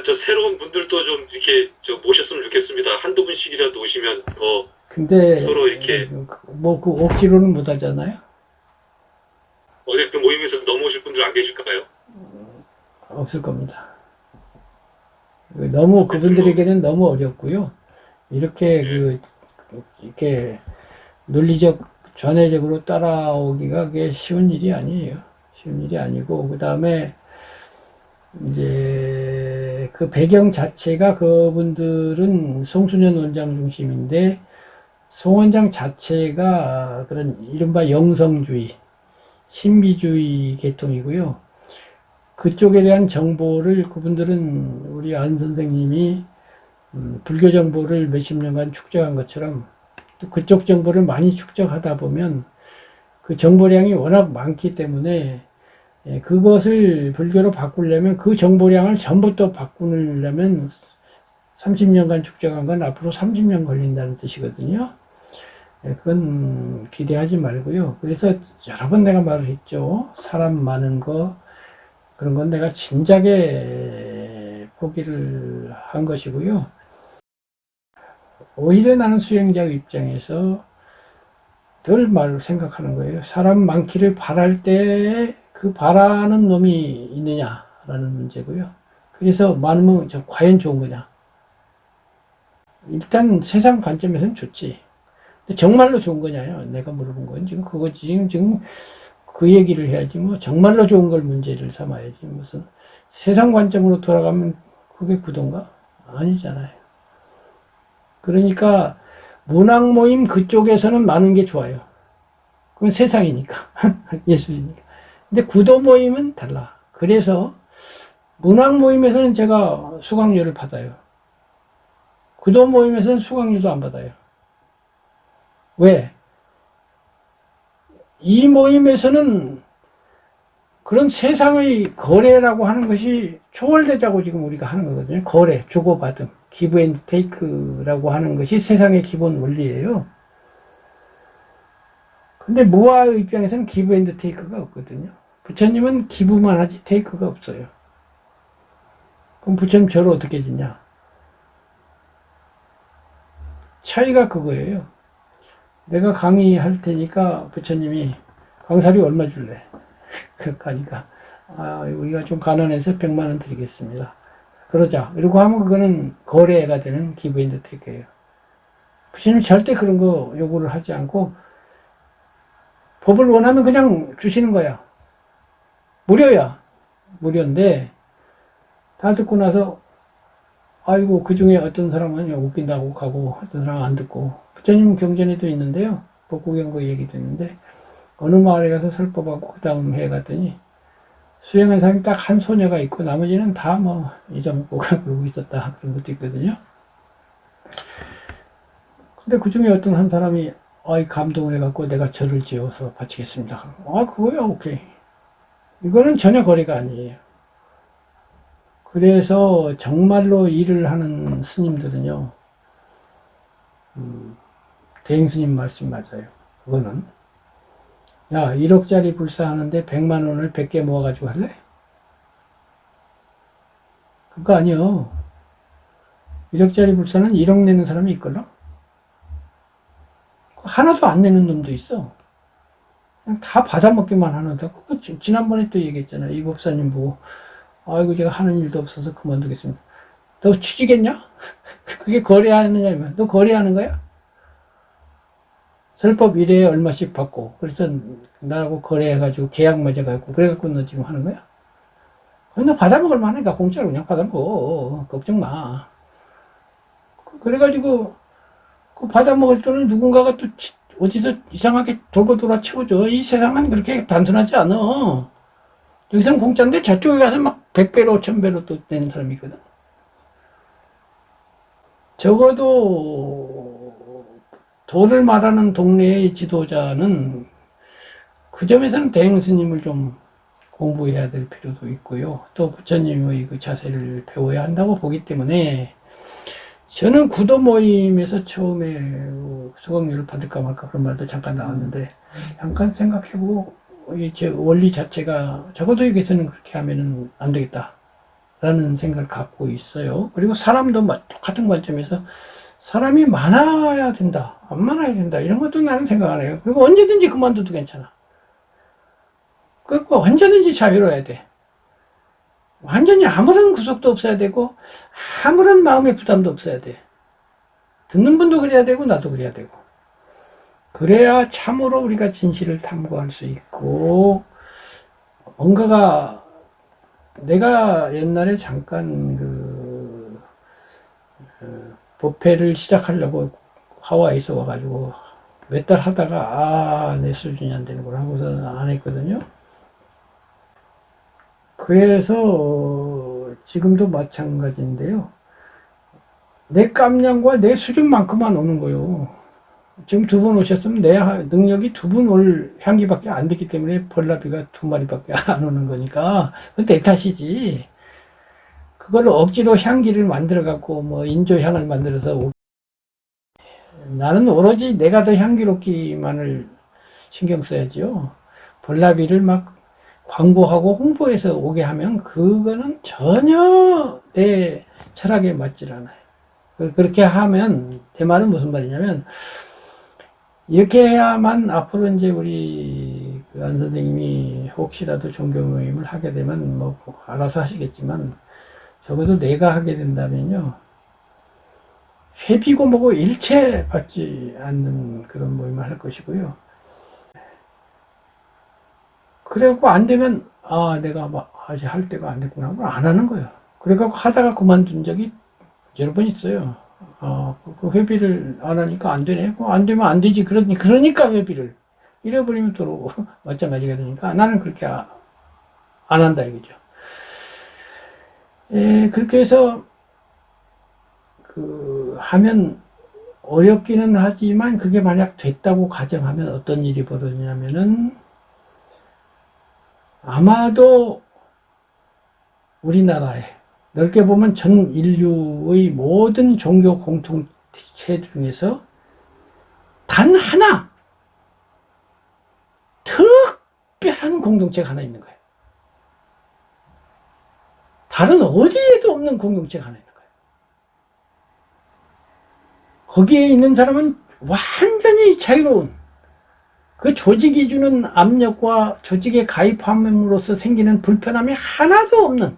Speaker 2: 저 새로운 분들도 좀 이렇게 모셨으면 좋겠습니다. 한두 분씩이라도 오시면 더
Speaker 1: 근데
Speaker 2: 서로 이렇게
Speaker 1: 그 억지로는 못 하잖아요.
Speaker 2: 어제 그 모임에서 넘어오실 분들 안 계실까요?
Speaker 1: 없을 겁니다. 너무 그분들에게는 너무 어렵고요. 이렇게 이렇게 논리적 전회적으로 따라오기가 그게 쉬운 일이 아니에요. 쉬운 일이 아니고, 그 다음에 이제 그 배경 자체가 그분들은 송순현 원장 중심인데, 송 원장 자체가 그런 이른바 영성주의, 신비주의 계통이고요. 그쪽에 대한 정보를 그분들은 우리 안 선생님이 불교 정보를 몇십 년간 축적한 것처럼 또 그쪽 정보를 많이 축적하다 보면 그 정보량이 워낙 많기 때문에 그것을 불교로 바꾸려면 그 정보량을 전부 또 바꾸려면 30년간 축적한 건 앞으로 30년 걸린다는 뜻이거든요. 그건 기대하지 말고요. 그래서 여러 번 내가 말을 했죠. 사람 많은 거, 그런 건 내가 진작에 포기를 한 것이고요. 오히려 나는 수행자의 입장에서 늘 말을 생각하는 거예요. 사람 많기를 바랄 때 그 바라는 놈이 있느냐라는 문제고요. 그래서 많으면 과연 좋은 거냐. 일단 세상 관점에서는 좋지. 근데 정말로 좋은 거냐요? 내가 물어본 건 지금 그거지. 지금 그 얘기를 해야지. 뭐 정말로 좋은 걸 문제를 삼아야지. 무슨 세상 관점으로 돌아가면 그게 구도인가? 아니잖아요. 그러니까 문학 모임 그쪽에서는 많은 게 좋아요. 그건 세상이니까. 예술이니까. 근데 구도 모임은 달라. 그래서 문학 모임에서는 제가 수강료를 받아요. 구도 모임에서는 수강료도 안 받아요. 왜? 이 모임에서는 그런 세상의 거래라고 하는 것이 초월되자고 지금 우리가 하는 거거든요. 거래, 주고받음, 기브 앤 테이크라고 하는 것이 세상의 기본 원리예요. 근데 무아의 입장에서는 기브 앤 테이크가 없거든요. 부처님은 기부만 하지 테이크가 없어요. 그럼 부처님 저를 어떻게 짓냐? 차이가 그거예요. 내가 강의할 테니까 부처님이 강사비 얼마 줄래? 그러니까 우리가 좀 가난해서 100만 원 드리겠습니다. 그러자. 이러고 하면 그거는 거래가 되는 기브 앤 테이크예요. 부처님이 절대 그런 거 요구를 하지 않고 법을 원하면 그냥 주시는 거야. 무료야. 무료인데 다 듣고 나서 아이고 그 중에 어떤 사람은 웃긴다고 가고 어떤 사람은 안 듣고 부처님 경전에도 있는데요. 법구경고 얘기도 있는데 어느 마을에 가서 설법하고 그 다음 해 갔더니 수행한 사람이 딱 한 소녀가 있고 나머지는 다 뭐 잊어먹고 그러고 있었다 그런 것도 있거든요. 근데 그 중에 어떤 한 사람이 감동을 해갖고 내가 절을 지어서 바치겠습니다. 그거야 오케이. 이거는 전혀 거래가 아니에요. 그래서 정말로 일을 하는 스님들은요, 대행스님 말씀 맞아요. 그거는 야 1억짜리 불사하는데 100만 원을 100개 모아가지고 할래? 그거 아니요. 1억짜리 불사는 1억 내는 사람이 있걸요? 하나도 안 내는 놈도 있어. 그냥 다 받아먹기만 하는데 그거 지난번에 또 얘기했잖아요. 이 법사님 보고 아이고 제가 하는 일도 없어서 그만두겠습니다. 너 취직했냐? 그게 거래하느냐면 너 거래하는 거야? 설법 1회에 얼마씩 받고 그래서 나하고 거래해가지고 계약 맺어가지고 그래갖고 너 지금 하는 거야? 너 받아먹을 만하니까 공짜로 그냥 받아먹어. 걱정 마. 그래가지고 그 받아먹을 돈을 누군가가 또 어디서 이상하게 돌고 돌아 채워줘. 이 세상은 그렇게 단순하지 않아. 여기서는 공짜인데 저쪽에 가서 막 100배로 1000배로 또 내는 사람이 있거든. 적어도 도를 말하는 동네의 지도자는 그 점에서는 대행스님을 좀 공부해야 될 필요도 있고요. 또 부처님의 그 자세를 배워야 한다고 보기 때문에 저는 구도 모임에서 처음에 수강료를 받을까 말까 그런 말도 잠깐 나왔는데 잠깐 생각해보고 제 원리 자체가 적어도 여기서는 그렇게 하면은 안 되겠다 라는 생각을 갖고 있어요. 그리고 사람도 똑같은 관점에서 사람이 많아야 된다 안 많아야 된다 이런 것도 나는 생각 안 해요. 그리고 언제든지 그만둬도 괜찮아. 그리고 언제든지 자유로워야 돼. 완전히 아무런 구속도 없어야 되고 아무런 마음의 부담도 없어야 돼. 듣는 분도 그래야 되고 나도 그래야 되고 그래야 참으로 우리가 진실을 탐구할 수 있고 뭔가가 내가 옛날에 잠깐 법회를 시작하려고 하와이에서 와가지고 몇 달 하다가 내 수준이 안 되는 걸 하고서 안 했거든요. 그래서 지금도 마찬가지인데요. 내 깜냥과 내 수준만큼만 오는 거요. 지금 2분 오셨으면 내 능력이 2분 올 향기밖에 안 됐기 때문에 벌나비가 2마리밖에 안 오는 거니까 그건 내 탓이지. 그걸 억지로 향기를 만들어 갖고 뭐 인조향을 만들어서 나는 오로지 내가 더 향기롭기만을 신경 써야지요. 벌나비를 막 광고하고 홍보해서 오게 하면 그거는 전혀 내 철학에 맞질 않아요. 그렇게 하면 내 말은 무슨 말이냐면 이렇게 해야만 앞으로 이제 우리 안 선생님이 혹시라도 종교 모임을 하게 되면 뭐 알아서 하시겠지만 적어도 내가 하게 된다면요 회비고 뭐고 일체 받지 않는 그런 모임을 할 것이고요. 그래갖고 안 되면 내가 아직 할 때가 안 됐구나 하고 안 하는 거예요. 그래갖고 하다가 그만둔 적이 여러 번 있어요. 그 회비를 안 하니까 안 되네. 안 되면 안 되지. 그러니까 회비를 잃어버리면 또 마찬가지가 되니까 나는 그렇게 안 한다 이거죠. 그렇게 해서 하면 어렵기는 하지만 그게 만약 됐다고 가정하면 어떤 일이 벌어지냐면은 아마도 우리나라에 넓게 보면 전 인류의 모든 종교 공통체 중에서 단 하나 특별한 공동체가 하나 있는 거예요. 다른 어디에도 없는 공동체가 하나 있는 거예요. 거기에 있는 사람은 완전히 자유로운, 그 조직이 주는 압력과 조직에 가입함으로써 생기는 불편함이 하나도 없는,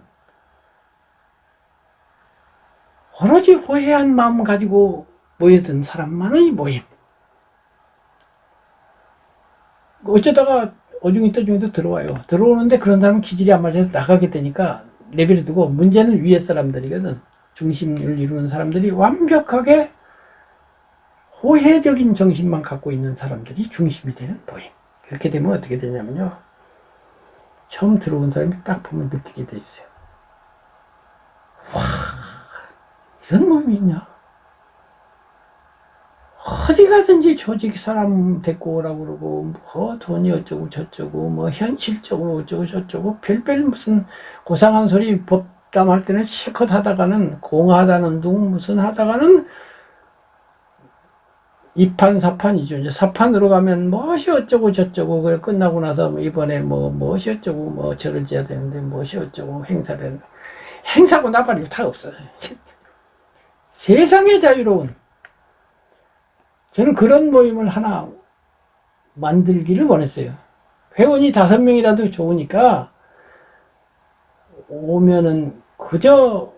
Speaker 1: 오로지 호혜한 마음 가지고 모여든 사람만의 모임. 어쩌다가 어중이 떠중이도 들어와요. 들어오는데 그런 사람은 기질이 안 맞아서 나가게 되니까 레벨을 두고, 문제는 위에 사람들이거든. 중심을 이루는 사람들이 완벽하게 호혜적인 정신만 갖고 있는 사람들이 중심이 되는 모임. 그렇게 되면 어떻게 되냐면요, 처음 들어온 사람이 딱 보면 느끼게 돼 있어요. 와, 이런 몸이 있냐? 어디 가든지 조직 사람 데리고 오라고 그러고, 뭐 돈이 어쩌고 저쩌고, 뭐 현실적으로 어쩌고 저쩌고, 별별 무슨 고상한 소리 법담할 때는 실컷 하다가는, 공하다는 둥 무슨 하다가는 2판, 4판이죠. 이제 4판으로 가면 무엇이 어쩌고 저쩌고, 그래 끝나고 나서 뭐 이번에 무엇이 어쩌고, 뭐 절을 지어야 되는데 무엇이 어쩌고 행사를 했는데, 행사고 나발이 다 없어요. 세상에 자유로운, 저는 그런 모임을 하나 만들기를 원했어요. 회원이 5명이라도 좋으니까 오면은 그저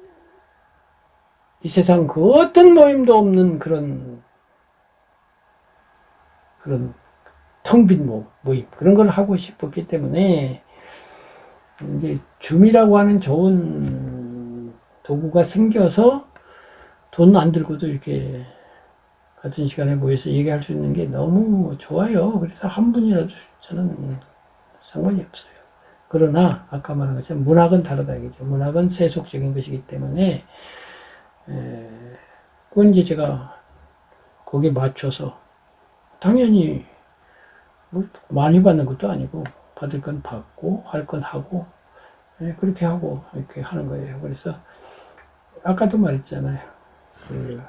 Speaker 1: 이 세상 그 어떤 모임도 없는 그런 텅 빈 모임, 그런 걸 하고 싶었기 때문에 이제 줌이라고 하는 좋은 도구가 생겨서 돈 안 들고도 이렇게 같은 시간에 모여서 얘기할 수 있는 게 너무 좋아요. 그래서 한 분이라도 저는 상관이 없어요. 그러나 아까 말한 것처럼 문학은 다르다 이거죠. 문학은 세속적인 것이기 때문에 그건 이제 제가 거기에 맞춰서, 당연히 뭐 많이 받는 것도 아니고 받을 건 받고 할 건 하고, 그렇게 하고 이렇게 하는 거예요. 그래서 아까도 말했잖아요. 그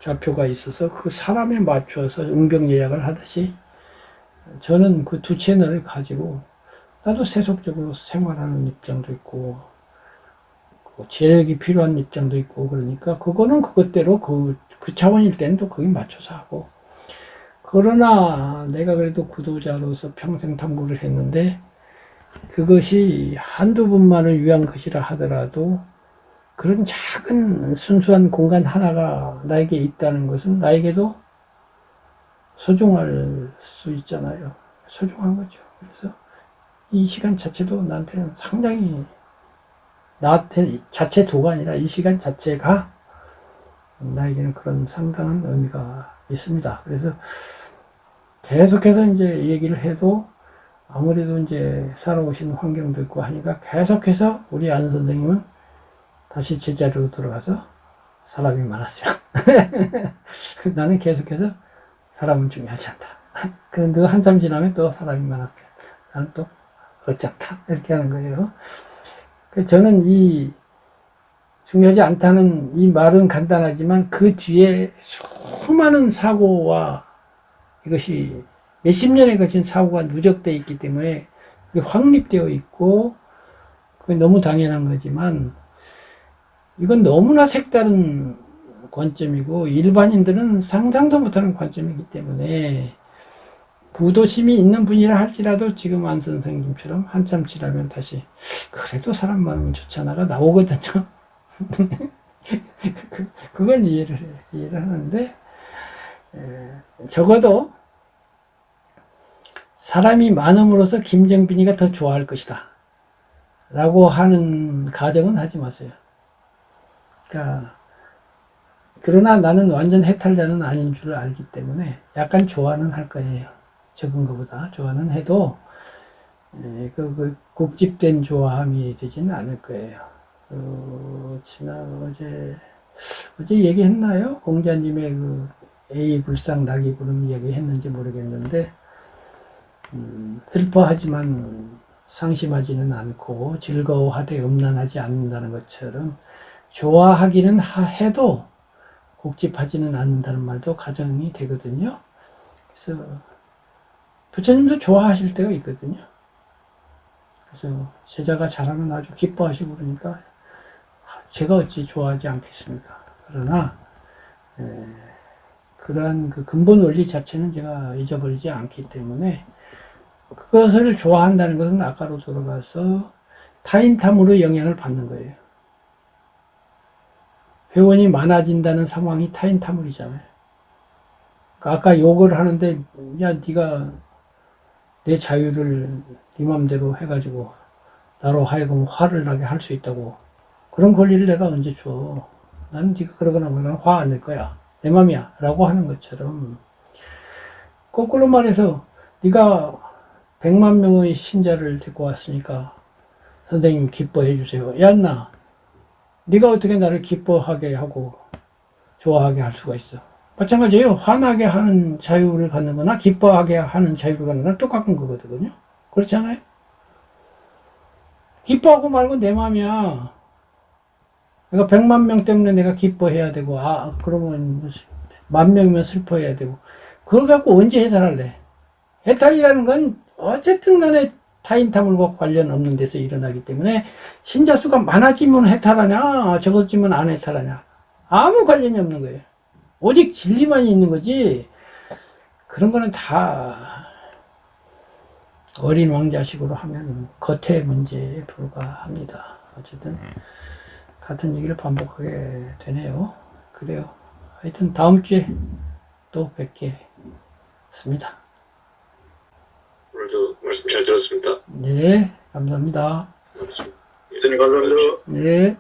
Speaker 1: 좌표가 있어서 그 사람에 맞춰서 응병 예약을 하듯이 저는 그 두 채널을 가지고, 나도 세속적으로 생활하는 입장도 있고 재력이 필요한 입장도 있고, 그러니까 그거는 그것대로 그 차원일 때는 또 거기 맞춰서 하고, 그러나 내가 그래도 구도자로서 평생 탐구를 했는데 그것이 한두 분만을 위한 것이라 하더라도 그런 작은 순수한 공간 하나가 나에게 있다는 것은 나에게도 소중할 수 있잖아요. 소중한 거죠. 그래서 이 시간 자체도 나한테는 상당히, 나한테 자체도가 아니라 이 시간 자체가 나에게는 그런 상당한 의미가 있습니다. 그래서 계속해서 이제 얘기를 해도 아무래도 이제 살아오신 환경도 있고 하니까 계속해서 우리 안 선생님은 다시 제자리로 들어가서 사람이 많았어요. 나는 계속해서 사람은 중요하지 않다. 그런데 한참 지나면 또 사람이 많았어요. 나는 또 그렇지 않다. 이렇게 하는 거예요. 저는 이 중요하지 않다는 이 말은 간단하지만 그 뒤에 수많은 사고와 이것이 몇십 년에 걸친 사고가 누적되어 있기 때문에 그게 확립되어 있고, 그게 너무 당연한 거지만 이건 너무나 색다른 관점이고 일반인들은 상상도 못하는 관점이기 때문에, 부도심이 있는 분이라 할지라도 지금 안 선생님처럼 한참 지나면 다시 그래도 사람 많으면 좋잖아가 나오거든요. 그건 이해를 하는데, 적어도 사람이 많음으로써 김정빈이가 더 좋아할 것이다 라고 하는 가정은 하지 마세요. 그러나 나는 완전 해탈자는 아닌 줄 알기 때문에 약간 좋아는 할 거예요. 적은 것보다 좋아는 해도 국집된 좋아함이 되지는 않을 거예요. 어제 어제 얘기했나요? 공자님의 그 A 불상 낙이 부름 얘기했는지 모르겠는데, 슬퍼하지만 상심하지는 않고 즐거워하되 음란하지 않는다는 것처럼 좋아하기는 해도 곡집하지는 않는다는 말도 가정이 되거든요. 그래서 부처님도 좋아하실 때가 있거든요. 그래서 제자가 잘하면 아주 기뻐하시고 그러니까 제가 어찌 좋아하지 않겠습니까? 그러나 그러한 그 근본 원리 자체는 제가 잊어버리지 않기 때문에 그것을 좋아한다는 것은 아까로 돌아가서 타인탐으로 영향을 받는 거예요. 회원이 많아진다는 상황이 타인탐을이잖아요. 그러니까 아까 욕을 하는데 야 네가 내 자유를 네 맘대로 해가지고 나로 하여금 화를 나게 할 수 있다고 그런 권리를 내가 언제 줘. 나는 네가 그러거나 말거나 화 안 낼 거야. 내 맘이야. 라고 하는 것처럼 거꾸로 말해서 네가 100만 명의 신자를 데리고 왔으니까 선생님 기뻐해 주세요. 야, 네가 어떻게 나를 기뻐하게 하고 좋아하게 할 수가 있어. 마찬가지예요. 화나게 하는 자유를 갖는 거나 기뻐하게 하는 자유를 갖는 거나 똑같은 거거든요. 그렇지 않아요? 기뻐하고 말고 내 맘이야. 내가 100만 명 때문에 내가 기뻐해야 되고, 그러면 10,000명이면 슬퍼해야 되고. 그걸 갖고 언제 해탈할래? 해탈이라는 건 어쨌든 간에 타인탐물과 관련 없는 데서 일어나기 때문에 신자 수가 많아지면 해탈하냐, 적어지면 안 해탈하냐. 아무 관련이 없는 거예요. 오직 진리만 있는 거지, 그런 거는 다 어린 왕자식으로 하면 겉의 문제에 불과합니다. 어쨌든 같은 얘기를 반복하게 되네요. 그래요. 하여튼 다음 주에 또 뵙겠습니다.
Speaker 2: 오늘도 말씀 잘 들었습니다.
Speaker 1: 네, 감사합니다.
Speaker 2: 고맙습니다.
Speaker 3: 교수님 감사합니다.
Speaker 1: 네.